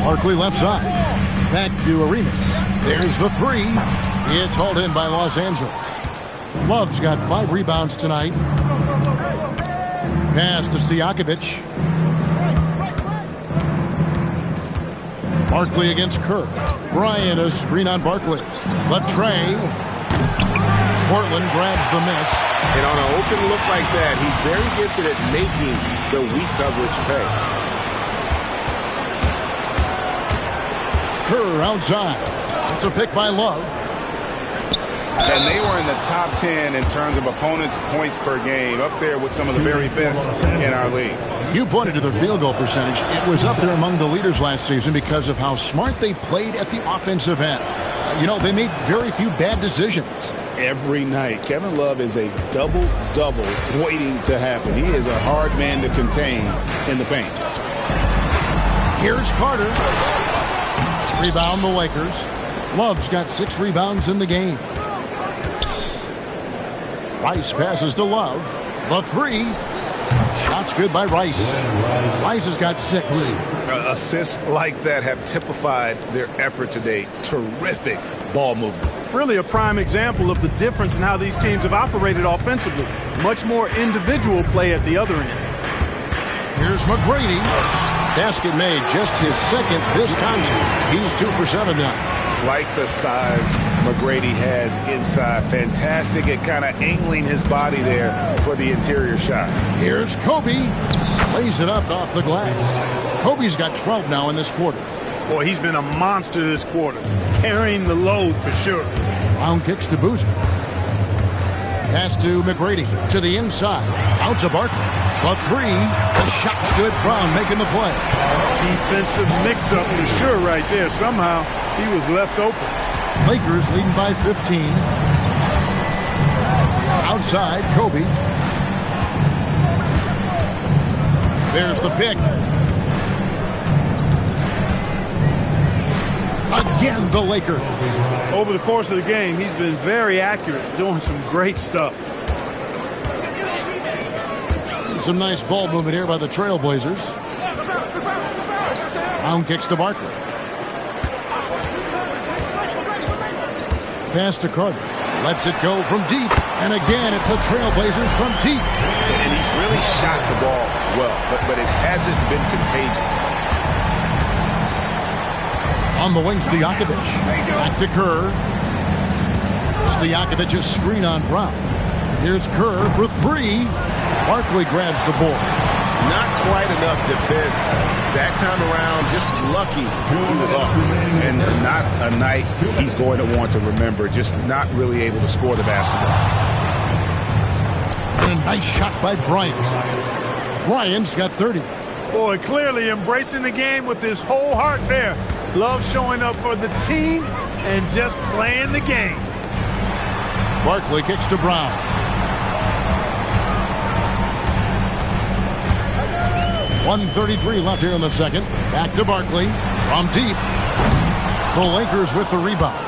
Barkley left side. Back to Arenas. There's the 3. It's hauled in by Los Angeles. Love's got 5 rebounds tonight. Pass to Stojakovic. Barkley against Kerr. Bryant a screen on Barkley. The tray. Portland grabs the miss. And on an open look like that, he's very gifted at making the weak coverage pay. Kerr outside. It's a pick by Love. And they were in the top 10 in terms of opponents' points per game, up there with some of the very best in our league. You pointed to their field goal percentage. It was up there among the leaders last season because of how smart they played at the offensive end. You know, they made very few bad decisions. Every night, Kevin Love is a double-double waiting to happen. He is a hard man to contain in the paint. Here's Carter. Rebound the Lakers. Love's got 6 rebounds in the game. Rice passes to Love. The 3. Shot's good by Rice. Rice has got 6. Assists like that have typified their effort today. Terrific ball movement. Really a prime example of the difference in how these teams have operated offensively. Much more individual play at the other end. Here's McGrady. Basket made, just his 2nd this contest. He's 2 for 7 now. Like the size McGrady has inside. Fantastic at kind of angling his body there for the interior shot. Here's Kobe. Lays it up off the glass. Kobe's got 12 now in this quarter. Boy, he's been a monster this quarter. Carrying the load for sure. Brown kicks to Boozer. Pass to McGrady. To the inside. Out to Barkley. The 3. The shot's good. Brown making the play. Defensive mix-up for sure right there. Somehow he was left open. Lakers leading by 15. Outside, Kobe. There's the pick. Again, the Lakers. Over the course of the game, he's been very accurate, doing some great stuff. Some nice ball movement here by the Trailblazers. Brown kicks to Barkley. Pass to Carter. Lets it go from deep. And again, it's the Trailblazers from deep. And he's really shot the ball well, but it hasn't been contagious. On the wing, Stojakovic. Back to Kerr. Stojakovic's screen on Brown. Here's Kerr for 3. Barkley grabs the board. Not quite enough defense that time around. Just lucky he was off. And not a night he's going to want to remember. Just not really able to score the basketball. And a nice shot by Bryant. Bryant's got 30. Boy, clearly embracing the game with his whole heart there. Love showing up for the team and just playing the game. Barkley kicks to Brown. 1:33 left here in the second. Back to Barkley from deep. The Lakers with the rebound.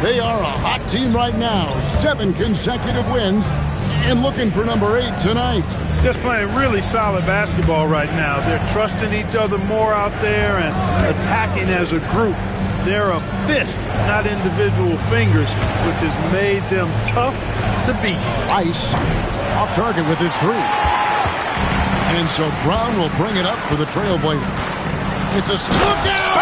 They are a hot team right now. 7 consecutive wins and looking for number 8 tonight. Just playing really solid basketball right now. They're trusting each other more out there and attacking as a group. They're a fist, not individual fingers, which has made them tough to beat. Rice off target with his 3. And so Brown will bring it up for the Trailblazers. It's a look out!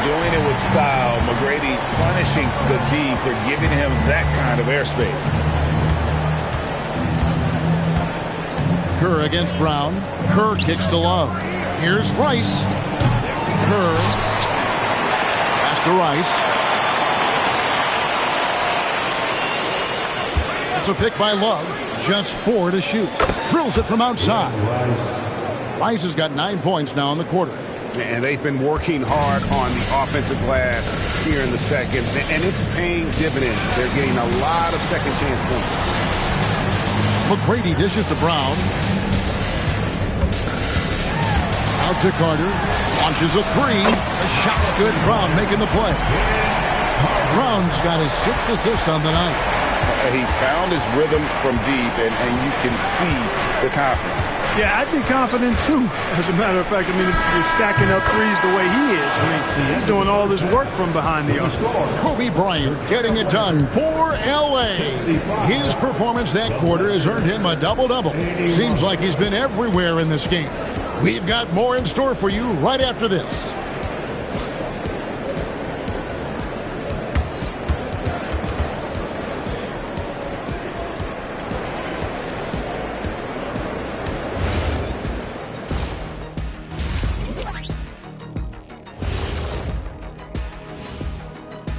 Doing it with style. McGrady punishing the D for giving him that kind of airspace. Kerr against Brown. Kerr kicks to Love. Here's Rice. Kerr. Pass to Rice. It's a pick by Love. Just 4 to shoot. Drills it from outside. Rice has got 9 points now in the quarter. And they've been working hard on the offensive glass here in the second. And it's paying dividends. They're getting a lot of second chance points. McGrady dishes to Brown. Out to Carter. Launches a 3. The shot's good. Brown making the play. Brown's got his 6th assist on the night. He's found his rhythm from deep, and you can see the confidence. Yeah, I'd be confident too. As a matter of fact, I mean, if you're stacking up threes the way he is, I mean, he's doing all this work from behind the arc. Kobe Bryant getting it done for L.A. His performance that quarter has earned him a double-double. Seems like he's been everywhere in this game. We've got more in store for you right after this.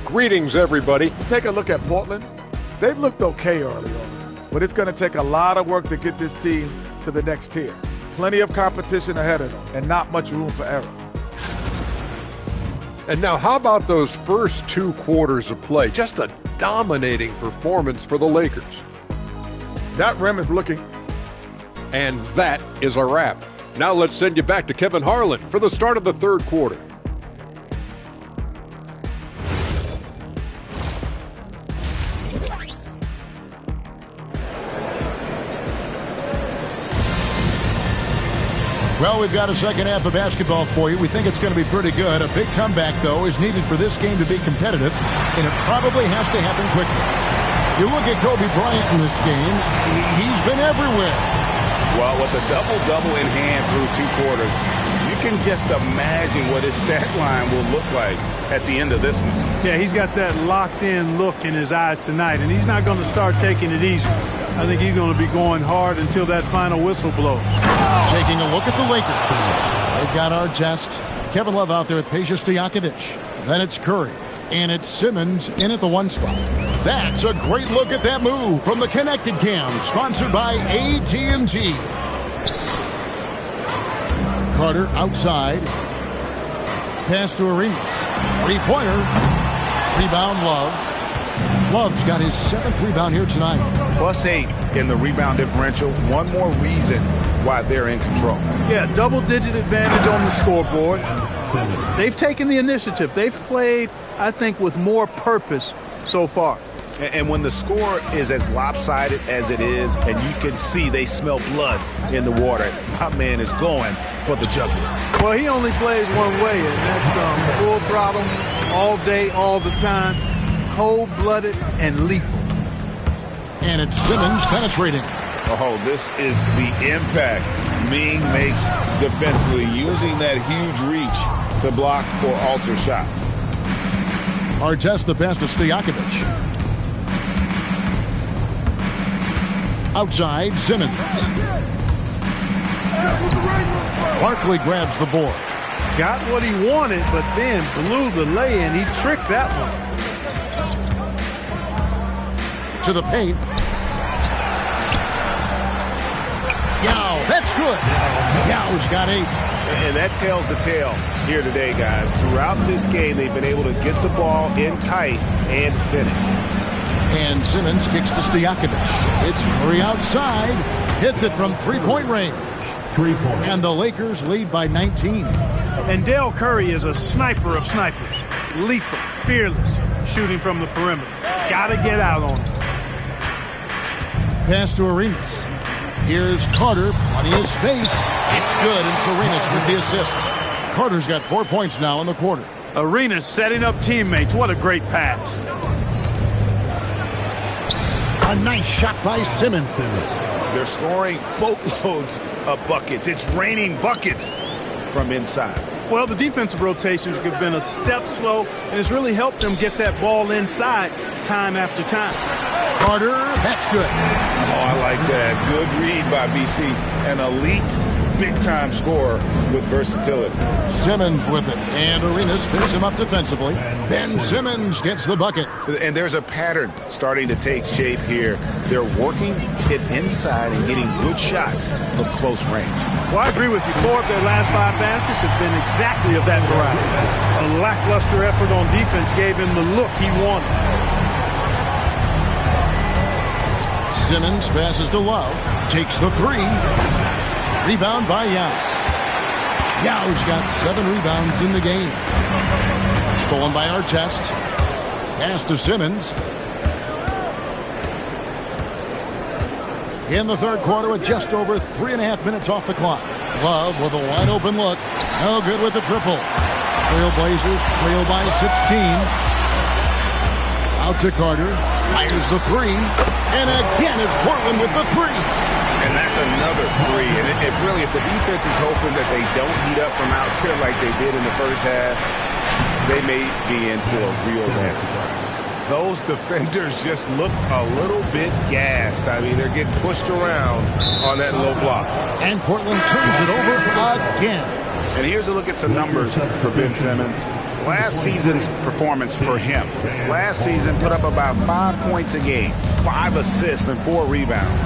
Greetings, everybody. Take a look at Portland. They've looked okay early on, but it's going to take a lot of work to get this team to the next tier. Plenty of competition ahead of them and not much room for error. And now how about those first 2 quarters of play? Just a dominating performance for the Lakers. That rim is looking. And that is a wrap. Now let's send you back to Kevin Harlan for the start of the 3rd quarter. Well, we've got a second half of basketball for you. We think it's going to be pretty good. A big comeback, though, is needed for this game to be competitive, and it probably has to happen quickly. You look at Kobe Bryant in this game, he's been everywhere. Well, with a double-double in hand through 2 quarters, you can just imagine what his stat line will look like at the end of this one. Yeah, he's got that locked-in look in his eyes tonight, and he's not going to start taking it easy. I think he's going to be going hard until that final whistle blows. Taking a look at the Lakers. They've got Artest. Kevin Love out there with Peja Stojakovic. Then it's Curry. And it's Simmons in at the 1 spot. That's a great look at that move from the Connected Cam, sponsored by AT&T. Carter outside. Pass to Arenas. 3-pointer. Rebound Love. Love's got his 7th rebound here tonight. +8 in the rebound differential. One more reason why they're in control. Yeah, double-digit advantage on the scoreboard. They've taken the initiative. They've played, I think, with more purpose so far. And when the score is as lopsided as it is, and you can see they smell blood in the water, my man is going for the jugular. Well, he only plays one way, and that's full throttle, all day, all the time, cold-blooded and lethal. And it's Simmons penetrating. Oh, this is the impact Ming makes defensively, using that huge reach to block or alter shots. Artest the pass to Stojakovic. Outside, Simmons. Barkley grabs the board. Got what he wanted, but then blew the lay-in. He tricked that one. To the paint. Yao, that's good. Yao's got 8. And that tells the tale here today, guys. Throughout this game, they've been able to get the ball in tight and finish. And Simmons kicks to Stojakovic. It's Curry outside. Hits it from three-point range. 3 points. And the Lakers lead by 19. And Dell Curry is a sniper of snipers. Lethal, fearless, shooting from the perimeter. Gotta get out on him. Pass to Arenas. Here's Carter. Plenty of space. It's good, and Arenas with the assist. Carter's got 4 points now in the quarter. Arenas setting up teammates. What a great pass. A nice shot by Simmons. They're scoring boatloads of buckets. It's raining buckets from inside. Well, the defensive rotations have been a step slow, and it's really helped them get that ball inside time after time. Carter, that's good. Oh, I like that. Good read by BC. An elite, big-time scorer with versatility. Simmons with it, and Arenas picks him up defensively. Ben Simmons gets the bucket. And there's a pattern starting to take shape here. They're working it inside and getting good shots from close range. Well, I agree with you. 4 of their last 5 baskets have been exactly of that variety. A lackluster effort on defense gave him the look he wanted. Simmons passes to Love. Takes the three. Rebound by Yao. Yao's got 7 rebounds in the game. Stolen by Artest. Pass to Simmons. In the third quarter with just over 3.5 minutes off the clock. Love with a wide open look. No good with the triple. Trailblazers trail by 16. Out to Carter. Fires the three. And again it's Portland with the three. And that's another three. And if the defense is hoping that they don't heat up from out there like they did in the first half, they may be in for a real bad surprise. Those defenders just look a little bit gassed. I mean, they're getting pushed around on that low block. And Portland turns it over again. And here's a look at some numbers for Ben Simmons. Last season's performance for him. Last season put up about 5 points a game, 5 assists, and 4 rebounds.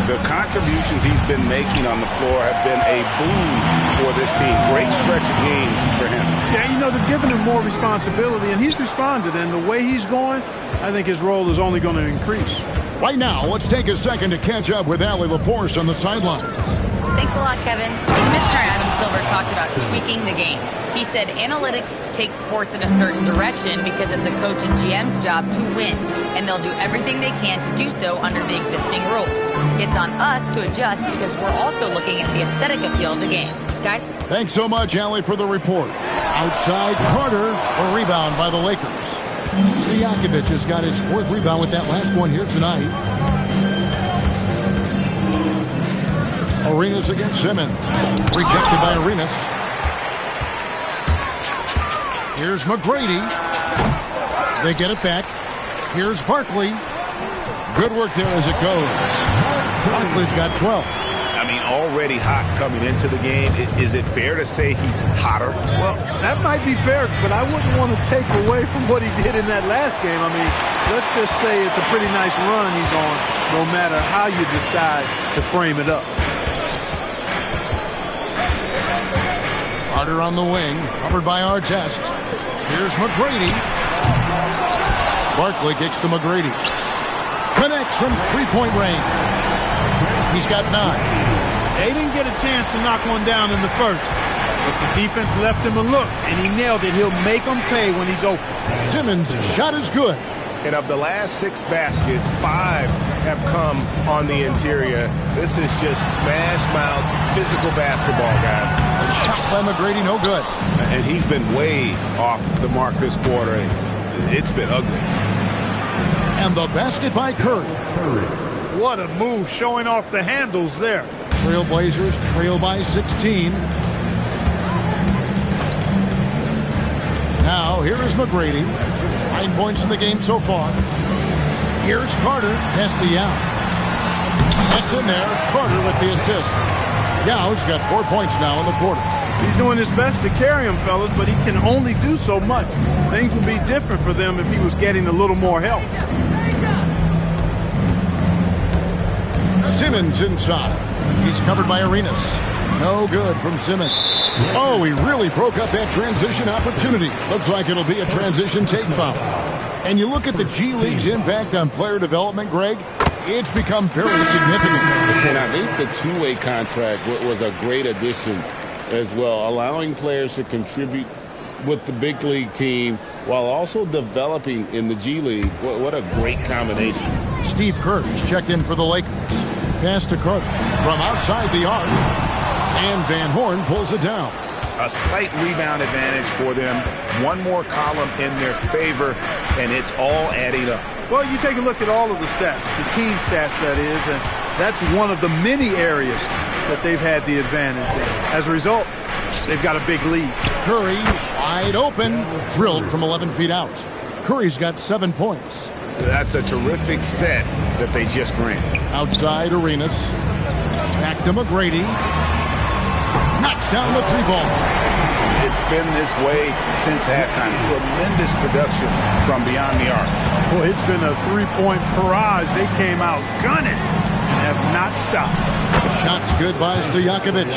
The contributions he's been making on the floor have been a boon for this team. Great stretch of games for him. Yeah, you know, they've given him more responsibility, and he's responded. And the way he's going, I think his role is only going to increase. Right now, let's take a second to catch up with Allie LaForce on the sidelines. Thanks a lot, Kevin. Commissioner Adam Silver talked about tweaking the game. He said analytics takes sports in a certain direction because it's a coach and GM's job to win, and they'll do everything they can to do so under the existing rules. It's on us to adjust because we're also looking at the aesthetic appeal of the game. Guys? Thanks so much, Allie, for the report. Outside Carter, a rebound by the Lakers. Stojakovic has got his 4th rebound with that last one here tonight. Arenas against Simmons. Rejected by Arenas. Here's McGrady. They get it back. Here's Barkley. Good work there as it goes. Barkley's got 12. I mean, already hot coming into the game. Is it fair to say he's hotter? Well, that might be fair, but I wouldn't want to take away from what he did in that last game. I mean, let's just say it's a pretty nice run he's on, no matter how you decide to frame it up. Carter on the wing, covered by Artest. Here's McGrady. Barkley kicks to McGrady. Connects from three-point range. He's got 9. They didn't get a chance to knock one down in the first, but the defense left him a look, and he nailed it. He'll make them pay when he's open. Simmons' shot is good. And of the last 6 baskets, 5 have come on the interior. This is just smash-mouth physical basketball, guys. The shot by McGrady, no good. And he's been way off the mark this quarter. It's been ugly. And the basket by Curry. What a move, showing off the handles there. Trailblazers trail by 16. Now, here is McGrady. 9 points in the game so far. Here's Carter. Pass to Yao. That's in there. Carter with the assist. Yao's got 4 points now in the quarter. He's doing his best to carry him, fellas, but he can only do so much. Things would be different for them if he was getting a little more help. Simmons inside. He's covered by Arenas. No good from Simmons. Oh, he really broke up that transition opportunity. Looks like it'll be a transition take foul. And you look at the G League's impact on player development, Greg, it's become very significant. And I think the two-way contract was a great addition as well, allowing players to contribute with the big league team while also developing in the G League. What a great combination. Steve Kerr's checked in for the Lakers. Pass to Carter from outside the arc. And Van Horn pulls it down. A slight rebound advantage for them. One more column in their favor, and it's all adding up. Well, you take a look at all of the stats, the team stats, that is, and that's one of the many areas that they've had the advantage in. As a result, they've got a big lead. Curry, wide open, drilled from 11 feet out. Curry's got 7 points. That's a terrific set that they just ran. Outside Arenas. Back to McGrady. Knocks down the 3-ball. It's been this way since halftime. Tremendous production from beyond the arc. Boy, it's been a 3-point barrage. They came out gunning and have not stopped. Shots good by Stojakovic.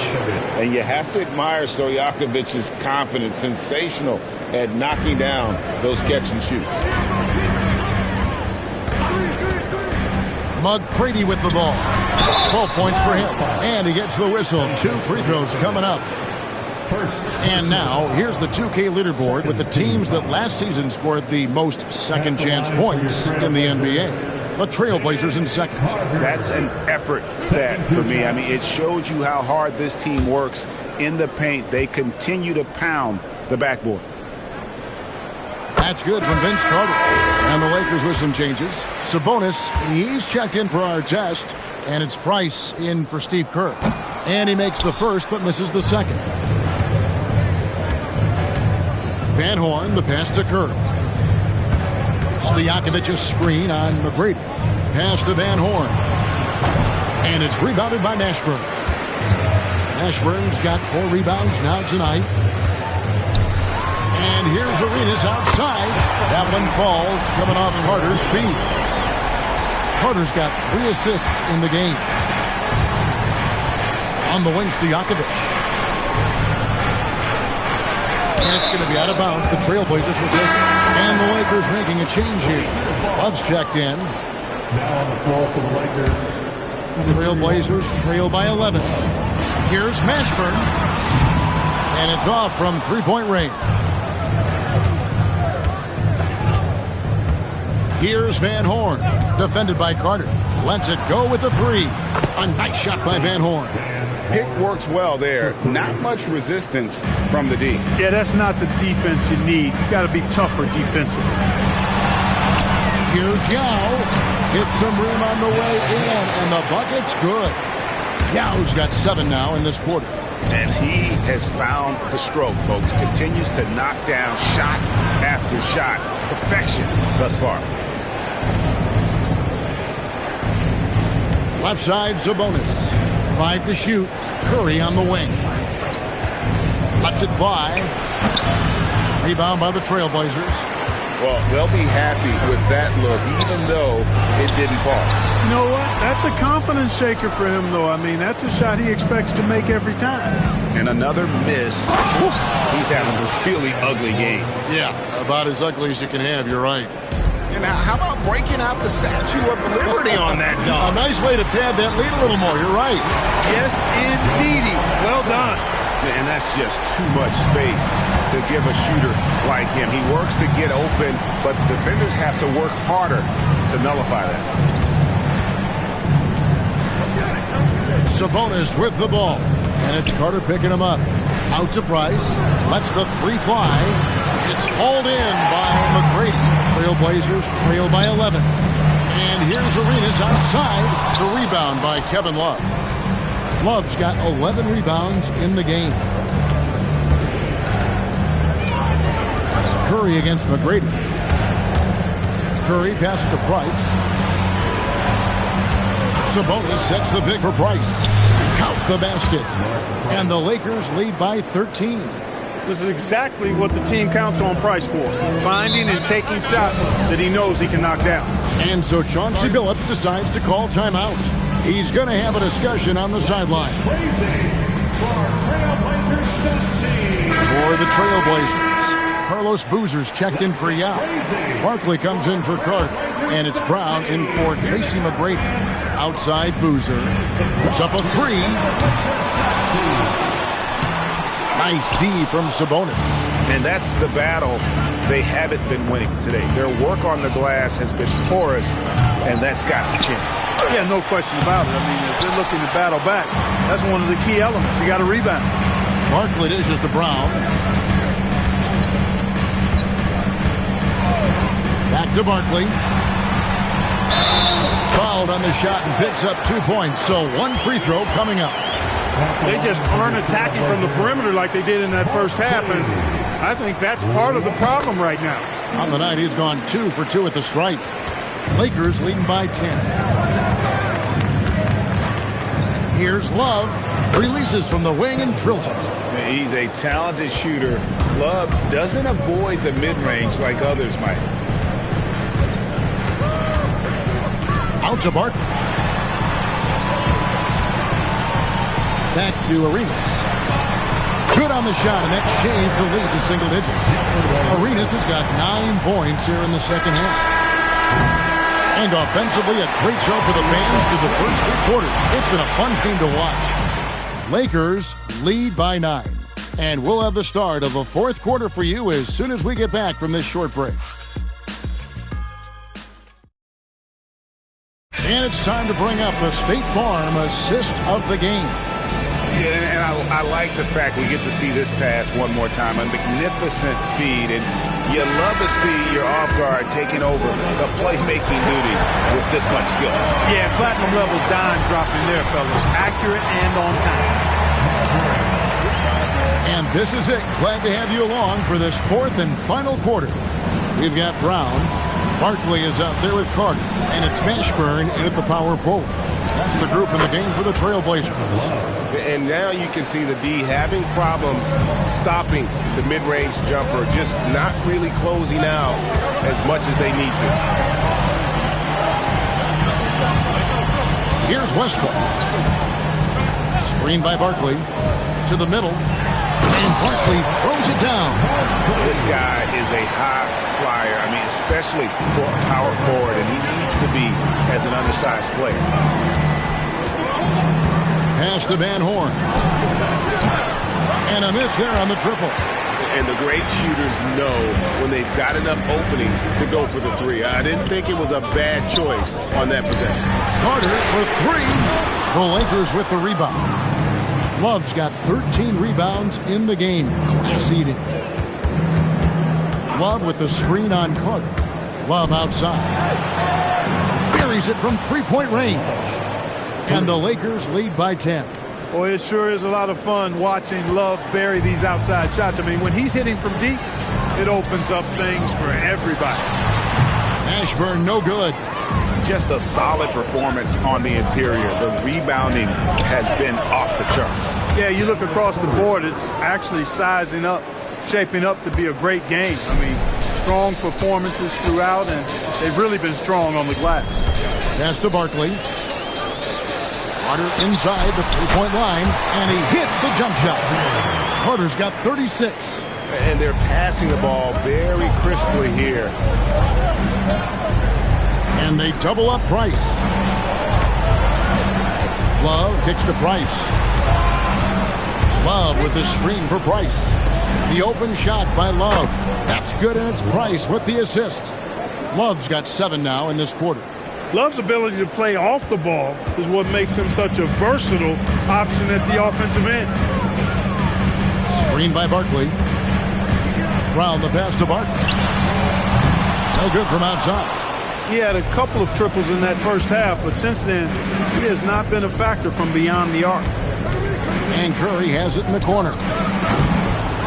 And you have to admire Stojakovic's confidence. Sensational at knocking down those catch and shoots. McGrady with the ball. 12 points for him. And he gets the whistle. 2 free throws coming up. And now, here's the 2K leaderboard with the teams that last season scored the most second-chance points in the NBA. The Trailblazers in second. That's an effort stat for me. I mean, it shows you how hard this team works in the paint. They continue to pound the backboard. That's good from Vince Carter. And the Lakers with some changes. Sabonis, he's checked in for our test. And it's Price in for Steve Kerr. And he makes the first but misses the second. Van Horn, the pass to Kerr. Stojakovic's screen on McGrady. Pass to Van Horn. And it's rebounded by Mashburn. Mashburn's got 4 rebounds now tonight. And here's Arenas outside. That one falls, coming off Carter's feet. Carter's got 3 assists in the game. On the wing, Stojakovic. And it's going to be out of bounds. The Trailblazers will take it. And the Lakers making a change here. Love's checked in. Now on the floor for the Lakers. Trailblazers trail by 11. Here's Mashburn. And it's off from 3-point range. Here's Van Horn. Defended by Carter. Lets it go with the 3. A nice shot by Van Horn. Pick works well there. Not much resistance from the D. Yeah, that's not the defense you need. You got to be tougher defensively. Here's Yao. Hits some room on the way in, and the bucket's good. Yao's got 7 now in this quarter. And he has found the stroke, folks. Continues to knock down shot after shot. Perfection thus far. Left side, Sabonis. 5 to shoot. Curry on the wing. Lets it fly. Rebound by the Trailblazers. Well, they'll be happy with that look, even though it didn't fall. You know what? That's a confidence shaker for him, though. I mean, that's a shot he expects to make every time. And another miss. He's having a really ugly game. Yeah, about as ugly as you can have. You're right. And how about breaking out the Statue of Liberty on that dunk? A nice way to pad that lead a little more. You're right. Yes, indeedy. Well done. And that's just too much space to give a shooter like him. He works to get open, but the defenders have to work harder to nullify that. Sabonis with the ball. And it's Carter picking him up. Out to Price. Lets the 3 fly. It's hauled in by McGrady. Trailblazers trail by 11. And here's Arenas outside. The rebound by Kevin Love. Love's got 11 rebounds in the game. Curry against McGrady. Curry passes to Price. Sabonis sets the pick for Price. Count the basket. And the Lakers lead by 13. This is exactly what the team counts on Price for. Finding and taking shots that he knows he can knock down. And so Chauncey Billups decides to call timeout. He's going to have a discussion on the sideline. For the Trailblazers, Carlos Boozer's checked in for Yao. Barkley comes in for Carter. And it's Brown in for Tracy McGrady. Outside Boozer. Puts up a three. Nice D from Sabonis. And that's the battle they haven't been winning today. Their work on the glass has been porous, and that's got to change. Yeah, no question about it. I mean, if they're looking to battle back, that's one of the key elements. You got to rebound. Barkley dishes to Brown. Back to Barkley. Fouled on the shot and picks up 2 points. So one free throw coming up. They just aren't attacking from the perimeter like they did in that first half, and I think that's part of the problem right now. On the night, he's gone 2 for 2 at the stripe. Lakers leading by 10. Here's Love. Releases from the wing and drills it. He's a talented shooter. Love doesn't avoid the mid-range like others might. Out to Barkley. Back to Arenas. Good on the shot, and that shaves the lead to single digits. Arenas has got 9 points here in the second half. And offensively, a great show for the fans through the first 3 quarters. It's been a fun game to watch. Lakers lead by 9. And we'll have the start of a 4th quarter for you as soon as we get back from this short break. And it's time to bring up the State Farm assist of the game. Yeah, and I like the fact we get to see this pass one more time. A magnificent feed, and you love to see your off guard taking over the playmaking duties with this much skill. Yeah, platinum level dime dropping there, fellas. Accurate and on time. And this is it. Glad to have you along for this 4th and final quarter. We've got Brown. Barkley is out there with Carter, and it's Mashburn in at the power forward. That's the group in the game for the Trailblazers. And now you can see the D having problems stopping the mid-range jumper, just not really closing out as much as they need to. Here's Westbrook. Screen by Barkley. To the middle. And Barkley throws it down. This guy is a high flyer. I mean, especially for a power forward, and he needs to be as an undersized player. Pass to Van Horn. And a miss there on the triple. And the great shooters know when they've got enough opening to go for the 3. I didn't think it was a bad choice on that possession. Carter for 3. The Lakers with the rebound. Love's got 13 rebounds in the game. Class eating. Love with the screen on Carter. Love outside. Buries it from 3-point range. And the Lakers lead by 10. Boy, it sure is a lot of fun watching Love bury these outside shots. I mean, when he's hitting from deep, it opens up things for everybody. Ashburn, no good. Just a solid performance on the interior. The rebounding has been off the charts. Yeah, you look across the board, it's actually sizing up, shaping up to be a great game. I mean, strong performances throughout, and they've really been strong on the glass. Pass to Barkley. Carter inside the 3-point line, and he hits the jump shot. Carter's got 36. And they're passing the ball very crisply here. And they double up Price. Love kicks to Price. Love with the screen for Price. The open shot by Love. That's good, and it's Price with the assist. Love's got 7 now in this quarter. Love's ability to play off the ball is what makes him such a versatile option at the offensive end. Screen by Barkley. Brown the pass to Barkley. No good from outside. He had a couple of triples in that first half, but since then, he has not been a factor from beyond the arc. And Curry has it in the corner.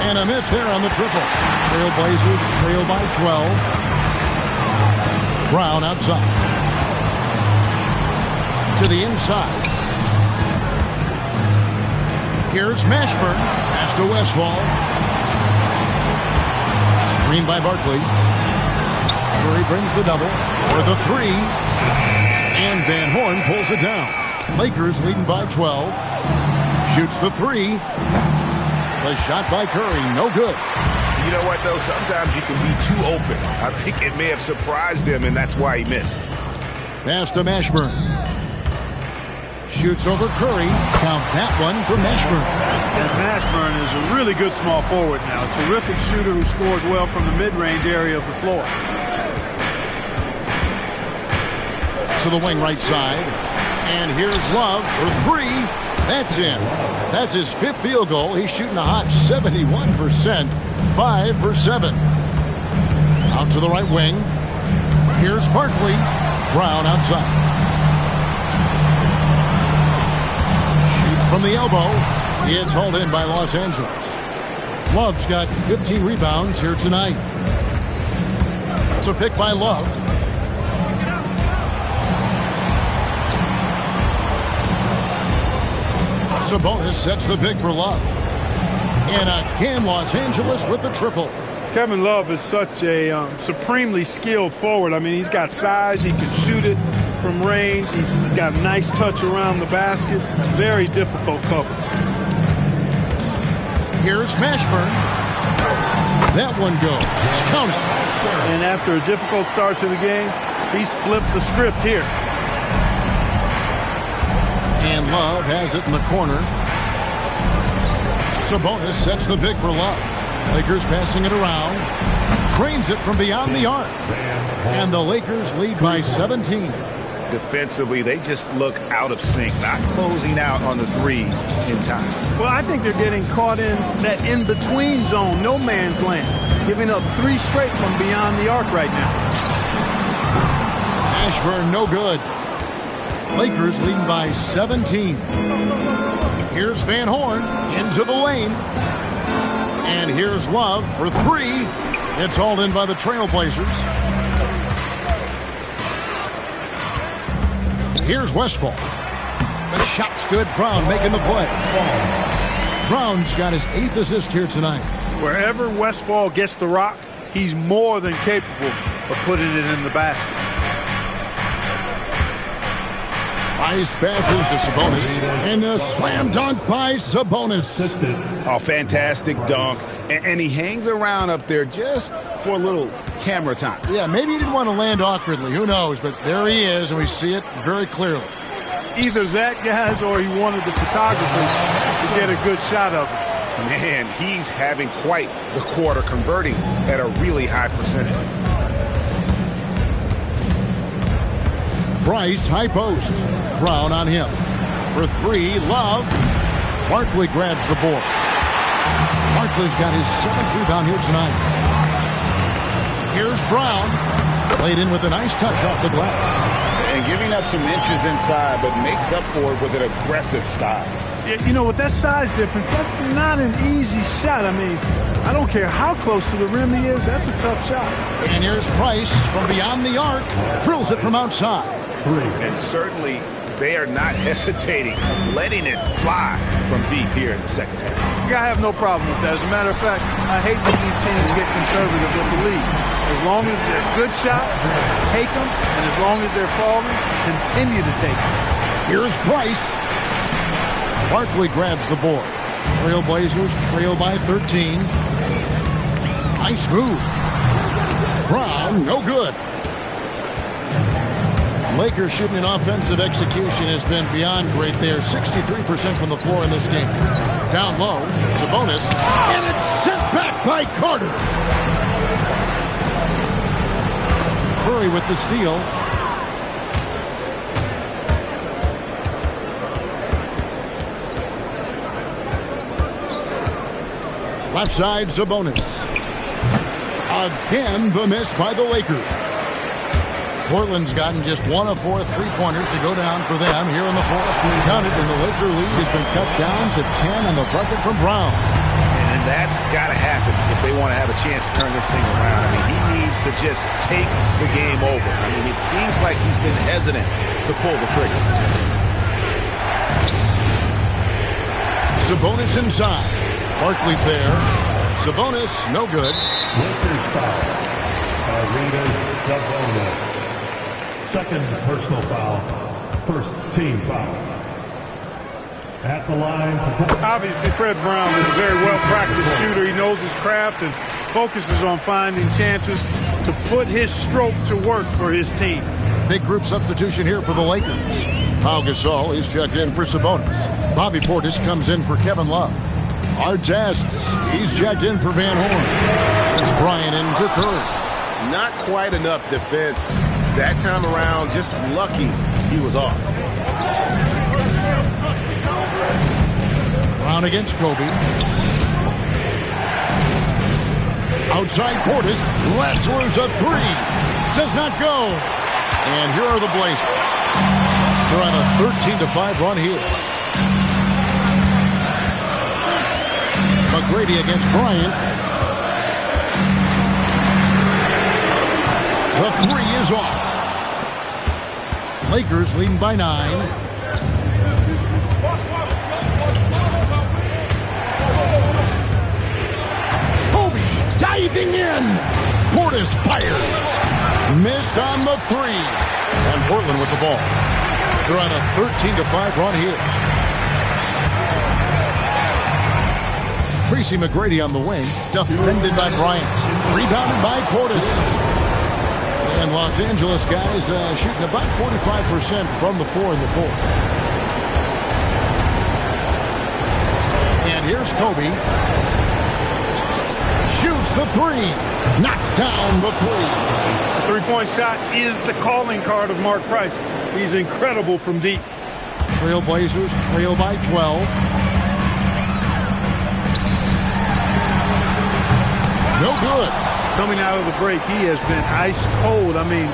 And a miss there on the triple. Trailblazers trail by 12. Brown outside. To the inside. Here's Mashburn. Pass to Westfall. Screen by Barkley. Curry brings the double for the 3. And Van Horn pulls it down. Lakers leading by 12. Shoots the 3. The shot by Curry, no good. You know what, though? Sometimes you can be too open. I think it may have surprised him, and that's why he missed. Pass to Mashburn. Shoots over Curry. Count that one for Mashburn. And Mashburn is a really good small forward now. Terrific shooter who scores well from the mid-range area of the floor. To the wing right side. And here's Love for three. That's in. That's his 5th field goal. He's shooting a hot 71%. 5 for 7. Out to the right wing. Here's Barkley. Brown outside. Shoots from the elbow. It's hauled in by Los Angeles. Love's got 15 rebounds here tonight. It's a pick by Love. Sabonis sets the pick for Love. And again, Los Angeles with the triple. Kevin Love is such a supremely skilled forward. I mean, he's got size. He can shoot it from range. He's got a nice touch around the basket. Very difficult cover. Here's Mashburn. That one goes. Count it. And after a difficult start to the game, he's flipped the script here. And Love has it in the corner. Sabonis sets the pick for Love. Lakers passing it around. Trains it from beyond the arc. And the Lakers lead by 17. Defensively, they just look out of sync, not closing out on the threes in time. Well, I think they're getting caught in that in-between zone, no man's land, giving up 3 straight from beyond the arc right now. Mashburn, no good. Lakers leading by 17. Here's Van Horn into the lane. And here's Love for 3. It's hauled in by the Trailblazers. Here's Westfall. The shot's good. Brown making the play. Brown's got his 8th assist here tonight. Wherever Westfall gets the rock, he's more than capable of putting it in the basket. Nice passes to Sabonis. And a slam dunk by Sabonis. Oh, fantastic dunk. And he hangs around up there just for a little camera time. Yeah, maybe he didn't want to land awkwardly. Who knows? But there he is, and we see it very clearly. Either that, guys, or he wanted the photographers to get a good shot of it. Man, he's having quite the quarter, converting at a really high percentage. Bryce, high post. Brown on him. For 3, Love. Barkley grabs the board. Barkley's got his 7th rebound here tonight. Here's Brown. Played in with a nice touch off the glass. And giving up some inches inside, but makes up for it with an aggressive style. You know, with that size difference, that's not an easy shot. I mean, I don't care how close to the rim he is. That's a tough shot. And here's Price from beyond the arc. Drills it from outside. And certainly they are not hesitating, letting it fly from deep here in the second half. I have no problem with that. As a matter of fact, I hate to see teams get conservative with the lead. As long as they're good shots, take them. And as long as they're falling, continue to take them. Here's Price. Barkley grabs the board. Trailblazers trail by 13. Nice move. Brown, no good. Lakers shooting in offensive execution has been beyond great. They are 63% from the floor in this game. Down low, Sabonis. And it's sent back by Carter. Curry with the steal. Left side, Sabonis. Again, the miss by the Lakers. Portland's gotten just 1 of 4 3-pointers to go down for them here in the fourth. Counted, and the Laker lead has been cut down to 10 on the bucket from Brown. And that's got to happen if they want to have a chance to turn this thing around. I mean, he needs to just take the game over. I mean, it seems like he's been hesitant to pull the trigger. Sabonis inside. Barkley's there. Sabonis, no good. Lakers foul. Arvydas Sabonis. Second personal foul. First team foul. At the line. Obviously, Fred Brown is a very well-practiced shooter. He knows his craft, and focuses on finding chances to put his stroke to work for his team. Big group substitution here for the Lakers. Pau Gasol is checked in for Sabonis. Bobby Portis comes in for Kevin Love. Artest, he's checked in for Van Horn. It's Bryant in for Curry. Not quite enough defense that time around. Just lucky he was off. Brown against Kobe. Outside Portis lets loose a three. Does not go. And here are the Blazers. They're on a 13-5 run here. McGrady against Bryant. The three is off. Lakers leading by 9. Kobe diving in. Portis fires. Missed on the three. And Portland with the ball. They're on a 13-5 run here. Tracy McGrady on the wing. Defended by Bryant. Rebounded by Portis. And Los Angeles guys shooting about 45% from the floor in the fourth. And here's Kobe. Shoots the three. Knocks down the three. The three-point shot is the calling card of Mark Price. He's incredible from deep. Trailblazers trail by 12. No good. Coming out of the break, he has been ice cold. I mean,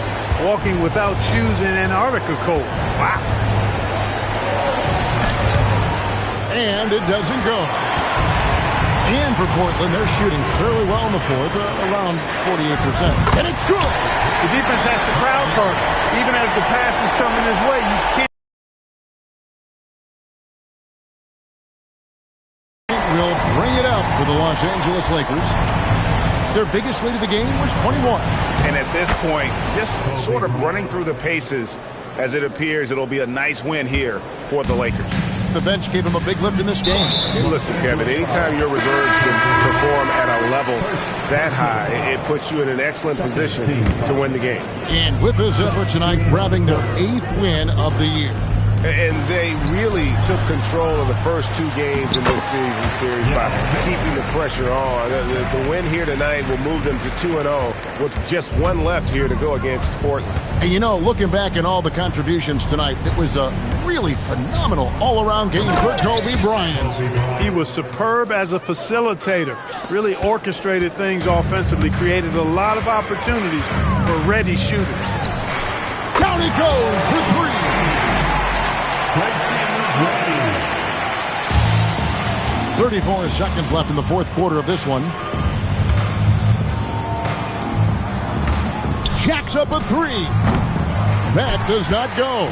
walking without shoes in Antarctica cold. Wow. And it doesn't go. And for Portland, they're shooting fairly well in the fourth, around 48%. And it's good. The defense has to crowd guard. Even as the pass is coming his way, you can't. Will bring it up for the Los Angeles Lakers. Their biggest lead of the game was 21. And at this point, just sort of running through the paces, as it appears it'll be a nice win here for the Lakers. The bench gave him a big lift in this game. Listen, Kevin, anytime your reserves can perform at a level that high, it puts you in an excellent position to win the game. And with this effort tonight, grabbing their 8th win of the year. And they really took control of the first 2 games in this series by keeping the pressure on. The win here tonight will move them to 2-0 with just 1 left here to go against Portland. And you know, looking back at all the contributions tonight, it was a really phenomenal all-around game for Kobe Bryant. He was superb as a facilitator, really orchestrated things offensively, created a lot of opportunities for ready shooters. Down he goes for 3. 34 seconds left in the fourth quarter of this one. Jacks up a 3. That does not go.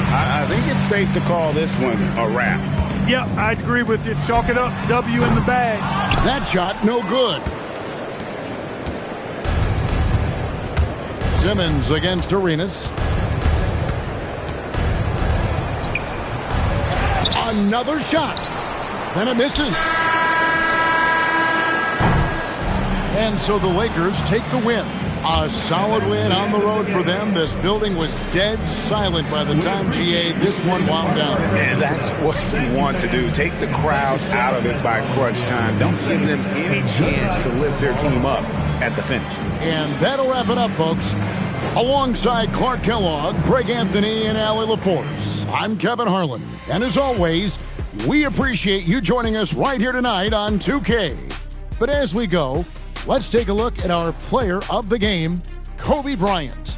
I think it's safe to call this one a wrap. Yep, I agree with you. Chalk it up. W in the bag. That shot, no good. Simmons against Arenas. Another shot. And it misses. And so the Lakers take the win. A solid win on the road for them. This building was dead silent by the time, GA, this one wound down. And that's what you want to do. Take the crowd out of it by crunch time. Don't give them any chance to lift their team up at the finish. And that'll wrap it up, folks. Alongside Clark Kellogg, Greg Anthony, and Allie LaForce, I'm Kevin Harlan. And as always, we appreciate you joining us right here tonight on 2K. But as we go, let's take a look at our player of the game, Kobe Bryant.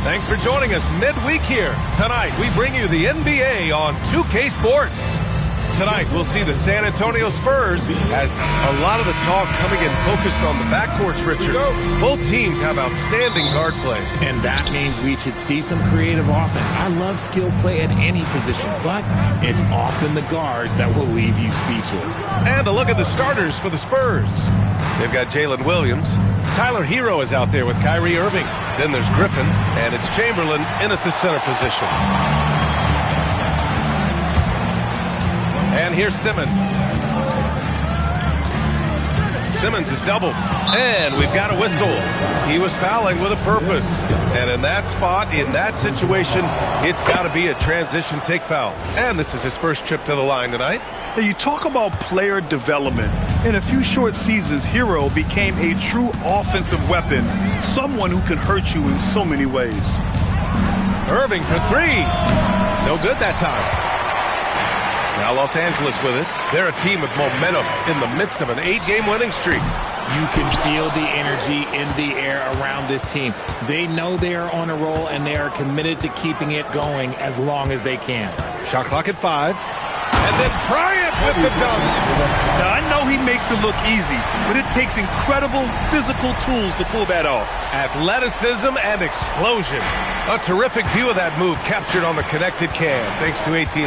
Thanks for joining us midweek here. Tonight, we bring you the NBA on 2K Sports. Tonight, we'll see the San Antonio Spurs as a lot of the talk coming in focused on the backcourts, Richard. Both teams have outstanding guard play. And that means we should see some creative offense. I love skill play at any position, but it's often the guards that will leave you speechless. And a look at the starters for the Spurs. They've got Jalen Williams. Tyler Hero is out there with Kyrie Irving. Then there's Griffin, and it's Chamberlain in at the center position. And here's Simmons. Simmons is doubled. And we've got a whistle. He was fouling with a purpose. And in that spot, in that situation, it's got to be a transition take foul. And this is his first trip to the line tonight. Now, you talk about player development. In a few short seasons, Hero became a true offensive weapon, someone who can hurt you in so many ways. Irving for three. No good that time. Now Los Angeles with it. They're a team with momentum in the midst of an 8-game winning streak. You can feel the energy in the air around this team. They know they are on a roll, and they are committed to keeping it going as long as they can. Shot clock at 5. And then Bryant with the dunk. Now, I know he makes it look easy, but it takes incredible physical tools to pull that off. Athleticism and explosion. A terrific view of that move captured on the connected cam, thanks to AT&T.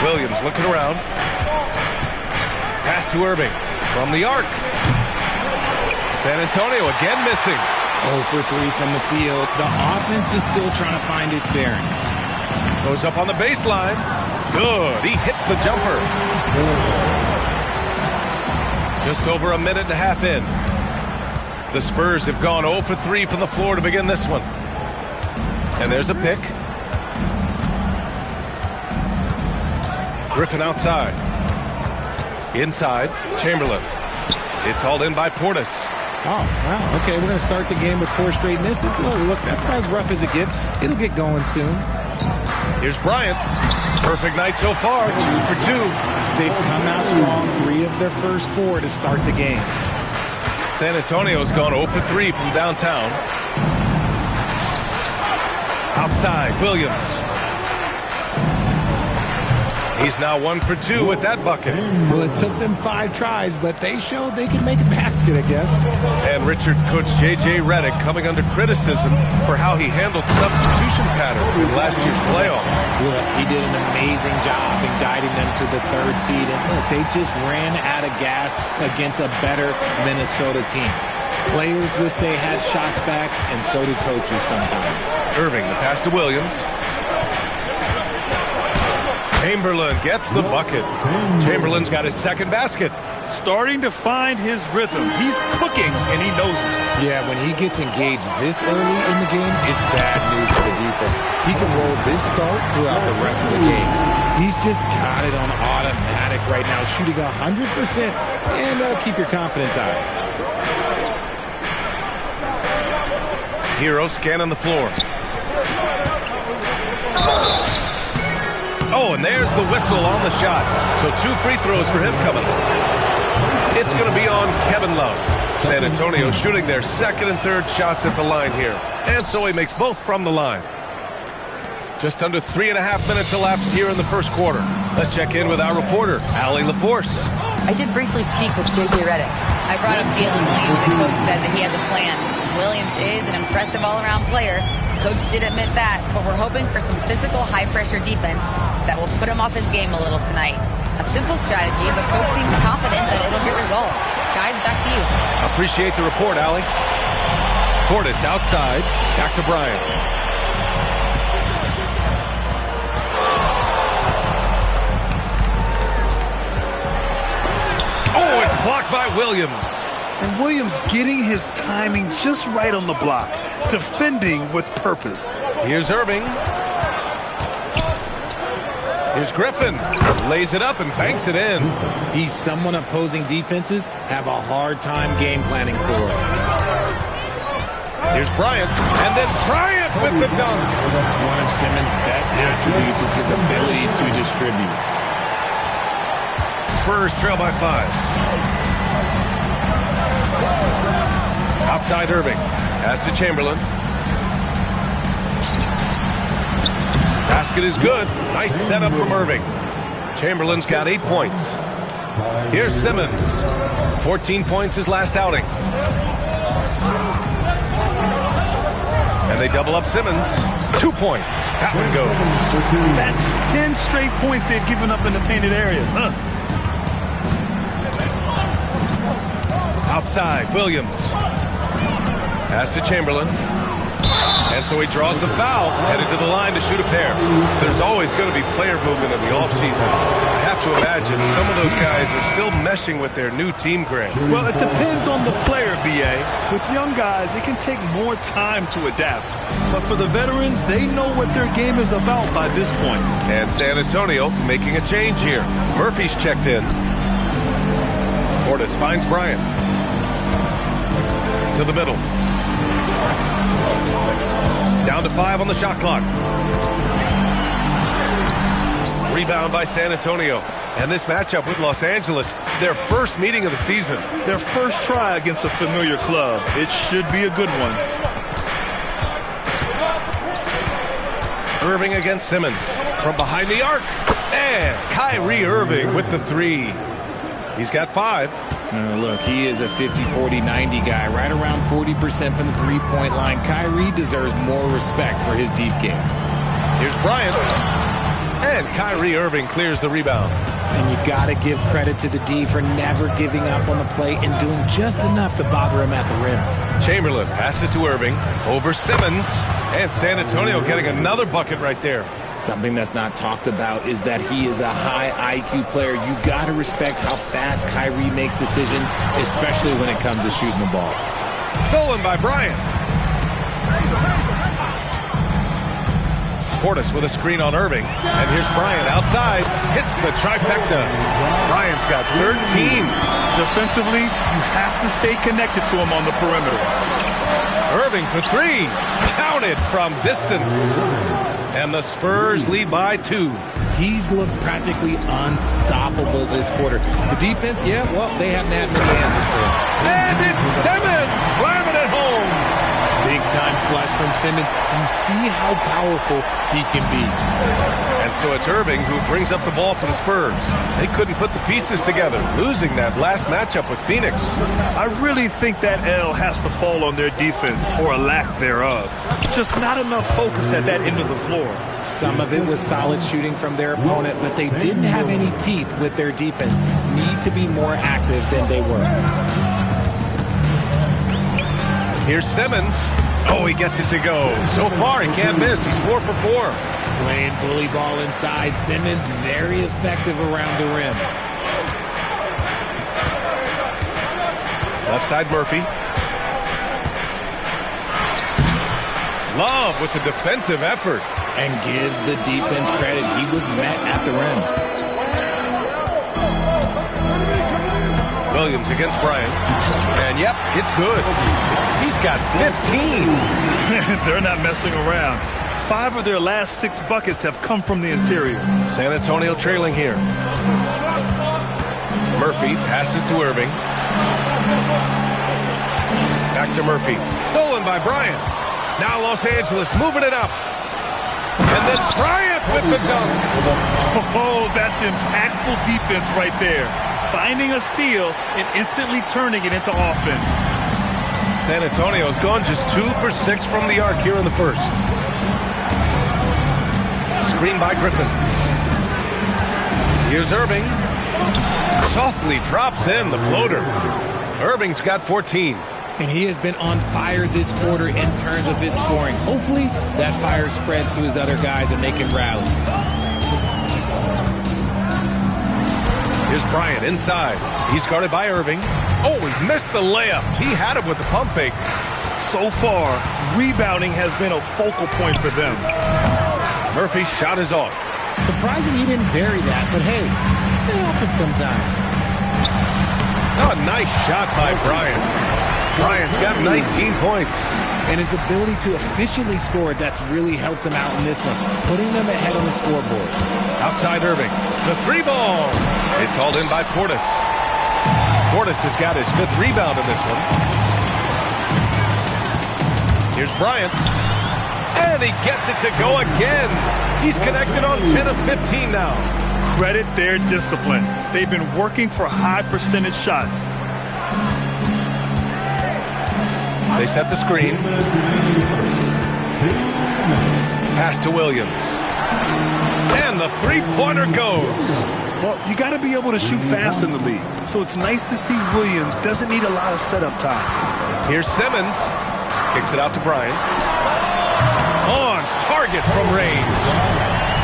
Williams looking around. Pass to Irving from the arc. San Antonio again missing. 0 for 3 from the field. The offense is still trying to find its bearings. Goes up on the baseline. Good. He hits the jumper. Just over a minute and a half in. The Spurs have gone 0 for 3 from the floor to begin this one. And there's a pick. Griffin outside. Inside, Chamberlain. It's hauled in by Portis. Oh, wow. Okay, we're going to start the game with 4 straight misses. Look, that's about as rough as it gets. It'll get going soon. Here's Bryant. Perfect night so far, 2 for 2. They've come out strong, 3 of their first 4 to start the game. San Antonio's gone 0 for 3 from downtown. Outside, Williams. He's now 1 for 2 with that bucket. Well, it took them 5 tries, but they showed they could make a basket, I guess. And Richard, Coach J.J. Redick coming under criticism for how he handled substitution patterns in last year's playoffs. Look, he did an amazing job in guiding them to the 3rd seed. And look, they just ran out of gas against a better Minnesota team. Players wish they had shots back, and so do coaches sometimes. Irving, the pass to Williams. Chamberlain gets the bucket. Chamberlain's got his second basket. Starting to find his rhythm. He's cooking, and he knows it. Yeah, when he gets engaged this early in the game, it's bad news for the defense. He can roll this start throughout the rest of the game. He's just got it on automatic right now, shooting 100%, and that'll keep your confidence high. Hero scanning the floor. Oh, and there's the whistle on the shot. So 2 free throws for him coming up. It's going to be on Kevin Love. San Antonio shooting their 2nd and 3rd shots at the line here. And so he makes both from the line. Just under 3.5 minutes elapsed here in the first quarter. Let's check in with our reporter, Allie LaForce. I did briefly speak with J.J. Redick. I brought up Jalen Williams, and Coach said that he has a plan. Williams is an impressive all-around player. Coach did admit that, but we're hoping for some physical, high-pressure defense that will put him off his game a little tonight. A simple strategy, but Coach seems confident that it'll get results. Guys, back to you. Appreciate the report, Allie. Portis outside. Back to Bryant. Oh, it's blocked by Williams. And Williams getting his timing just right on the block. Defending with purpose. Here's Irving. Here's Griffin. Lays it up and banks it in. He's someone opposing defenses have a hard time game planning for. Here's Bryant. And then Bryant with the dunk. One of Simmons' best attributes is his ability to distribute. Spurs trail by 5. Outside Irving. Pass to Chamberlain. Basket is good. Nice setup from Irving. Chamberlain's got 8 points. Here's Simmons. 14 points his last outing. And they double up Simmons. 2 points. That one goes. That's 10 straight points they've given up in the painted area. Outside, Williams. Pass to Chamberlain. And so he draws the foul, headed to the line to shoot a pair. There's always going to be player movement in the offseason. I have to imagine some of those guys are still meshing with their new team, Grant. Well, it depends on the player, B.A. With young guys, it can take more time to adapt. But for the veterans, they know what their game is about by this point. And San Antonio making a change here. Murphy's checked in. Portis finds Bryant. To the middle. Down to 5 on the shot clock. Rebound by San Antonio. And this matchup with Los Angeles, their first meeting of the season. Their first try against a familiar club. It should be a good one. Irving against Simmons. From behind the arc. And Kyrie Irving with the 3. He's got 5. Look, he is a 50-40-90 guy, right around 40% from the three-point line. Kyrie deserves more respect for his deep game. Here's Bryant. And Kyrie Irving clears the rebound. And you got to give credit to the D for never giving up on the play and doing just enough to bother him at the rim. Chamberlain passes to Irving. Over Simmons. And San Antonio getting another bucket right there. Something that's not talked about is that he is a high IQ player. You got to respect how fast Kyrie makes decisions, especially when it comes to shooting the ball. Stolen by Bryant. Portis with a screen on Irving. And here's Bryant outside. Hits the trifecta. Bryant's got 13. Defensively, you have to stay connected to him on the perimeter. Irving for 3. Counted from distance. And the Spurs lead by 2. He's looked practically unstoppable this quarter. The defense, yeah, well, they haven't had many answers for him. And it's Simmons slamming it home. Big time flush from Simmons. You see how powerful he can be. And so it's Irving who brings up the ball for the Spurs. They couldn't put the pieces together, losing that last matchup with Phoenix. I really think that L has to fall on their defense, or a lack thereof. Just not enough focus at that end of the floor. Some of it was solid shooting from their opponent, but they didn't have any teeth with their defense. Need to be more active than they were. Here's Simmons. Oh, he gets it to go. So far, he can't miss. He's 4 for 4. Playing bully ball inside. Simmons very effective around the rim. Left side, Murphy. Love with the defensive effort. And give the defense credit. He was met at the rim. Williams against Bryant. And yep, it's good. He's got 15. They're not messing around. 5 of their last 6 buckets have come from the interior. San Antonio trailing here. Murphy passes to Irving. Back to Murphy. Stolen by Bryant. Now Los Angeles moving it up. And then Bryant with the dunk. Oh, that's impactful defense right there. Finding a steal and instantly turning it into offense. San Antonio's gone just 2 for 6 from the arc here in the first. Screen by Griffin. Here's Irving. Softly drops in the floater. Irving's got 14. And he has been on fire this quarter in terms of his scoring. Hopefully that fire spreads to his other guys and they can rally. Here's Bryant inside. He's guarded by Irving. Oh, he missed the layup. He had him with the pump fake. So far, rebounding has been a focal point for them. Murphy's shot is off. Surprising he didn't bury that, but hey, it happens sometimes. Oh, nice shot by Bryant. Bryant's got 19 points. And his ability to efficiently score, that's really helped him out in this one, putting them ahead on the scoreboard. Outside Irving. The 3-ball. It's hauled in by Portis. Portis has got his 5th rebound in this one. Here's Bryant. And he gets it to go again. He's connected on 10 of 15 now. Credit their discipline. They've been working for high percentage shots. They set the screen. Pass to Williams. And the three-pointer goes. Well, you got to be able to shoot fast in the league. So it's nice to see Williams doesn't need a lot of setup time. Here's Simmons. Kicks it out to Bryant. On target from range.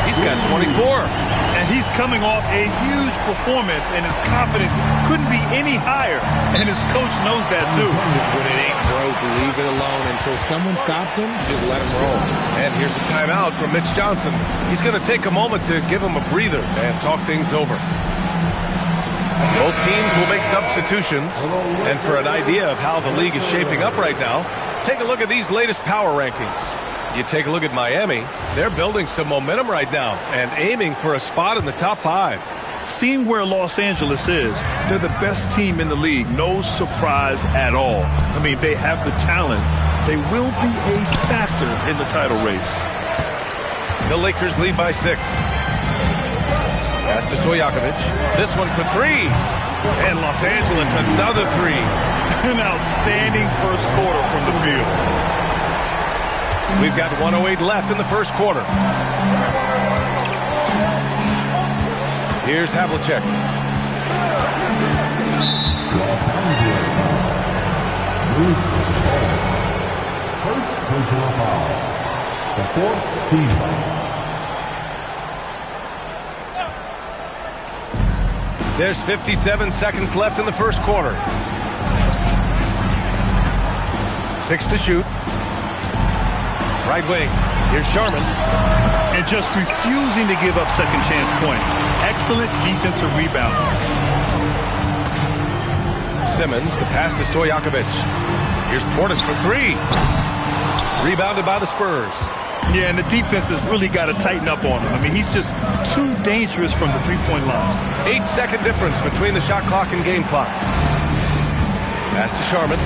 He's got 24. And he's coming off a huge performance, and his confidence couldn't be any higher. And his coach knows that, too. When it ain't broke, leave it alone. Until someone stops him, just let him roll. And here's a timeout from Mitch Johnson. He's going to take a moment to give him a breather and talk things over. Both teams will make substitutions. And for an idea of how the league is shaping up right now, take a look at these latest power rankings. You take a look at Miami, they're building some momentum right now and aiming for a spot in the top 5. Seeing where Los Angeles is, they're the best team in the league. No surprise at all. I mean, they have the talent. They will be a factor in the title race. The Lakers lead by 6. Pass to Stojakovic. This one for 3. And Los Angeles another 3. An outstanding first quarter from the field. We've got 1:08 left in the first quarter. Here's Havlicek. First personal foul. The 4th team foul. There's 57 seconds left in the first quarter. 6 to shoot. Right wing. Here's Sharman. And just refusing to give up second chance points. Excellent defensive rebound. Simmons, the pass to Stojakovic. Here's Portis for 3. Rebounded by the Spurs. Yeah, and the defense has really got to tighten up on him. I mean, he's just too dangerous from the three-point line. 8-second difference between the shot clock and game clock. Pass to Sharman.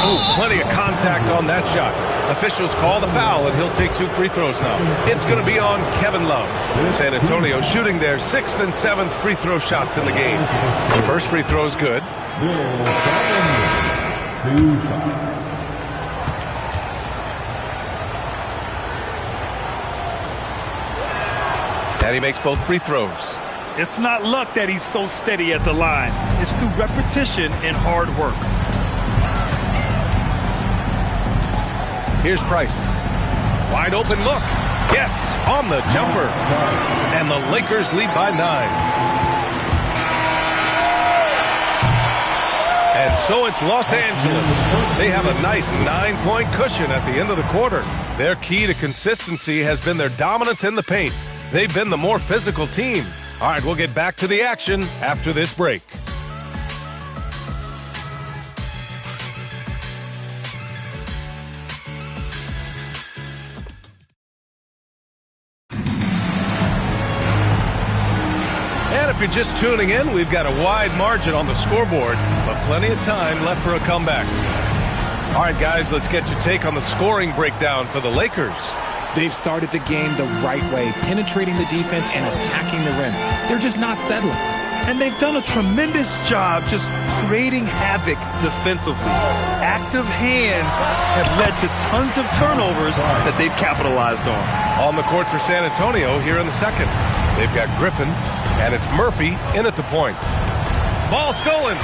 Oh, plenty of contact on that shot. Officials call the foul, and he'll take 2 free throws now. It's going to be on Kevin Love. San Antonio shooting their 6th and 7th free throw shots in the game. The first free throw is good. And he makes both free throws. It's not luck that he's so steady at the line. It's through repetition and hard work. Here's Price. Wide open look. Yes, on the jumper. And the Lakers lead by 9. And so it's Los Angeles. They have a nice 9-point cushion at the end of the quarter. Their key to consistency has been their dominance in the paint. They've been the more physical team. All right, we'll get back to the action after this break. If you're just tuning in, we've got a wide margin on the scoreboard, but plenty of time left for a comeback. All right, guys, let's get your take on the scoring breakdown for the Lakers. They've started the game the right way, penetrating the defense and attacking the rim. They're just not settling. And they've done a tremendous job just creating havoc defensively. Active hands have led to tons of turnovers that they've capitalized on. On the court for San Antonio here in the second. They've got Griffin, and it's Murphy in at the point. Ball stolen.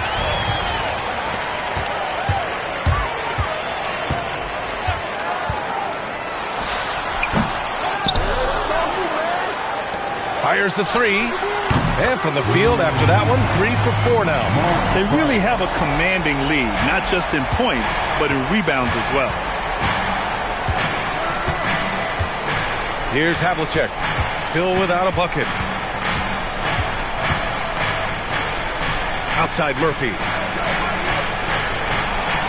Fires the 3. And from the field after that one, 3 for 4 now. They really have a commanding lead, not just in points, but in rebounds as well. Here's Havlicek, still without a bucket. Outside Murphy.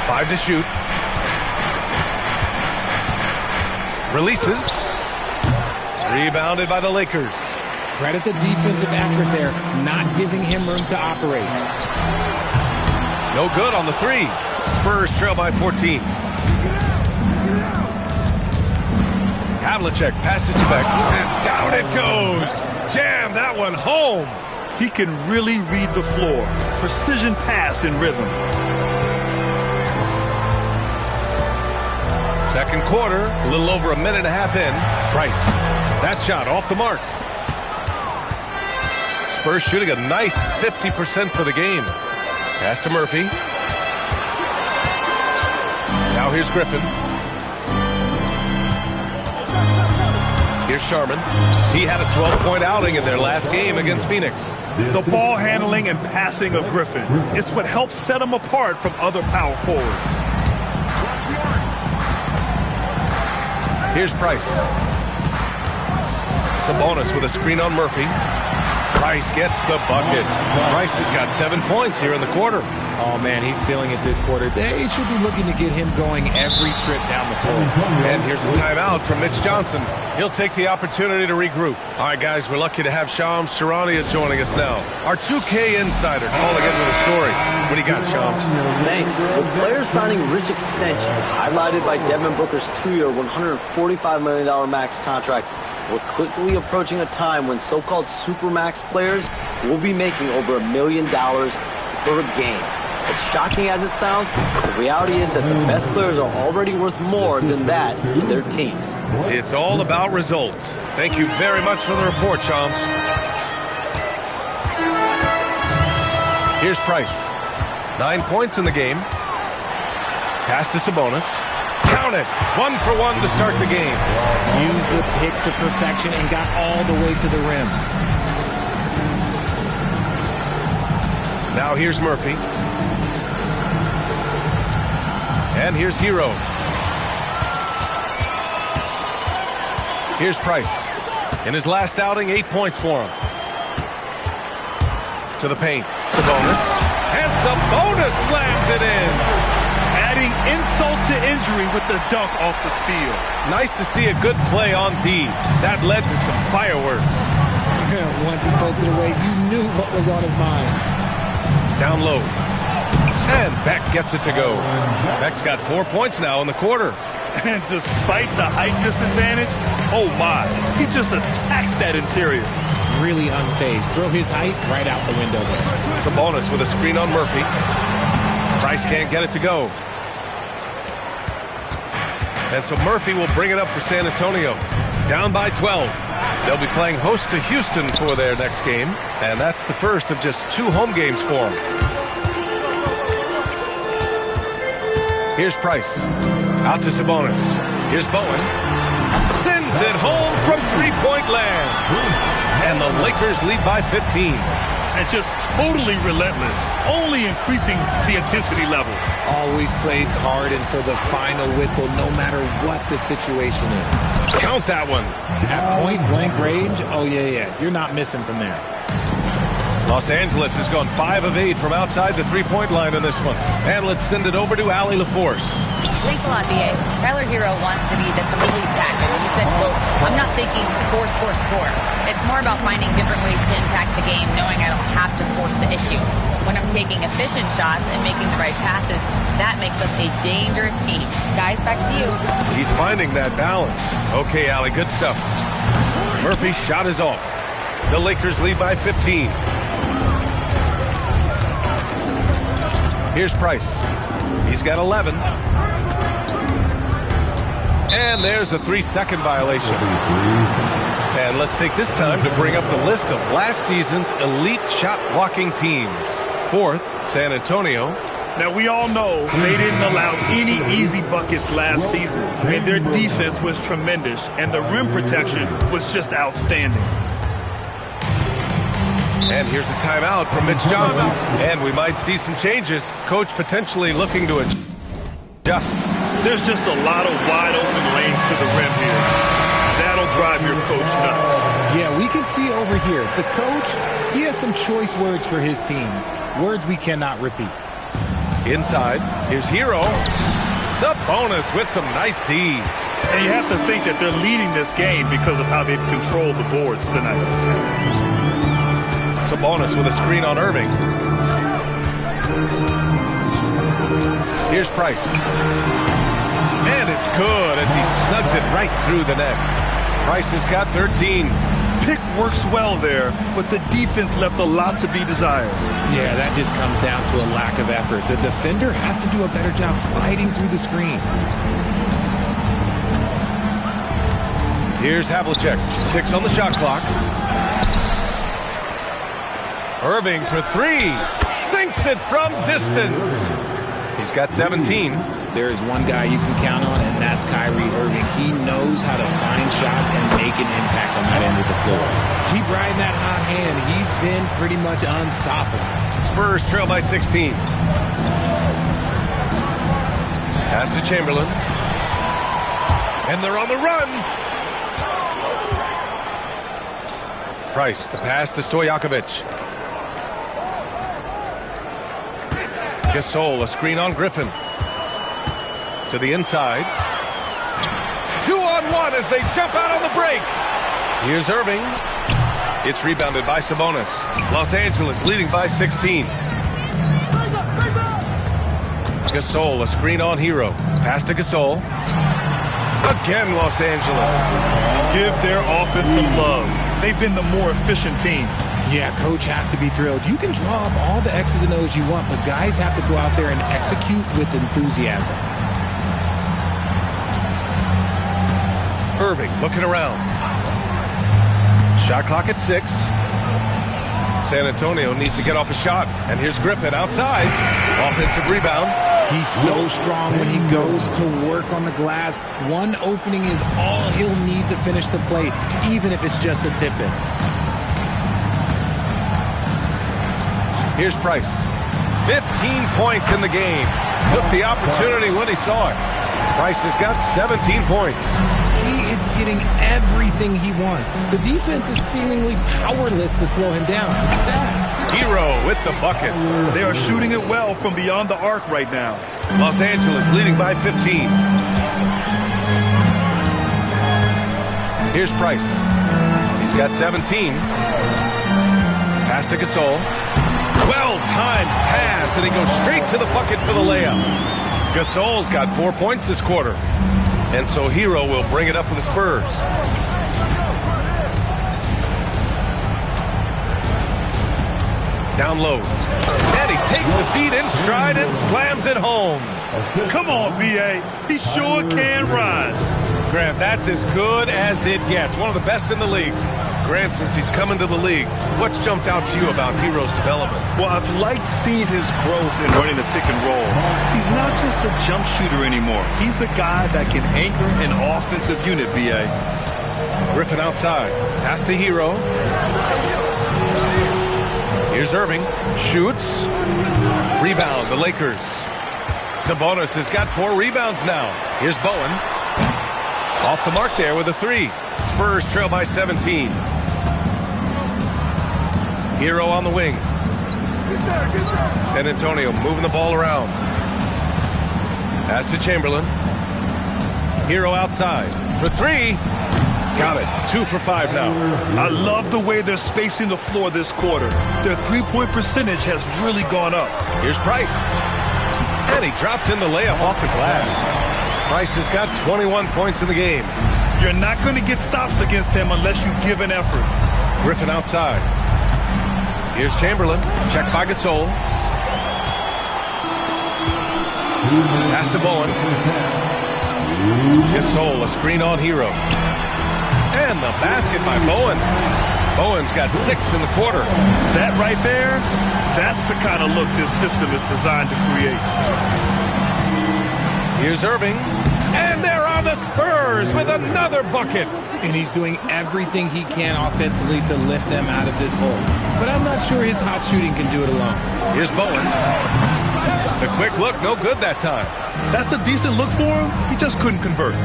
5 to shoot. Releases. Rebounded by the Lakers. Credit the defensive effort there, not giving him room to operate. No good on the three. Spurs trail by 14. Havlicek passes to back, and down it goes. Jam that one home. He can really read the floor. Precision pass in rhythm. Second quarter, a little over a minute and a half in. Price, that shot off the mark. Spurs shooting a nice 50% for the game. Pass to Murphy. Now here's Griffin. Here's Sharman. He had a 12-point outing in their last game against Phoenix. The ball handling and passing of Griffin. It's what helps set him apart from other power forwards. Here's Price. Sabonis with a screen on Murphy. Price gets the bucket. Price has got 7 points here in the quarter. Oh, man, he's feeling it this quarter. They should be looking to get him going every trip down the floor. And here's a timeout from Mitch Johnson. He'll take the opportunity to regroup. All right, guys, we're lucky to have Shams Charania joining us now. Our 2K insider calling into the story. What do you got, Shams? Thanks. With players signing rich extensions, highlighted by Devin Booker's 2-year, $145 million max contract, we're quickly approaching a time when so-called supermax players will be making over $1 million per game. As shocking as it sounds, the reality is that the best players are already worth more than that to their teams. It's all about results. Thank you very much for the report, Shams. Here's Price. 9 points in the game. Pass to Sabonis. Count it. 1 for 1 to start the game. Used the pick to perfection and got all the way to the rim. Now here's Murphy. And here's Hero. Here's Price. In his last outing, 8 points for him. To the paint. Sabonis. And Sabonis slams it in. Adding insult to injury with the dunk off the steal. Nice to see a good play on D. That led to some fireworks. Once he poked it away, you knew what was on his mind. Down low. And Beck gets it to go. Beck's got 4 points now in the quarter. And despite the height disadvantage, oh my, he just attacks that interior. Really unfazed. Throw his height right out the window there. Sabonis with a screen on Murphy. Price can't get it to go. And so Murphy will bring it up for San Antonio. Down by 12. They'll be playing host to Houston for their next game. And that's the first of just 2 home games for them. Here's Price. Out to Sabonis. Here's Bowen. Sends it home from three-point land. And the Lakers lead by 15. And just totally relentless, only increasing the intensity level. Always plays hard until the final whistle, no matter what the situation is. Count that one. At point-blank range, oh, yeah. You're not missing from there. Los Angeles has gone 5 of 8 from outside the three-point line on this one. And let's send it over to Allie LaForce. Thanks a lot, B.A. Tyler Hero wants to be the complete package. He said, quote, I'm not thinking score, score, score. It's more about finding different ways to impact the game, knowing I don't have to force the issue. When I'm taking efficient shots and making the right passes, that makes us a dangerous team. Guys, back to you. He's finding that balance. Okay, Allie, good stuff. Murphy's shot is off. The Lakers lead by 15. Here's Price. He's got 11. And there's a 3-second violation. And let's take this time to bring up the list of last season's elite shot-blocking teams. 4th, San Antonio. Now, we all know they didn't allow any easy buckets last season. I mean, their defense was tremendous, and the rim protection was just outstanding. And here's a timeout from Mitch Johnson. And we might see some changes. Coach potentially looking to adjust. There's just a lot of wide open lanes to the rim here. That'll drive your coach nuts. Yeah, we can see over here. The coach, he has some choice words for his team. Words we cannot repeat. Inside, here's Hero. Sabonis with some nice D. And you have to think that they're leading this game because of how they've controlled the boards tonight. Sabonis with a screen on Irving. Here's Price. And it's good as he snugs it right through the net. Price has got 13. Pick works well there, but the defense left a lot to be desired. Yeah, that just comes down to a lack of effort. The defender has to do a better job fighting through the screen. Here's Havlicek. 6 on the shot clock. Irving for 3. Sinks it from distance. He's got 17. There is one guy you can count on, and that's Kyrie Irving. He knows how to find shots and make an impact on that end of the floor. Keep riding that hot hand. He's been pretty much unstoppable. Spurs trail by 16. Pass to Chamberlain. And they're on the run. Price, the pass to Stojakovic. Gasol, a screen on Griffin. To the inside. 2-on-1 as they jump out on the break. Here's Irving. It's rebounded by Sabonis. Los Angeles leading by 16. Gasol, a screen on Hero. Pass to Gasol. Again, Los Angeles. Give their offense some love. They've been the more efficient team. Yeah, coach has to be thrilled. You can draw up all the X's and O's you want, but guys have to go out there and execute with enthusiasm. Irving looking around. Shot clock at 6. San Antonio needs to get off a shot. And here's Griffin outside. Offensive rebound. He's so strong when he goes to work on the glass. One opening is all he'll need to finish the play, even if it's just a tip-in. Here's Price. 15 points in the game. Took the opportunity when he saw it. Price has got 17 points. He is getting everything he wants. The defense is seemingly powerless to slow him down. It's sad. Hero with the bucket. They are shooting it well from beyond the arc right now. Los Angeles leading by 15. Here's Price. He's got 17. Pass to Gasol. Well-timed pass, and he goes straight to the bucket for the layup. Gasol's got 4 points this quarter. And so Hero will bring it up for the Spurs. Down low. And he takes the feed in stride and slams it home. Come on, B.A. He sure can rise. Grant, that's as good as it gets. One of the best in the league. Grant, since he's come into the league, what's jumped out to you about Hero's development? Well, I've liked seeing his growth in running the pick and roll. He's not just a jump shooter anymore. He's a guy that can anchor an offensive unit, B.A. Griffin outside. Pass to Hero. Here's Irving. Shoots. Rebound, the Lakers. Sabonis has got 4 rebounds now. Here's Bowen. Off the mark there with a 3. Spurs trail by 17. Hero on the wing. San Antonio moving the ball around. Pass to Chamberlain. Hero outside for 3. Got it. 2 for 5 now. I love the way they're spacing the floor this quarter. Their three-point percentage has really gone up. Here's Price. And he drops in the layup off the glass. Price has got 21 points in the game. You're not going to get stops against him unless you give an effort. Griffin outside. Here's Chamberlain. Checked by Gasol. Pass to Bowen. Gasol, a screen on Hero. And the basket by Bowen. Bowen's got 6 in the quarter. That right there, that's the kind of look this system is designed to create. Here's Irving. And there are the Spurs with another bucket. And he's doing everything he can offensively to lift them out of this hole. But I'm not sure his hot shooting can do it alone. Here's Bowen. The quick look, no good that time. That's a decent look for him. He just couldn't convert.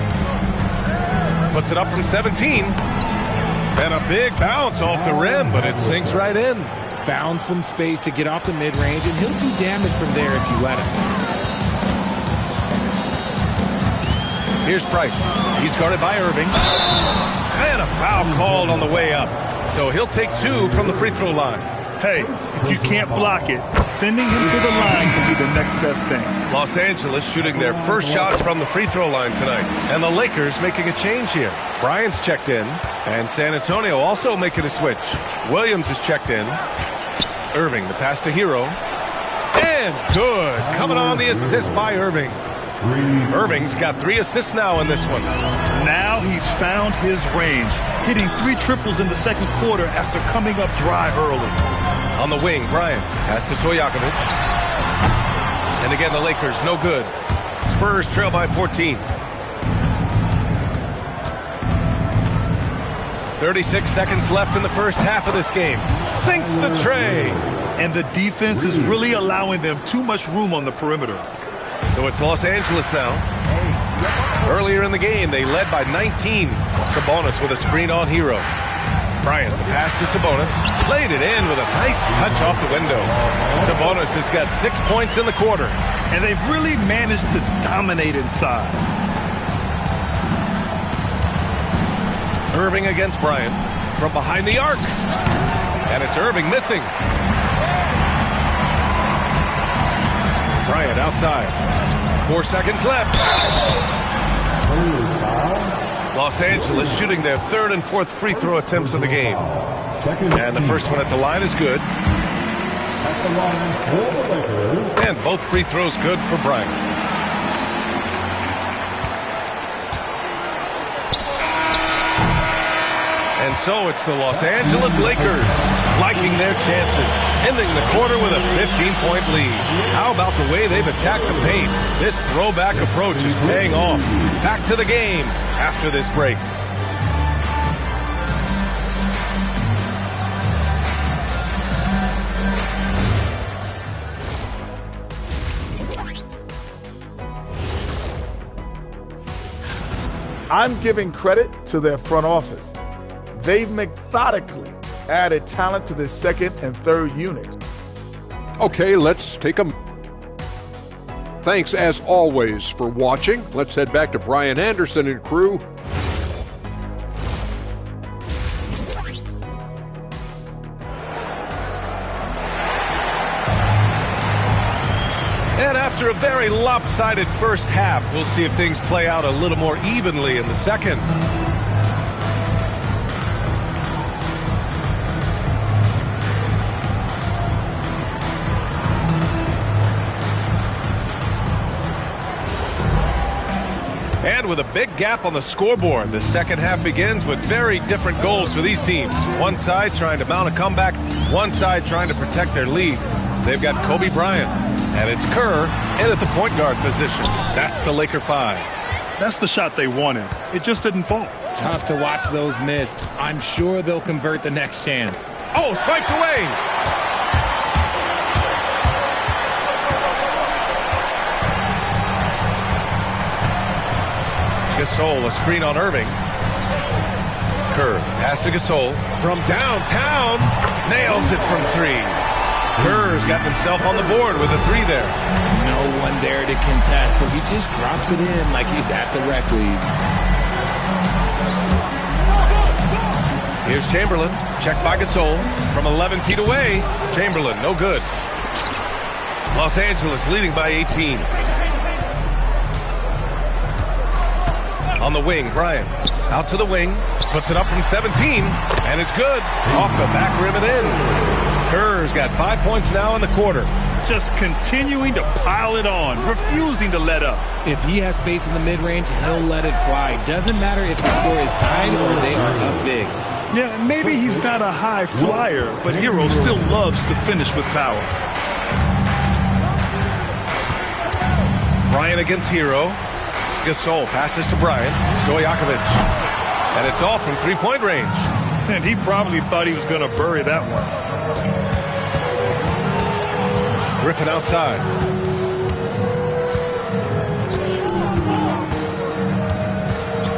Puts it up from 17. And a big bounce off the rim, but it sinks right in. Found some space to get off the mid-range, and he'll do damage from there if you let him. Here's Price. He's guarded by Irving. And a foul called on the way up. So he'll take 2 from the free throw line. Hey, if you can't block it, sending him to the line can be the next best thing. Los Angeles shooting their first shots from the free throw line tonight. And the Lakers making a change here. Bryant's checked in. And San Antonio also making a switch. Williams is checked in. Irving, the pass to Hero. And good. Coming on the assist by Irving. Irving's got 3 assists now in this one. Now he's found his range, hitting 3 triples in the second quarter after coming up dry early. On the wing, Bryant. Pass to Stojakovic. And again, the Lakers, no good. Spurs trail by 14. 36 seconds left in the first half of this game. Sinks the tray. And the defense is really allowing them too much room on the perimeter. So it's Los Angeles now. Earlier in the game, they led by 19. Sabonis with a screen on Hero. Bryant, the pass to Sabonis. Laid it in with a nice touch off the window. Sabonis has got 6 points in the quarter. And they've really managed to dominate inside. Irving against Bryant from behind the arc. And it's Irving missing. Bryant outside. 4 seconds left. Los Angeles shooting their 3rd and 4th free throw attempts of the game. And the first one at the line is good. And both free throws good for Bryant. And so it's the Los Angeles Lakers liking their chances, ending the quarter with a 15-point lead. How about the way they've attacked the paint? This throwback approach is paying off. Back to the game after this break. I'm giving credit to their front office. They've methodically added talent to this 2nd and 3rd unit. Okay, let's take them. Thanks as always for watching. Let's head back to Brian Anderson and crew. And after a very lopsided first half, we'll see if things play out a little more evenly in the second. And with a big gap on the scoreboard, the second half begins with very different goals for these teams. One side trying to mount a comeback, one side trying to protect their lead. They've got Kobe Bryant, and it's Kerr in at the point guard position. That's the Laker 5. That's the shot they wanted. It just didn't fall. Tough to watch those miss. I'm sure they'll convert the next chance. Oh, swiped away. Gasol, a screen on Irving. Kerr, pass to Gasol. From downtown, nails it from 3. Kerr's got himself on the board with a 3 there. No one there to contest, so he just drops it in like he's at the rec league. Here's Chamberlain, checked by Gasol. From 11 feet away, Chamberlain, no good. Los Angeles leading by 18. On the wing, Bryant. Out to the wing. Puts it up from 17. And it's good. Off the back rim and in. Kerr's got 5 points now in the quarter. Just continuing to pile it on. Refusing to let up. If he has space in the mid-range, he'll let it fly. Doesn't matter if the score is tied or they are up big. Yeah, maybe he's not a high flyer, but Hero still loves to finish with power. Bryant against Hero. Gasol passes to Bryant. Stojakovic. And it's all from three-point range. And he probably thought he was going to bury that one. Griffin outside.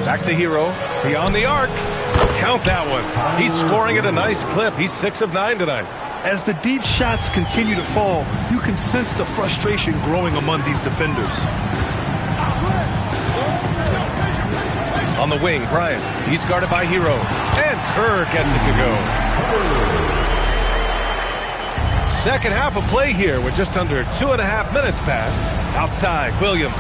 Back to Hero. Beyond the arc. Count that one. He's scoring at a nice clip. He's 6 of 9 tonight. As the deep shots continue to fall, you can sense the frustration growing among these defenders. On the wing, Bryant. He's guarded by Hero. And Kerr gets it to go. Second half of play here with just under 2.5 minutes passed. Outside, Williams.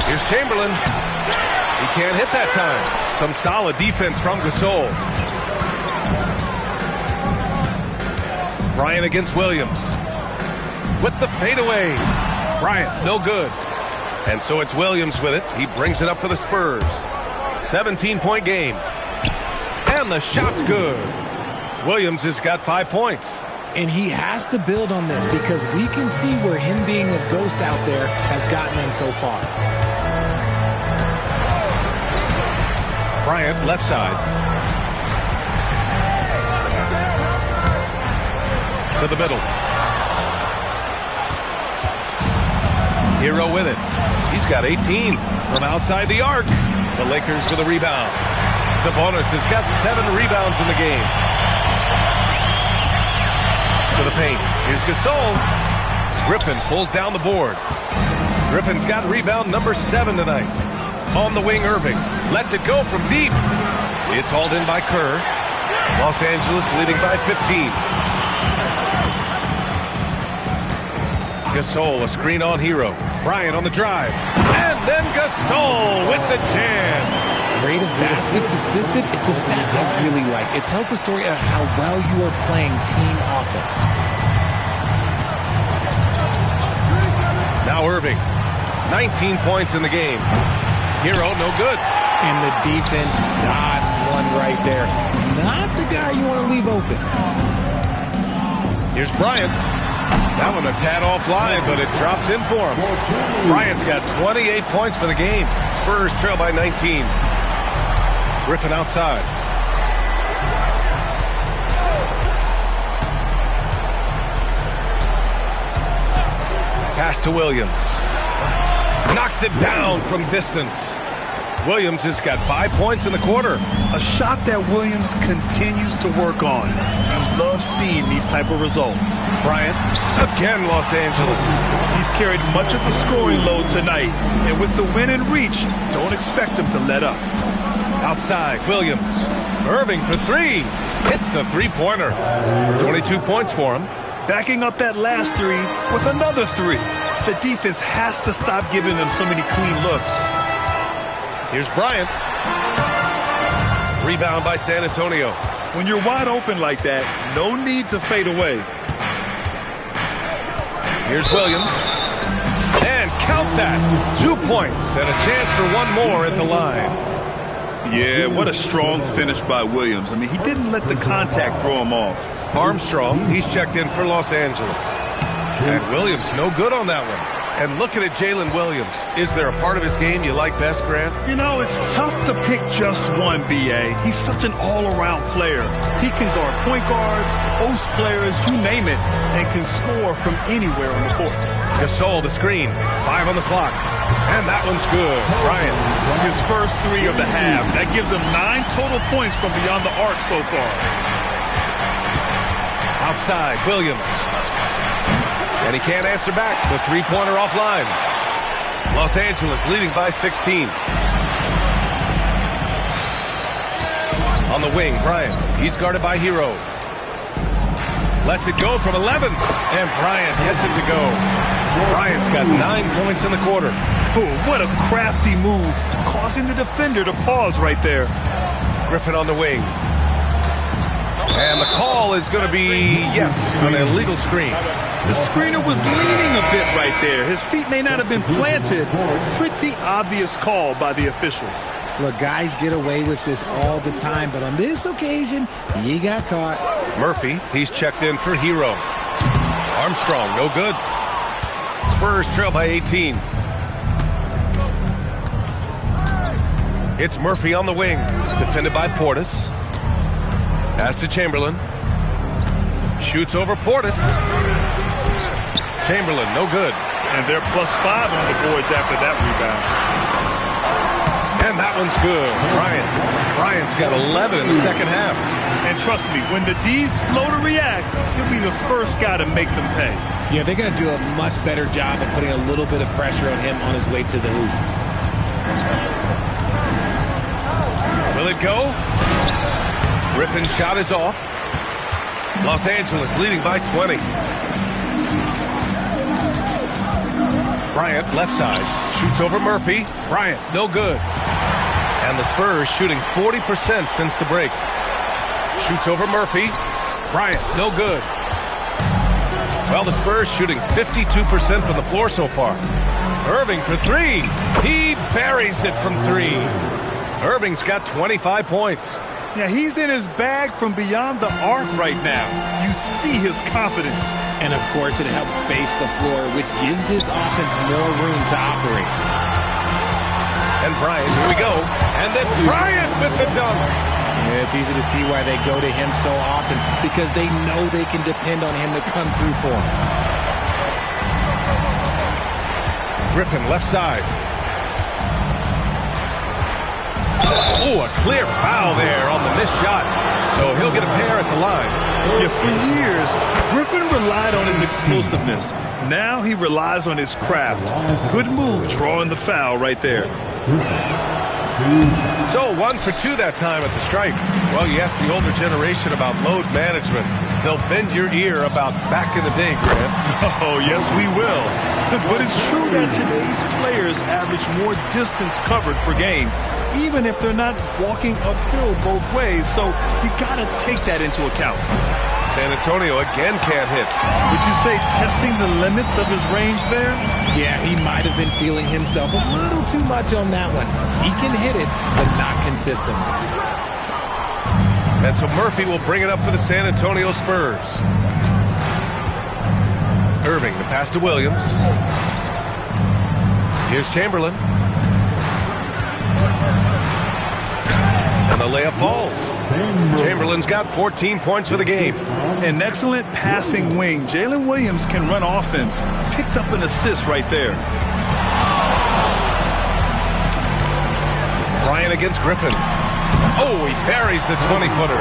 Here's Chamberlain. He can't hit that time. Some solid defense from Gasol. Bryant against Williams. With the fadeaway. Bryant, no good. And so it's Williams with it. He brings it up for the Spurs. 17-point game. And the shot's good. Williams has got 5 points. And he has to build on this because we can see where him being a ghost out there has gotten him so far. Bryant, left side. To the middle. Hero with it. He's got 18 from outside the arc. The Lakers with a rebound. Sabonis has got 7 rebounds in the game. To the paint. Here's Gasol. Griffin pulls down the board. Griffin's got rebound number 7 tonight. On the wing, Irving. Lets it go from deep. It's hauled in by Kerr. Los Angeles leading by 15. Gasol, a screen on Hero. Bryant on the drive. And then Gasol with the jam. Rate of baskets assisted, it's a stat I really like. It tells the story of how well you are playing team offense. Now Irving. 19 points in the game. Hero, no good. And the defense dodged one right there. Not the guy you want to leave open. Here's Bryant. That one a tad offline, but it drops in for him. Bryant's got 28 points for the game. Spurs trail by 19. Griffin outside. Pass to Williams. Knocks it down from distance. Williams has got 5 points in the quarter. A shot that Williams continues to work on. You love seeing these type of results. Bryant, again Los Angeles. He's carried much of the scoring load tonight. And with the win in reach, don't expect him to let up. Outside, Williams. Irving for 3. Hits a three-pointer. 22 points for him. Backing up that last 3 with another 3. The defense has to stop giving them so many clean looks. Here's Bryant. Rebound by San Antonio. When you're wide open like that, no need to fade away. Here's Williams. And count that. 2 points and a chance for one more at the line. Yeah, what a strong finish by Williams. I mean, he didn't let the contact throw him off. Armstrong, he's checked in for Los Angeles. And Williams, no good on that one. And looking at Jalen Williams, is there a part of his game you like best, Grant? You know, it's tough to pick just one, B.A. He's such an all-around player. He can guard point guards, post players, you name it, and can score from anywhere on the court. Gasol to screen. 5 on the clock. And that one's good. Bryant. His first 3 of the half. That gives him 9 total points from beyond the arc so far. Outside, Williams. And he can't answer back. The three-pointer offline. Los Angeles leading by 16. On the wing, Bryant. He's guarded by Hero. Lets it go from 11. And Bryant gets it to go. Bryant's got 9 points in the quarter. Oh, what a crafty move. Causing the defender to pause right there. Griffin on the wing. And the call is going to be, yes, an illegal screen. The screener was leaning a bit right there. His feet may not have been planted. Pretty obvious call by the officials. Look, guys get away with this all the time, but on this occasion, he got caught. Murphy, he's checked in for Hero. Armstrong, no good. Spurs trail by 18. It's Murphy on the wing, defended by Portis. Pass to Chamberlain. Shoots over Portis. Chamberlain, no good. And they're +5 on the boards after that rebound. And that one's good. Bryant's got 11 in the second half. And trust me, when the D's slow to react, he'll be the first guy to make them pay. Yeah, they're going to do a much better job of putting a little bit of pressure on him on his way to the hoop. Griffin's shot is off. Los Angeles leading by 20. Bryant, left side, shoots over Murphy. Bryant, no good. And the Spurs shooting 40% since the break. Shoots over Murphy. Bryant, no good. Well, the Spurs shooting 52% from the floor so far. Irving for three. He buries it from three. Irving's got 25 points. Yeah, he's in his bag from beyond the arc right now. You see his confidence. And, of course, it helps space the floor, which gives this offense more room to operate. And Bryant, here we go. And then Bryant with the dunk. Yeah, it's easy to see why they go to him so often, because they know they can depend on him to come through for them. Griffin, left side. Oh, a clear foul there on the missed shot. So he'll get a pair at the line. Yeah, for years, Griffin relied on his explosiveness. Now he relies on his craft. Good move drawing the foul right there. So 1 for 2 that time at the stripe. Well, you ask the older generation about load management. They'll bend your ear about back in the day, Grant. Oh, yes, we will. But it's true that today's players average more distance covered per game, even if they're not walking uphill both ways. So you got to take that into account. San Antonio again can't hit. Would you say testing the limits of his range there? Yeah, he might have been feeling himself a little too much on that one. He can hit it, but not consistent. And so Murphy will bring it up for the San Antonio Spurs. Irving, the pass to Williams. Here's Chamberlain. And the layup falls. Chamberlain's got 14 points for the game. An excellent passing wing. Jalen Williams can run offense. Picked up an assist right there. Bryant against Griffin. Oh, he buries the 20-footer.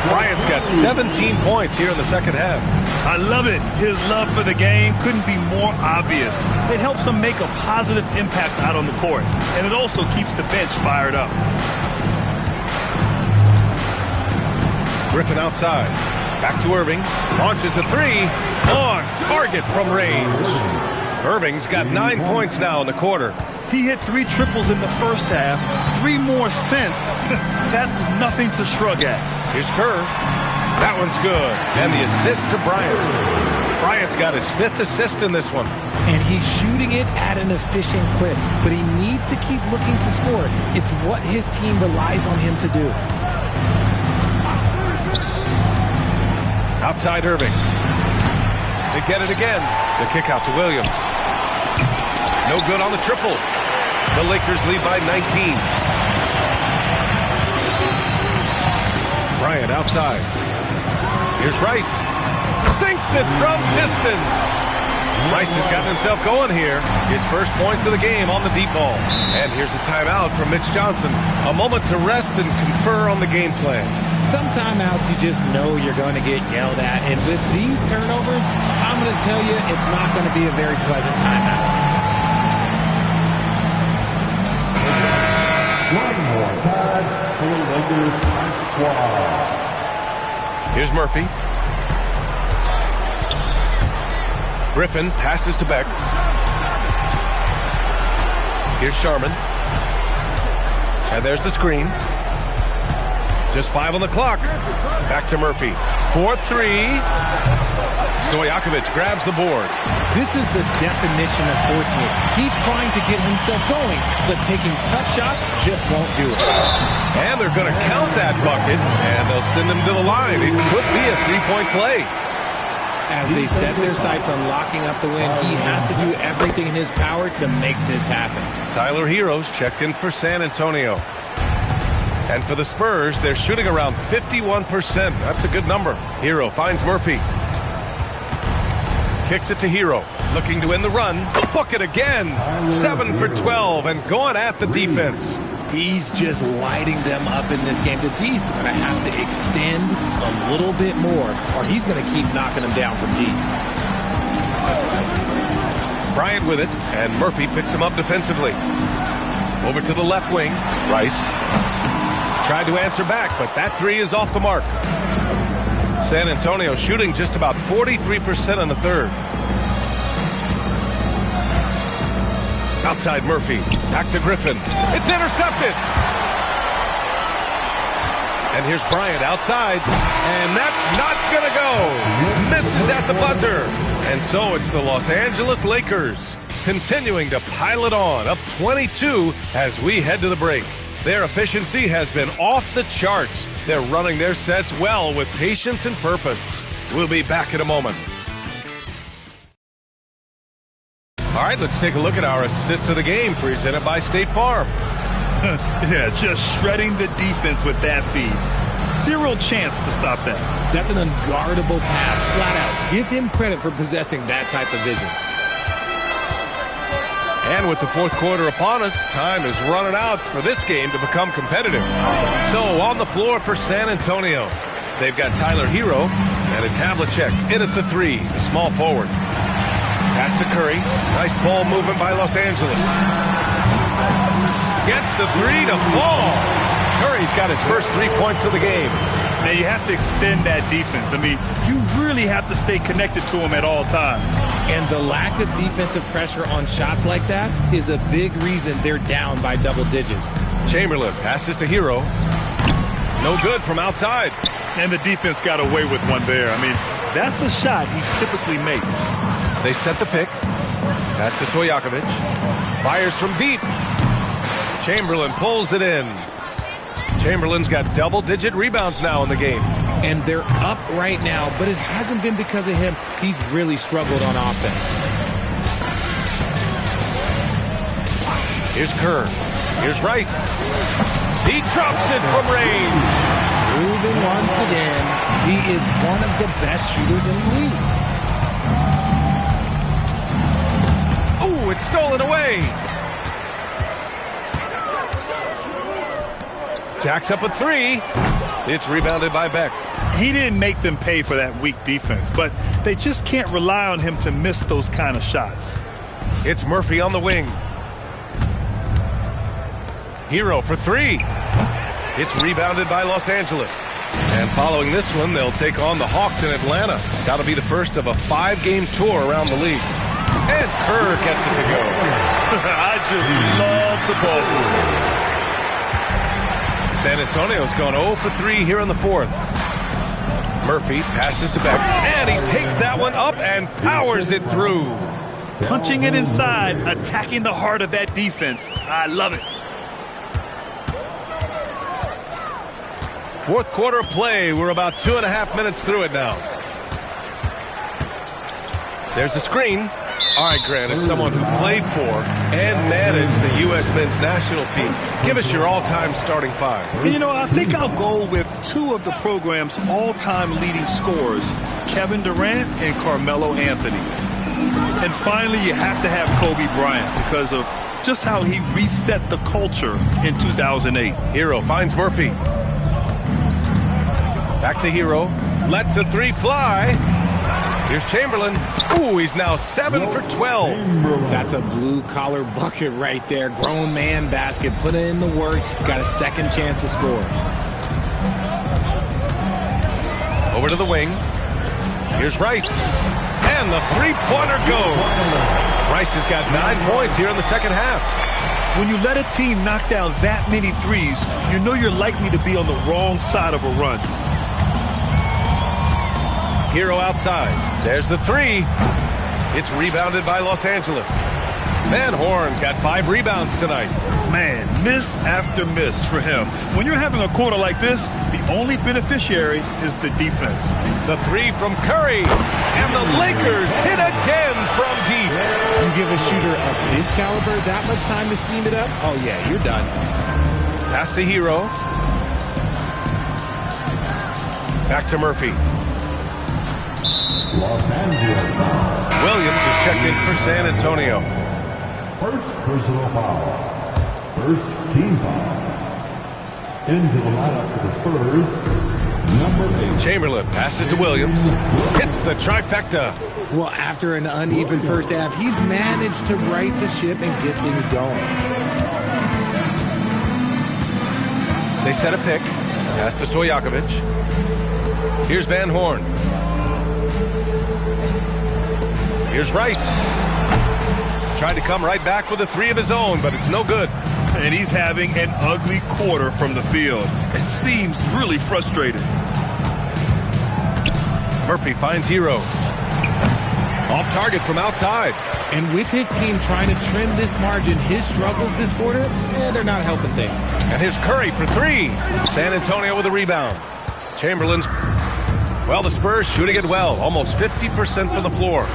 Bryant's got 17 points here in the second half. I love it. His love for the game couldn't be more obvious. It helps him make a positive impact out on the court, and it also keeps the bench fired up. Griffin outside. Back to Irving. Launches a three. On target from range. Irving's got 9 points now in the quarter. He hit 3 triples in the first half. 3 more since. That's nothing to shrug at. Here's Kerr. That one's good. And the assist to Bryant. Bryant's got his 5th assist in this one. And he's shooting it at an efficient clip, but he needs to keep looking to score. It's what his team relies on him to do. Outside Irving. They get it again. The kick out to Williams. No good on the triple. The Lakers lead by 19. Bryant outside. Here's Rice. Sinks it from distance. Rice has gotten himself going here. His first points of the game on the deep ball. And here's a timeout from Mitch Johnson. A moment to rest and confer on the game plan. Some timeouts you just know you're going to get yelled at. And with these turnovers, I'm going to tell you it's not going to be a very pleasant timeout. One more time for the Lakers squad. Here's Murphy. Griffin passes to Beck. Here's Sharman. And there's the screen. Just 5 on the clock. Back to Murphy. 4-3. Stojakovic grabs the board. This is the definition of forcing it. He's trying to get himself going, but taking tough shots just won't do it. And they're going to count that bucket, and they'll send him to the line. It could be a 3-point play. As they set their sights on locking up the win, he has to do everything in his power to make this happen. Tyler Herro's checked in for San Antonio. And for the Spurs, they're shooting around 51%. That's a good number. Herro finds Murphy. Kicks it to Herro. Looking to win the run. Book it again. 7 for 12 and going at the defense. He's just lighting them up in this game. The D's going to have to extend a little bit more, or he's going to keep knocking them down from deep. Bryant with it, and Murphy picks him up defensively. Over to the left wing. Rice. Tried to answer back, but that three is off the mark. San Antonio shooting just about 43% in the third. Outside Murphy. Back to Griffin. It's intercepted. And here's Bryant outside. And that's not going to go. Misses at the buzzer. And so it's the Los Angeles Lakers continuing to pile it on, up 22 as we head to the break. Their efficiency has been off the charts. They're running their sets well with patience and purpose. We'll be back in a moment. All right, let's take a look at our assist of the game presented by State Farm. Yeah, just shredding the defense with that feed. Zero chance to stop that. That's an unguardable pass, flat out. Give him credit for possessing that type of vision. And with the fourth quarter upon us, time is running out for this game to become competitive. So on the floor for San Antonio, they've got Tyler Hero and a Havlicek in at the three, the small forward. Pass to Curry. Nice ball movement by Los Angeles. Gets the three to fall. Curry's got his first 3 points of the game. Now you have to extend that defense. I mean, you really have to stay connected to him at all times. And the lack of defensive pressure on shots like that is a big reason they're down by double digits. Chamberlain passes to Hero. No good from outside. And the defense got away with one there. I mean, that's a shot he typically makes. They set the pick. Pass to Stojakovic. Fires from deep. Chamberlain pulls it in. Chamberlain's got double-digit rebounds now in the game. And they're up right now, but it hasn't been because of him. He's really struggled on offense. Here's Kerr. Here's Rice. He drops it from range. Moving once again. He is one of the best shooters in the league. Oh, it's stolen away. Jacks up a three. It's rebounded by Beck. He didn't make them pay for that weak defense, but they just can't rely on him to miss those kind of shots. It's Murphy on the wing. Hero for three. It's rebounded by Los Angeles. And following this one, they'll take on the Hawks in Atlanta. Got to be the first of a 5-game tour around the league. And Kerr gets it to go. I just love the ball. San Antonio's gone 0 for 3 here in the fourth. Murphy passes to Beck, and he takes that one up and powers it through. Punching it inside, attacking the heart of that defense. I love it. Fourth quarter play. We're about 2.5 minutes through it now. There's a screen. All right, Grant, as someone who played for and managed the U.S. men's national team, give us your all-time starting five. You know, I think I'll go with two of the program's all-time leading scorers, Kevin Durant and Carmelo Anthony. And finally, you have to have Kobe Bryant because of just how he reset the culture in 2008. Hero finds Murphy. Back to Hero. Lets the three fly. Here's Chamberlain. Ooh, he's now 7 for 12. That's a blue-collar bucket right there. Grown man basket. Put in the work. Got a second chance to score. Over to the wing. Here's Rice. And the three-pointer goes. Rice has got 9 points here in the second half. When you let a team knock down that many threes, you know you're likely to be on the wrong side of a run. Hero outside. There's the three. It's rebounded by Los Angeles. Van Horn's got 5 rebounds tonight. Man, miss after miss for him. When you're having a quarter like this, the only beneficiary is the defense. The three from Curry. And the Lakers hit again from deep. You give a shooter of his caliber that much time to seam it up? Oh, yeah, you're done. Pass to Hero. Back to Murphy. Los Angeles. Williams is checked in for San Antonio. First personal foul. First team foul. Into the lineup for the Spurs, number 8. Chamberlain passes to Williams. Hits the trifecta. Well, after an uneven first half, he's managed to right the ship and get things going. They set a pick. Pass to Stojakovic. Here's Van Horn. Here's Rice. Tried to come right back with a three of his own, but it's no good. And he's having an ugly quarter from the field. It seems really frustrated. Murphy finds Hero. Off target from outside. And with his team trying to trim this margin, his struggles this quarter, they're not helping things. And here's Curry for three. San Antonio with a rebound. Chamberlain's... Well, the Spurs shooting it well. Almost 50% from the floor.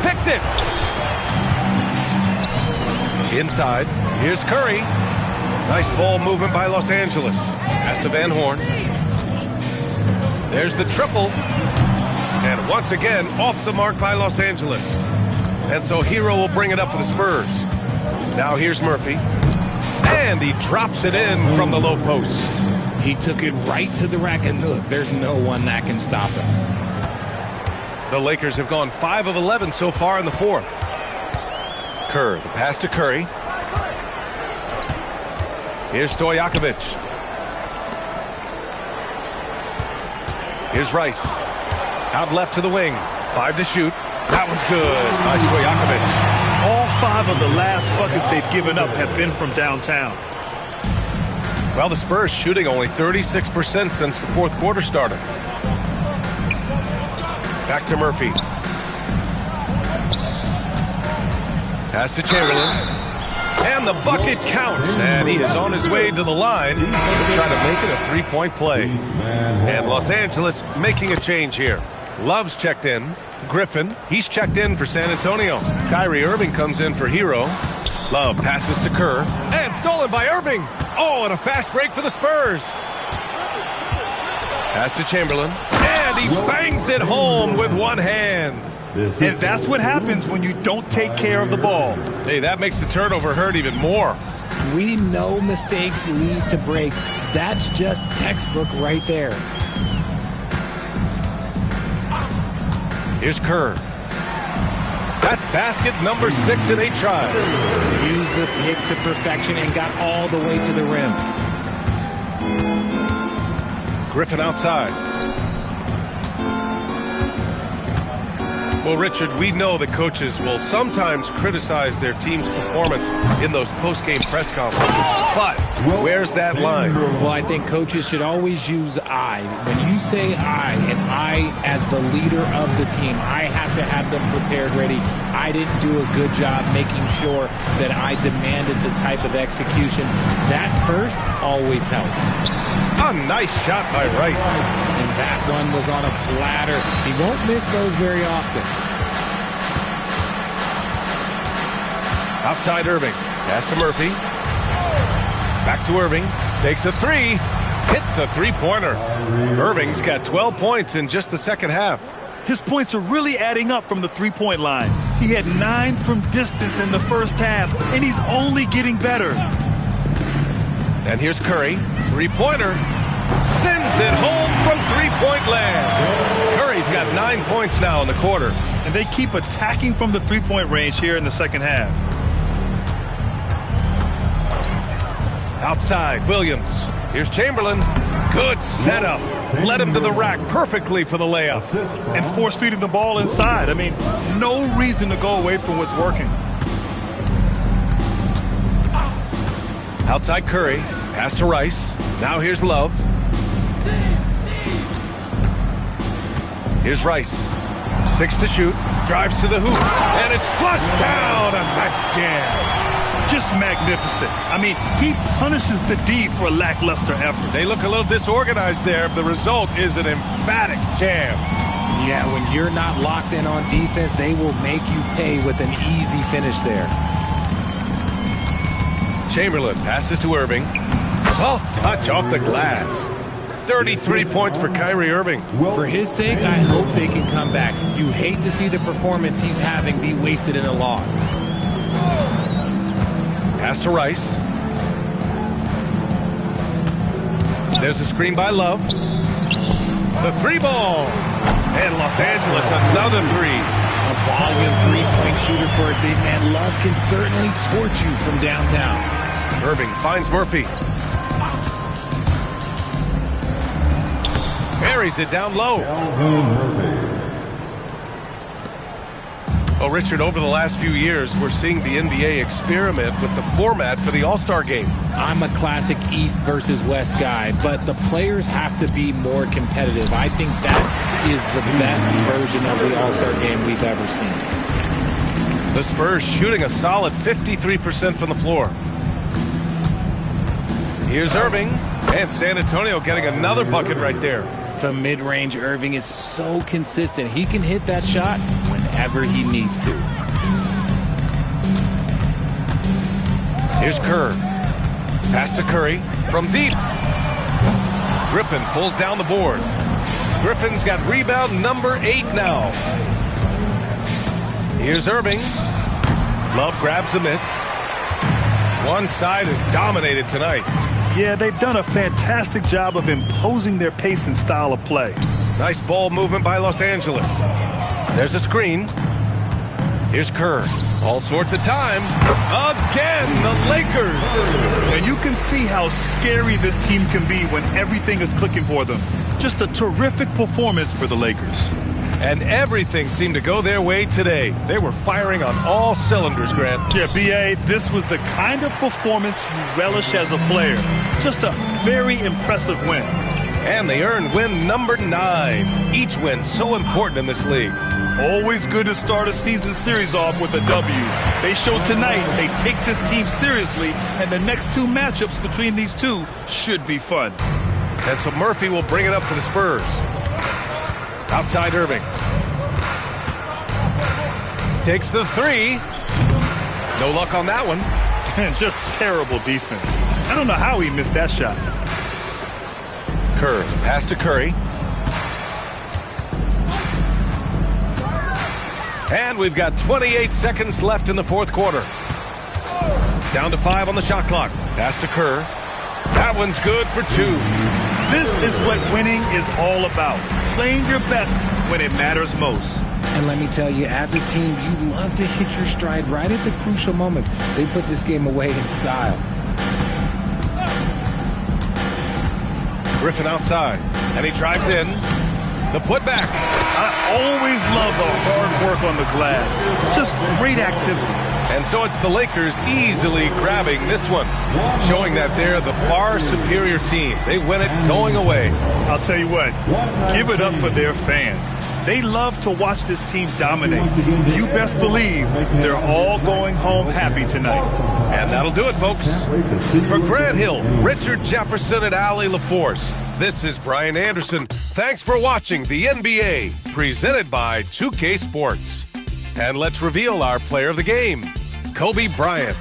Picked it. Inside. Here's Curry. Nice ball movement by Los Angeles. Pass to Van Horn. There's the triple. And once again, off the mark by Los Angeles. And so Hero will bring it up for the Spurs. Now here's Murphy. And he drops it in from the low post. He took it right to the rack, and look, there's no one that can stop him. The Lakers have gone 5 of 11 so far in the fourth. Kerr, the pass to Curry. Here's Stojakovic. Here's Rice. Out left to the wing. 5 to shoot. That one's good by Stojakovic. All 5 of the last buckets they've given up have been from downtown. Well, the Spurs shooting only 36% since the fourth quarter started. Back to Murphy. Pass to Chamberlain. And the bucket counts. And he is on his way to the line to try to make it a three-point play. And Los Angeles making a change here. Love's checked in. Griffin, he's checked in for San Antonio. Kyrie Irving comes in for Hero. Love passes to Kerr. And stolen by Irving. Oh, and a fast break for the Spurs. Pass to Chamberlain. And he bangs it home with one hand. And that's what happens when you don't take care of the ball. Hey, that makes the turnover hurt even more. We know mistakes lead to breaks. That's just textbook right there. Here's Kerr. That's basket number 6 in 8 tries. Used the pick to perfection and got all the way to the rim. Griffin outside. Well, Richard, we know that coaches will sometimes criticize their team's performance in those post-game press conferences. But where's that line? Well, I think coaches should always use I. When you say I, and I as the leader of the team, I have to have them prepared ready. I didn't do a good job making sure that I demanded the type of execution. That first always helps. A nice shot by Rice. And that one was on a platter. He won't miss those very often. Outside Irving. Pass to Murphy. Back to Irving. Takes a three. Hits a three-pointer. Irving's got 12 points in just the second half. His points are really adding up from the three-point line. He had 9 from distance in the first half, and he's only getting better. And here's Curry. Three-pointer. Sends it home from three-point land. Curry's got 9 points now in the quarter. And they keep attacking from the three-point range here in the second half. Outside, Williams. Here's Chamberlain. Good setup. Led him to the rack perfectly for the layup. And force-feeding the ball inside. I mean, no reason to go away from what's working. Outside Curry. Pass to Rice. Now here's Love. Here's Rice. 6 to shoot. Drives to the hoop. And it's flushed down. A nice jam. Just magnificent. I mean, he punishes the D for a lackluster effort. They look a little disorganized there. The result is an emphatic jam. Yeah, when you're not locked in on defense, they will make you pay with an easy finish there. Chamberlain passes to Irving. Soft touch off the glass. 33 points for Kyrie Irving. For his sake, I hope they can come back. You hate to see the performance he's having be wasted in a loss. Pass to Rice. There's a screen by Love. The three ball. And Los Angeles, another three. A volume three-point shooter for a big man. Love can certainly torch you from downtown. Irving finds Murphy. Buries it down low. Well, Richard, over the last few years, we're seeing the NBA experiment with the format for the All-Star game. I'm a classic East versus West guy, but the players have to be more competitive. I think that is the best version of the All-Star game we've ever seen. The Spurs shooting a solid 53% from the floor. Here's Irving, and San Antonio getting another bucket right there. From mid-range, Irving is so consistent. He can hit that shot whenever he needs to. Here's Kerr. Pass to Curry from deep. Griffin pulls down the board. Griffin's got rebound number 8 now. Here's Irving. Love grabs the miss. One side is dominated tonight. Yeah, they've done a fantastic job of imposing their pace and style of play. Nice ball movement by Los Angeles. There's a screen. Here's Kerr. All sorts of time. Again, the Lakers. And you can see how scary this team can be when everything is clicking for them. Just a terrific performance for the Lakers. And everything seemed to go their way today. They were firing on all cylinders, Grant. Yeah, B.A., this was the kind of performance you relish as a player. Just a very impressive win. And they earned win number 9. Each win so important in this league. Always good to start a season series off with a W. They showed tonight they take this team seriously, and the next 2 matchups between these two should be fun. And so Murphy will bring it up for the Spurs. Outside Irving. Takes the 3. No luck on that one. And just terrible defense. I don't know how he missed that shot. Kerr, pass to Curry. And we've got 28 seconds left in the fourth quarter. Down to 5 on the shot clock. Pass to Kerr. That one's good for 2. This is what winning is all about. Playing your best when it matters most. And let me tell you, as a team, you love to hit your stride right at the crucial moments. They put this game away in style. Griffin outside, and he drives in. The putback. I always love the hard work on the glass. Just great activity. And so it's the Lakers easily grabbing this one, showing that they're the far superior team. They win it going away. I'll tell you what, give it up for their fans. They love to watch this team dominate. You best believe they're all going home happy tonight. And that'll do it, folks. For Grant Hill, Richard Jefferson, and Allie LaForce, this is Brian Anderson. Thanks for watching the NBA, presented by 2K Sports. And let's reveal our player of the game, Kobe Bryant.